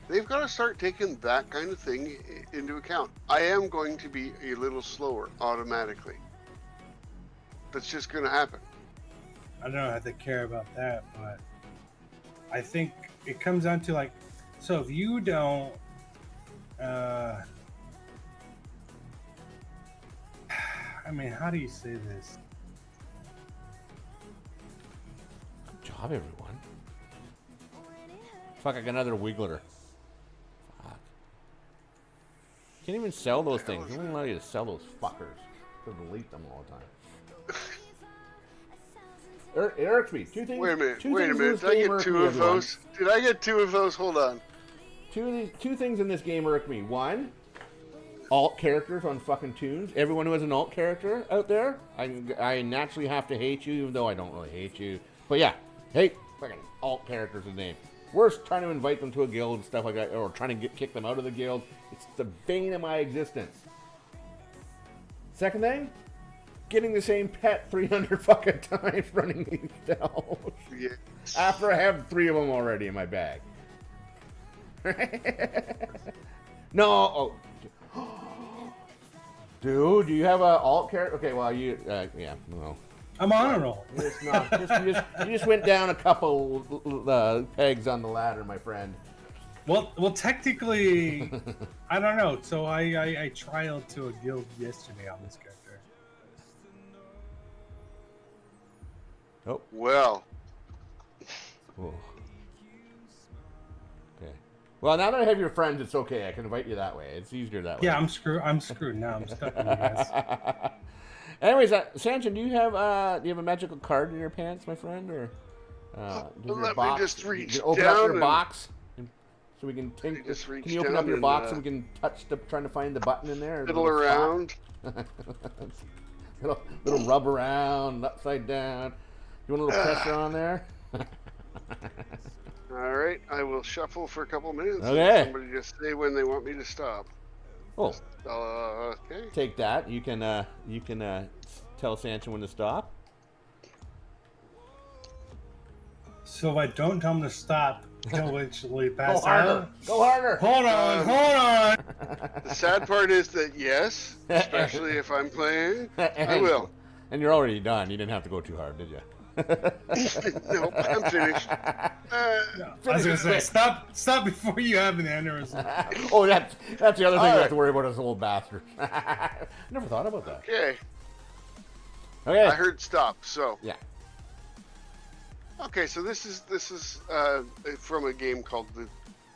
They've got to start taking that kind of thing into account. I am going to be a little slower automatically. That's just going to happen. I don't know how they care about that, but I think it comes down to like, so if you don't, I mean, how do you say this? Good job, everyone. Fuck, I got another wiggler. Fuck. Can't even sell those things. They don't allow you to sell those fuckers. To delete them all the time. It irks me. Two things. Wait a minute. Two Wait a things in minute. this Did I game get irk two me, of everyone. those? Did I get two of those? Hold on. Two things in this game irk me. One, alt characters on fucking tunes. Everyone who has an alt character out there, I naturally have to hate you, even though I don't really hate you. But yeah, hate fucking alt characters in the name. Worse, trying to invite them to a guild and stuff like that, or trying to kick them out of the guild. It's the bane of my existence. Second thing, getting the same pet 300 fucking times running these cells. Yes. After I have 3 of them already in my bag. No. Oh. Dude, do you have a alt character? Okay, well, you, yeah, no. I'm on a roll. It's not. You just went down a couple pegs on the ladder, my friend. Well, technically, I don't know. So I trialed to a guild yesterday on this character. Oh. Well. Oh. Okay. Well, now that I have your friends, it's okay. I can invite you that way. It's easier that way. Yeah, I'm screwed now. I'm stuck with you guys. Anyways, Sanchin, do you have a magical card in your pants, my friend, or does your Let me box, just reach you can open down up your and- box, so we can think. just reach Can you open up down your and, box and we can touch trying to find the button in there? Fiddle around. little rub around, upside down. You want a little pressure on there? All right, I will shuffle for a couple minutes. Okay. Somebody just say when they want me to stop. Oh, Okay. take that. You can tell Sanchin when to stop. So if I don't tell him to stop, he'll actually Go pass harder. out. Go harder. Hold on. The sad part is that yes, especially if I'm playing, I will. And you're already done. You didn't have to go too hard, did you? Nope, I'm finished. I was gonna say stop before you have an aneurysm. Oh, that's the other thing you have right. to worry about is old bastard. Never thought about that. Okay, Okay. I heard stop. So Yeah. okay, so this is from a game called the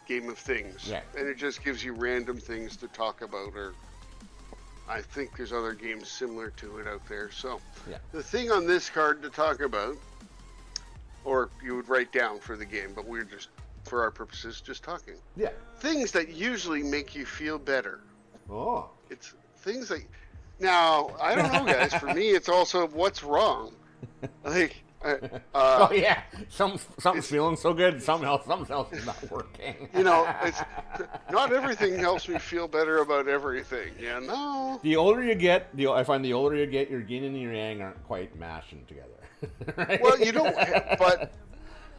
Game of Things, Yeah. and it just gives you random things to talk about, or I think there's other games similar to it out there. So Yeah. the thing on this card to talk about, or you would write down for the game, but we're just, for our purposes, just talking. Yeah. Things that usually make you feel better. Oh. It's things that, now, I don't know, guys, for me, it's also what's wrong. Like, Oh yeah. Something's feeling so good. Something else is not working. you know, it's not everything helps me feel better about everything, you know? The older you get, I find the older you get, your yin and your yang aren't quite mashing together. Right? Well, you don't, but,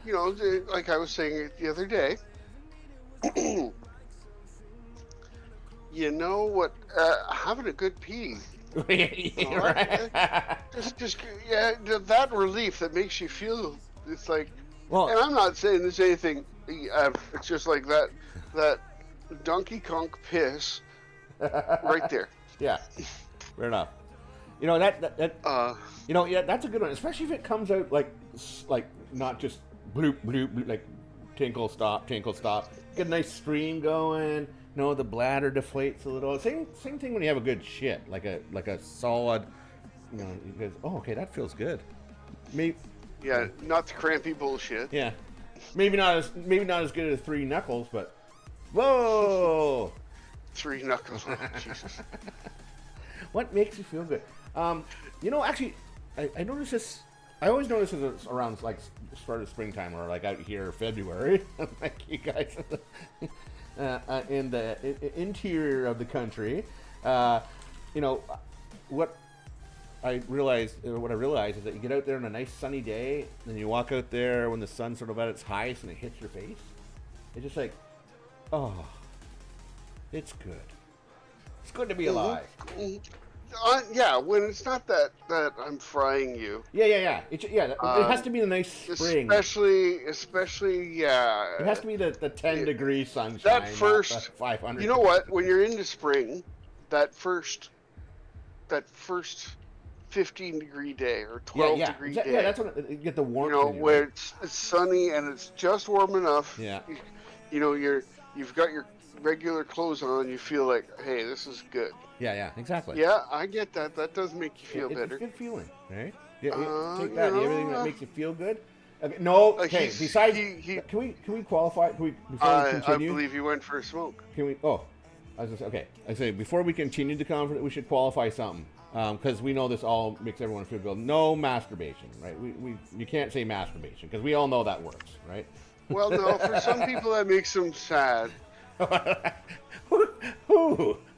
you know, like I was saying the other day, you know what, having a good pee. Yeah, right. Just yeah, that relief that makes you feel, it's like, Well, and I'm not saying there's anything, it's just like that Donkey Kong piss right there. yeah, fair enough. You know that you know, yeah, that's a good one, especially if it comes out like not just bloop bloop, bloop like tinkle stop. Get a nice stream going. You know, the bladder deflates a little. Same thing when you have a good shit, like a solid. You know, you guys. Oh, okay, that feels good. Maybe. Yeah, not the crampy bullshit. Yeah. Maybe not as good as 3 knuckles, but whoa. 3 knuckles. Oh, Jesus. What makes you feel good? You know, actually, I notice this. I always notice it's around like start of springtime or like out here February, like you guys in the interior of the country. You know, what I realized is that you get out there on a nice sunny day, and you walk out there when the sun's sort of at its highest and it hits your face. It's just like, oh, it's good. It's good to be alive. Yeah, when it's not that I'm frying you. Yeah. It has to be the nice spring. Especially, yeah. It has to be the 10 degree sunshine. That first, not the 500. You know what? When you're into spring, that first 15-degree day or 12-degree day. Yeah, that's when you get the warmth. You know, where it's sunny and it's just warm enough. Yeah. You know, you've got your regular clothes on. You feel like, hey, this is good. Yeah, exactly. Yeah, I get that. That does make you feel better. It's a good feeling, right? Yeah, take that. Everything that makes you feel good. Okay, no. Okay. Besides, can we qualify? Can we before we continue? I believe you went for a smoke. Can we? Oh, I was gonna say, okay. I say before we continue the conference, we should qualify something because we know this all makes everyone feel good. No masturbation, right? You can't say masturbation because we all know that works, right? Well, no. For some people, that makes them sad.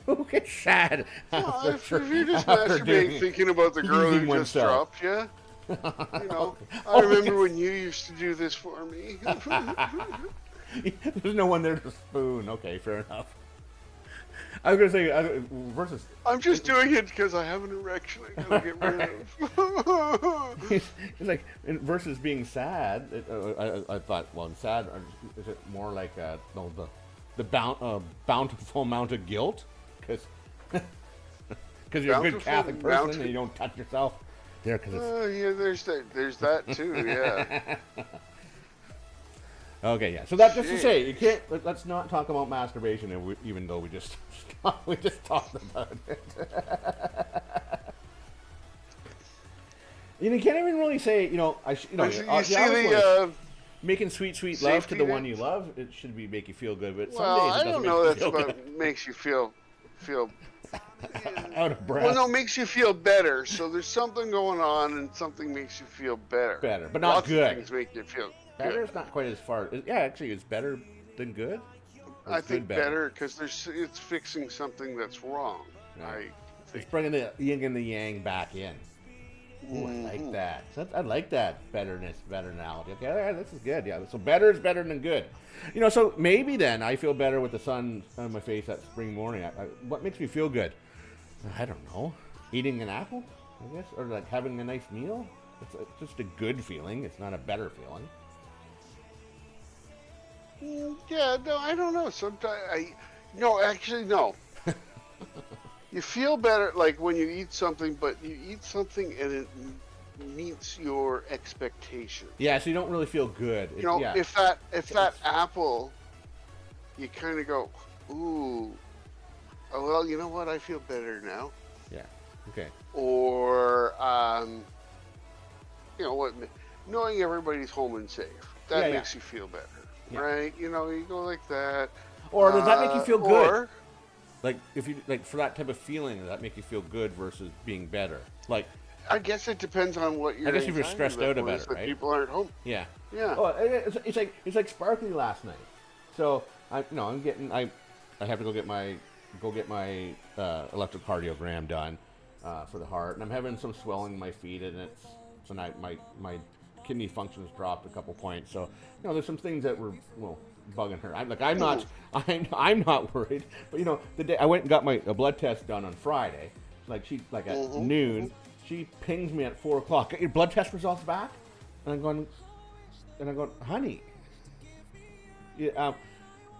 Who gets sad? Well, if you just masturbate thinking about the girl who just dropped you. You know, I remember when you used to do this for me. There's no one there to spoon. Okay, fair enough. I was gonna say versus. I'm just doing it because I have an erection. I gotta get rid of. It's like versus being sad. I thought, well, sad. Is it more like the bountiful amount of guilt? Because you're a good Catholic person and you don't touch yourself. Yeah, there's that too. Yeah. Okay, yeah. So that just to say, you can't. Let's not talk about masturbation, even though we just talked about it. You can't even really say, making sweet love to the one you love. It should make you feel good, but some days it doesn't make you feel good. Makes you feel out of breath. Well, no, makes you feel better. So there's something going on, and something makes you feel better. Better, but not Lots good. Of things make you feel better. Good. Is not quite as far. Yeah, actually, it's better than good. I think better because it's fixing something that's wrong. Yeah. It's bringing the yin and the yang back in. Ooh, I like that. I like that better analogy. Okay, all right, this is good. Yeah, so better is better than good. So maybe then I feel better with the sun on my face that spring morning. What makes me feel good? I don't know. Eating an apple, I guess, or like having a nice meal. It's just a good feeling. It's not a better feeling. Yeah, no, I don't know. Sometimes no. You feel better like when you eat something, but you eat something and it meets your expectation. Yeah, so you don't really feel good. If that apple, you kind of go, ooh, oh, well, you know what? I feel better now. Yeah. Okay. Or, what? Knowing everybody's home and safe, that makes you feel better, right? You go like that. Or does that make you feel good? Like if you for that type of feeling, does that make you feel good versus being better? Like, I guess it depends on what you're. I guess if you're stressed out about it, right? People aren't home. Yeah. Yeah. Oh, it's like sparkly last night. So I have to go get my electrocardiogram done for the heart, and I'm having some swelling in my feet, and my kidney function's dropped a couple points. So there's some things that were bugging her. I'm not worried. But the day I went and got a blood test done on Friday, at noon, she pings me at 4:00. Get your blood test results back, and I'm going, honey. Yeah,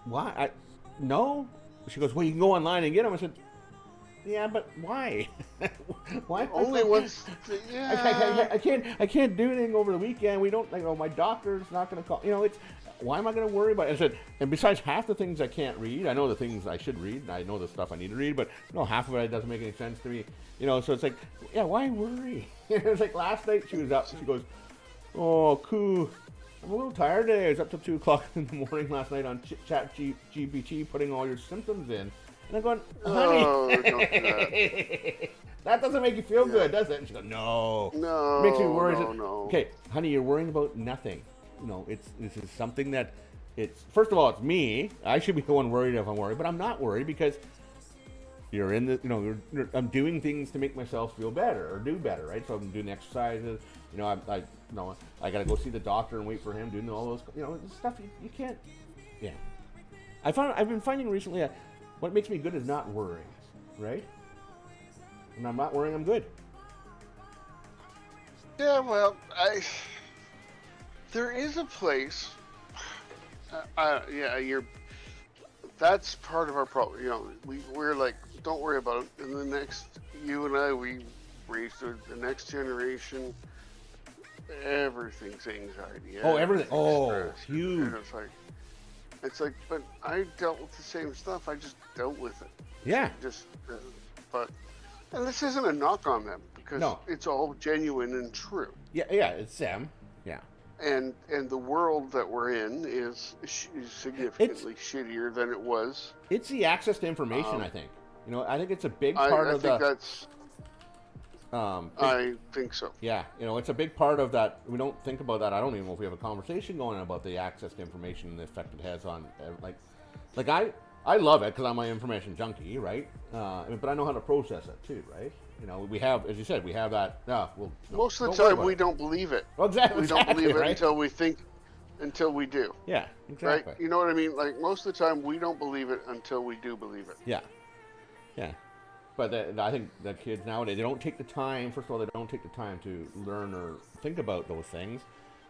why? No. She goes, well, you can go online and get them. I said, yeah, but why? Why? Only once. Yeah. I can't do anything over the weekend. We don't. My doctor's not going to call. It's. Why am I going to worry about it? I said, and besides half the things I can't read, I know the things I should read, and I know the stuff I need to read, but half of it doesn't make any sense to me. So it's like, yeah, why worry? It's like last night she was up, she goes, oh, Koo, I'm a little tired today. I was up till 2 o'clock in the morning last night on ChatGPT putting all your symptoms in. And I'm going, honey, don't do that. That doesn't make you feel good, does it? And she goes, no. No. It makes me worry. No. Okay, honey, you're worrying about nothing. This is something that first of all, it's me. I should be the one worried if I'm worried, but I'm not worried because you're in the, I'm doing things to make myself feel better or do better, right? So I'm doing exercises. I gotta go see the doctor and wait for him, doing all those, stuff you can't. Yeah, I've been finding recently that what makes me good is not worrying, right? When I'm not worrying, I'm good. Yeah, well, there is a place. That's part of our problem. We're like, don't worry about it. And the next, you and I, we raised the next generation. Everything's anxiety. Everything. Stress. Huge. And it's like, but I dealt with the same stuff. I just dealt with it. Yeah. And this isn't a knock on them because it's all genuine and true. Yeah, it's them. Yeah. And the world that we're in is significantly shittier than it was. It's the access to information, I think. I think it's a big part of that's. I think so. Yeah, it's a big part of that. We don't think about that. I don't even know if we have a conversation going on about the access to information and the effect it has on, I love it because I'm an information junkie, right? But I know how to process it too, right? We have, as you said, we have that. Most of the time, we don't believe it. Well, exactly. We don't believe it right? until we do. Yeah, exactly. Right? You know what I mean? Like most of the time, we don't believe it until we do believe it. Yeah. But I think that kids nowadays, they don't take the time. First of all, they don't take the time to learn or think about those things,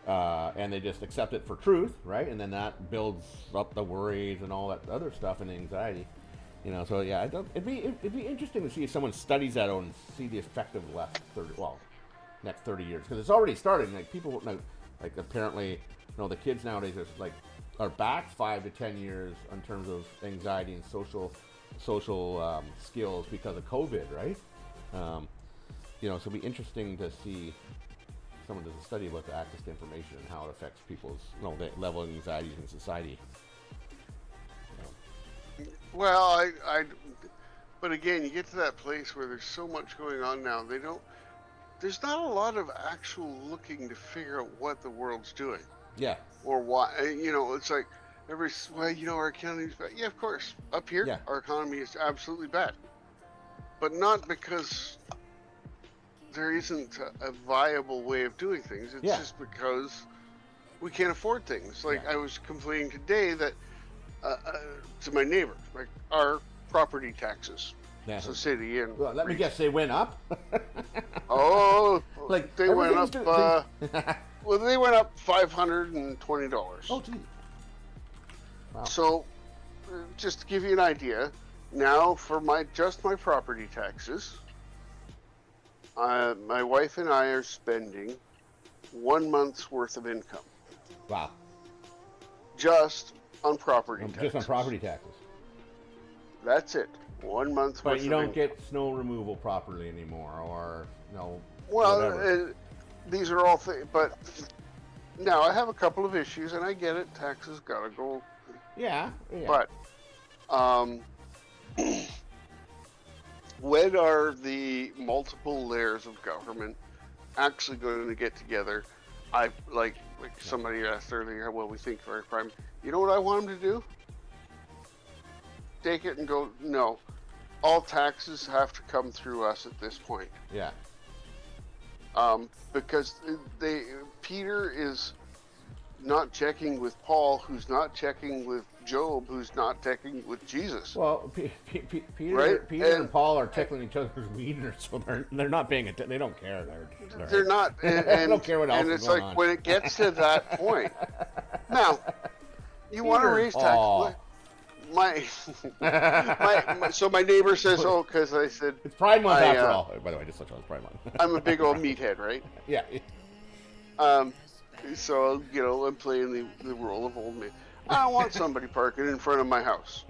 and they just accept it for truth, right? And then that builds up the worries and all that other stuff and anxiety. So yeah, it'd be interesting to see if someone studies that and see the effect of the next 30 years, because it's already started. Like people, apparently, the kids nowadays are back 5 to 10 years in terms of anxiety and social skills because of COVID, right? So it'll be interesting to see someone does a study about the access to information and how it affects people's, the level of anxiety in society. Well, but again, you get to that place where there's so much going on now. There's not a lot of actual looking to figure out what the world's doing. Yeah. Or why, it's like, our economy's bad. Yeah, of course. Up here, our economy is absolutely bad. But not because there isn't a viable way of doing things. It's just because we can't afford things. I was complaining today that to my neighbor, our property taxes. Yeah. So city and... Well, let me guess, they went up? They went up... well, they went up $520. Oh, gee. Wow. So, just to give you an idea, now for my property taxes, my wife and I are spending 1 month's worth of income. Wow. Just on property taxes. Just on property taxes. That's it. 1 month's worth of income. But you don't get snow removal properly anymore, or Well, these are all things, but now I have a couple of issues, and I get it. Taxes gotta go. Yeah. But, when are the multiple layers of government actually going to get together? Like somebody asked earlier, well, we think for a crime. You know what I want them to do? Take it and go, no. All taxes have to come through us at this point. Yeah. Because Peter is not checking with Paul, who's not checking with Job, who's not checking with Jesus. Well, Peter and Paul are tickling each other's wieners, so they're not paying attention. They don't care. They're not. And, they don't care what else and is it's going like on. when it gets to that point. Now, you want to raise taxes. So my neighbor says, because I said... It's Pride Month after all. By the way, just such on Pride Month. I'm a big old meathead, right? Yeah. So, I'm playing the role of old man. I don't want somebody parking in front of my house.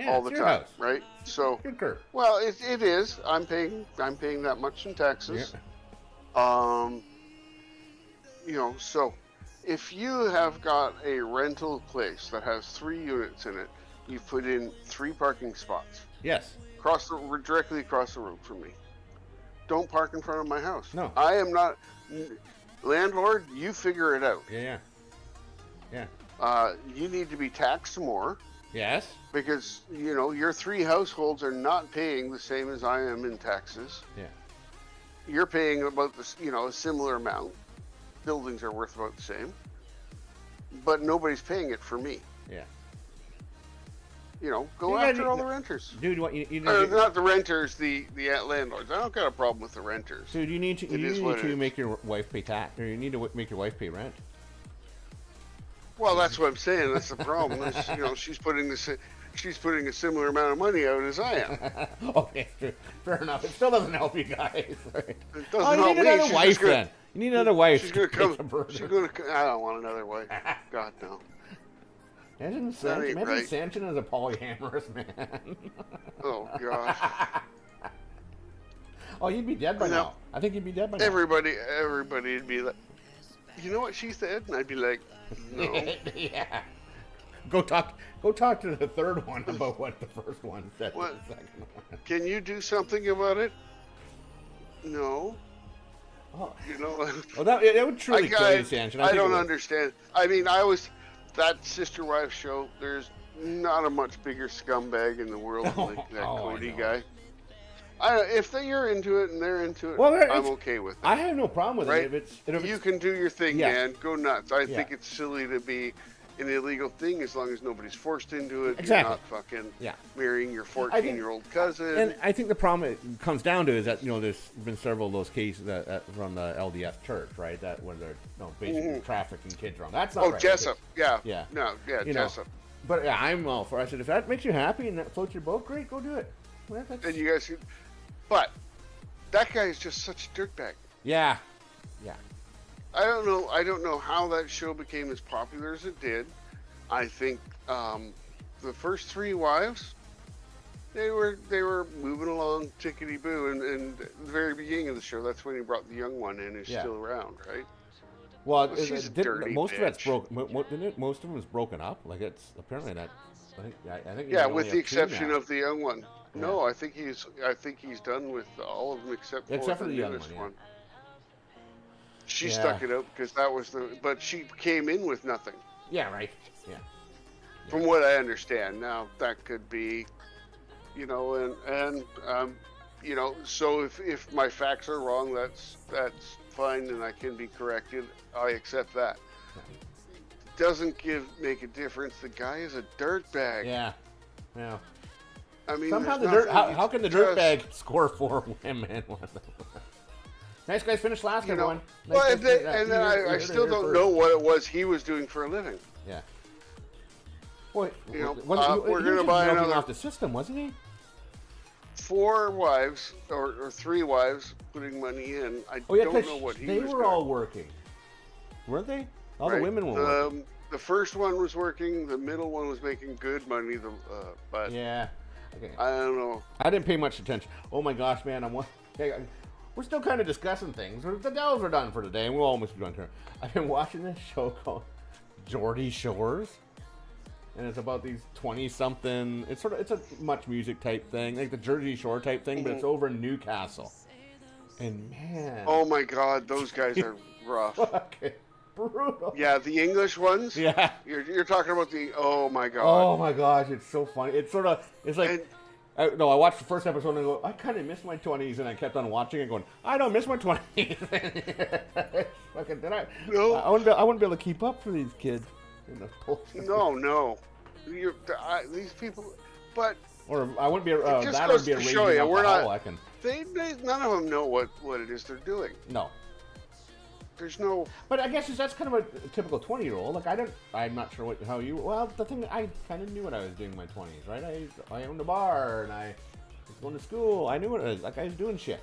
All the time, house. right? So, Concur. Well, it is. I'm paying that much in taxes. Yeah. So if you have got a rental place that has 3 units in it, you put in 3 parking spots. Yes. Directly across the road from me. Don't park in front of my house. No. I am not... Landlord, you figure it out. Yeah. You need to be taxed more Yes. Because, you know, your 3 households are not paying the same as I am in taxes. Yeah. You're paying about this, you know, a similar amount. Buildings are worth about the same. But nobody's paying it for me. Yeah. You know, go You after gotta- all the renters. Dude, what you Not the renters, the landlords. I don't got a problem with the renters. Dude, you need to It is what it is. make your wife pay tax, or you need to make your wife pay rent. Well, that's what I'm saying. That's the problem. Is, you know, she's putting a similar amount of money out as I am. Okay, fair enough. It still doesn't help you guys. Right? It doesn't Oh, you help need me. another She's wife just gonna- then. You need another wife. She's gonna to come. take the burden. She's gonna. I don't want another wife. God no. Imagine That ain't right. Sanchin is a polyamorous man. Oh gosh. Oh, you'd be dead by No. now. I think you'd be dead by now. Everybody'd be like, you know what she said, and I'd be like, no. Yeah. Go talk to the third one about what the first one said. To What? the second one. Can you do something about it? No. Oh, You know. well, that would truly kill you, Sanchin. I think don't it would. understand. I mean, that sister wife show. There's not a much bigger scumbag in the world than that Oh, I Cody know. guy. If you're into it and they're into it, Well, I'm okay with it. I have no problem with Right? it. If it's You can do your thing, Yeah. man. Go nuts. I Yeah. think it's silly to be an illegal thing as long as nobody's forced into it. Exactly. You're not fucking Yeah. marrying your 14-year-old cousin. And I think the problem it comes down to is that, you know, there's been several of those cases from the LDS church, right? That where they're basically trafficking kids around. That's not oh, right. Jessup. Yeah. Yeah. No, yeah, You know, Jessup. But yeah, I'm all for it. I said, if that makes you happy and that floats your boat, great, go do it. Well, that's- And you guys, but that guy is just such a dirtbag. yeah. I don't know how that show became as popular as it did. I think the first 3 wives, they were moving along tickety boo, and at the very beginning of the show, that's when he brought the young one in, who's Yeah. still around, right? Well, she's a dirty most of that's bitch. broken. Didn't it? Most of them is broken up. Like it's apparently that. I think. Yeah, you with only the have two exception now. of the young one. No, I think he's done with all of them except for the young newest one, yeah. one. She Yeah. stuck it out because that was but she came in with nothing. Yeah. Right. Yeah. From what I understand. Now that could be, you know, and you know, so if my facts are wrong, that's fine, and I can be corrected. I accept that. Doesn't make a difference. The guy is a dirtbag. Yeah. Yeah. I mean, Somehow there's the dirt. nothing How can the just- dirtbag score 4 women? Nice guys finished last. You know, Everyone. well, Nice and guys then, finished- and you then heard- you I heard still it don't here know first. what it was he was doing for a living. Yeah. Well, You know, he we're was gonna just buy milking another- off the system, wasn't he? 4 wives or 3 wives putting money in. I Oh yeah, don't 'cause know what he they was were doing. all working, weren't they? All Right. the women were working. The first one was working. The middle one was making good money. But Yeah. Okay. I don't know. I didn't pay much attention. Oh my gosh, man! We're still kind of discussing things. The Dells are done for today, and we'll almost be done here. I've been watching this show called Geordie Shores, and it's about these 20-something. It's a much music type thing, like the Jersey Shore type thing, but it's over in Newcastle. And man, Oh my God, those guys are rough. fucking brutal. Yeah, the English ones. Yeah. You're talking about the. Oh my God. Oh my gosh, it's so funny. It's like. And- I watched the first episode and I go, I kind of miss my 20s, and I kept on watching it going, I don't miss my 20s. Fucking, did I? No. I wouldn't be able to keep up for these kids. In the bullshit. No. These people, but Or I wouldn't be, It just that goes would be a to raging show you, we're not- alcoholic. And, they none of them know what it is they're doing. no. There's no. But I guess that's kind of a typical 20-year-old. Like, I'm not sure how you, well, the thing, I kind of knew what I was doing in my 20s, right? I owned a bar, and I was going to school. I knew what it was. Like, I was doing shit.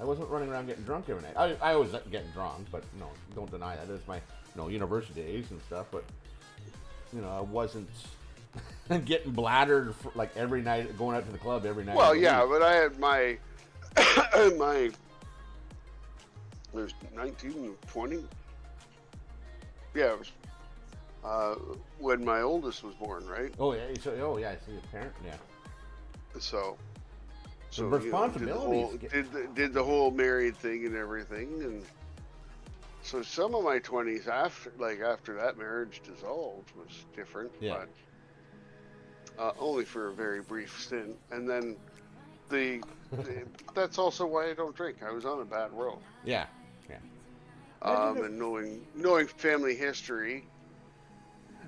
I wasn't running around getting drunk every night. I was getting drunk, but no, don't deny that. It was my, university days and stuff, but, I wasn't getting bladdered for, like, every night, going out to the club every night. Well, of the yeah, week. but I had my there's 19, 20. Yeah, it was when my oldest was born, right? Oh, yeah, I see a parent, yeah. So The you know, responsibilities did the whole married thing and everything, and so some of my 20s after that marriage dissolved was different. Yeah. only for a very brief stint. And then that's also why I don't drink. I was on a bad road. Yeah. And knowing family history.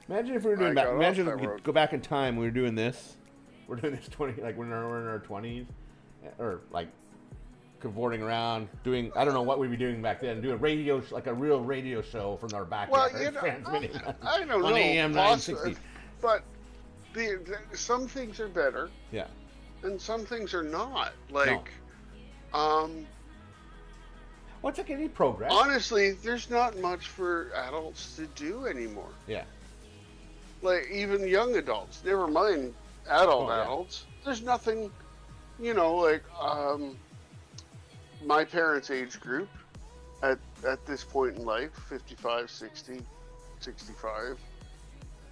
Imagine if we were doing back. Imagine if we could go back in time. We were doing this. We're doing this 20, like when we're in our 20s, or like cavorting around doing. I don't know what we'd be doing back then. Do a radio, like a real radio show from our backyard. Well, transmitting I don't know. On AM 960. But some things are better. Yeah. And some things are not. Like, what's like any progress? Honestly, there's not much for adults to do anymore. Yeah. Like, even young adults, never mind adults. There's nothing, like, my parents' age group at this point in life, 55, 60, 65,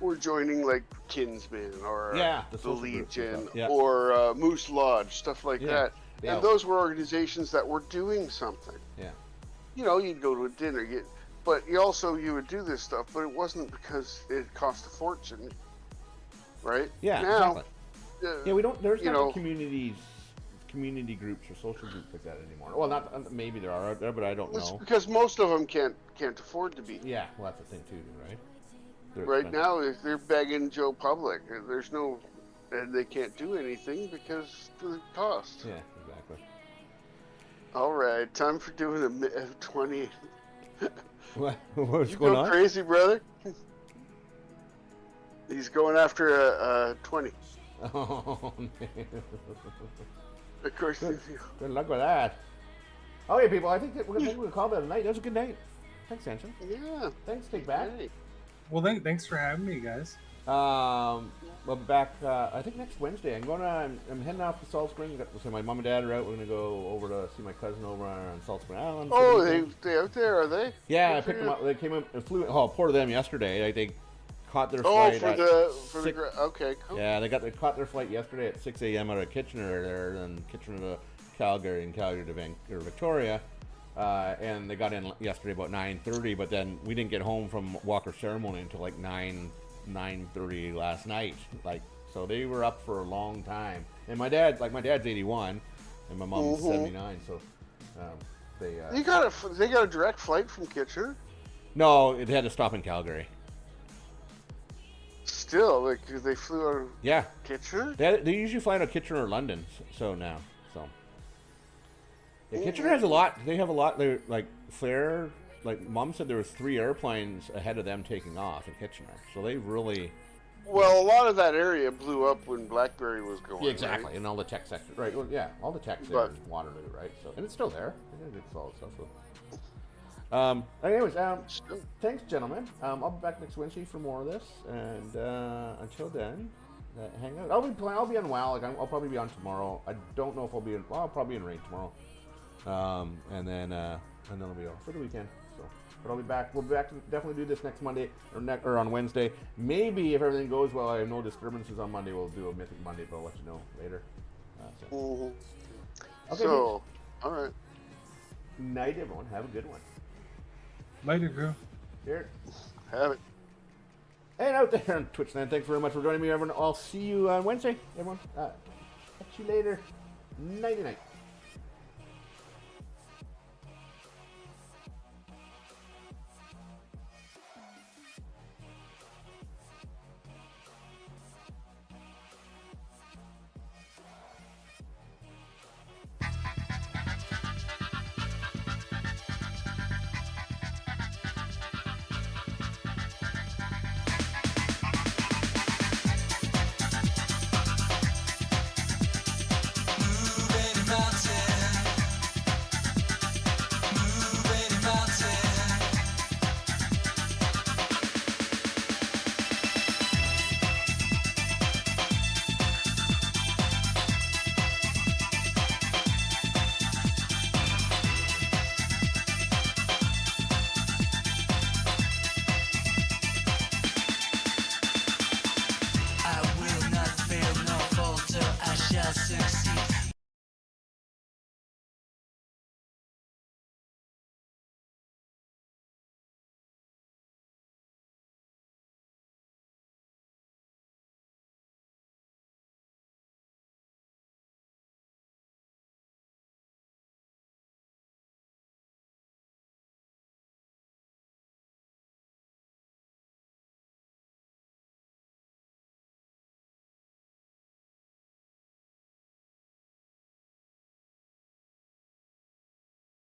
were joining, like, Kinsmen or the Legion or Moose Lodge, stuff like that. Yeah. And those were organizations that were doing something. Yeah. You'd go to a dinner, but you would do this stuff, but it wasn't because it cost a fortune, right? Yeah, now, exactly. We don't. There's not community groups or social groups like that anymore. Well, not maybe there are out there, but I don't know. Because most of them can't afford to be. Yeah, well, that's the thing too, right? Right now, they're begging Joe Public. There's no, and they can't do anything because of the cost. Yeah, exactly. All right, time for doing a 20. What's going on? You crazy, brother. He's going after a 20. Oh, man. Of course. Good luck with that. Okay, people, I think we're going to call that a night. That was a good night. Thanks, Sanchin. Yeah. Thanks, Take Back. Hey. Well, thanks for having me, guys. We'll be back, I think next Wednesday. I'm heading off to Salt Spring. So my mom and dad are out. We're going to go over to see my cousin over on Salt Spring Island. Oh, they out there, are they? Yeah, I picked them up. They came up and flew. Oh, poor them yesterday. They caught their flight. Okay, cool. Yeah, they caught their flight yesterday at 6 a.m. out of Kitchener there, and Kitchener to Calgary, and Calgary to Victoria. And they got in yesterday about 9:30, but then we didn't get home from Walker Ceremony until like 9:30 last night. So they were up for a long time. And my dad's 81, and my mom's 79. So they got a direct flight from Kitchener. No, it had to stop in Calgary. Still, they flew out of Kitchener. They usually fly out of Kitchener or London. So now. Yeah, Kitchener has a lot. They have a lot. They're like Flair. Like Mom said, there was 3 airplanes ahead of them taking off in Kitchener. So they really. Well, a lot of that area blew up when BlackBerry was going. Yeah, exactly, right? And all the tech sector, right? Well, yeah, all the tech there is Waterloo, right? So, and it's still there. They did solid stuff. So. Anyways, thanks, gentlemen. I'll be back next Wednesday for more of this, and until then, hang out. I'll be on WoW. I'll probably be on tomorrow. I don't know if I'll be in. Well, I'll probably be in raid tomorrow. And then I'll be off for the weekend. So, but I'll be back. We'll be back to definitely do this next Monday or on Wednesday. Maybe if everything goes well, I have no disturbances on Monday. We'll do a Mythic Monday, but I'll let you know later. Okay. So, all right. Night, everyone. Have a good one. Later, girl. Here. Have it. And out there on Twitch land, thanks very much for joining me, everyone. I'll see you on Wednesday, everyone. Catch you later. Nighty night.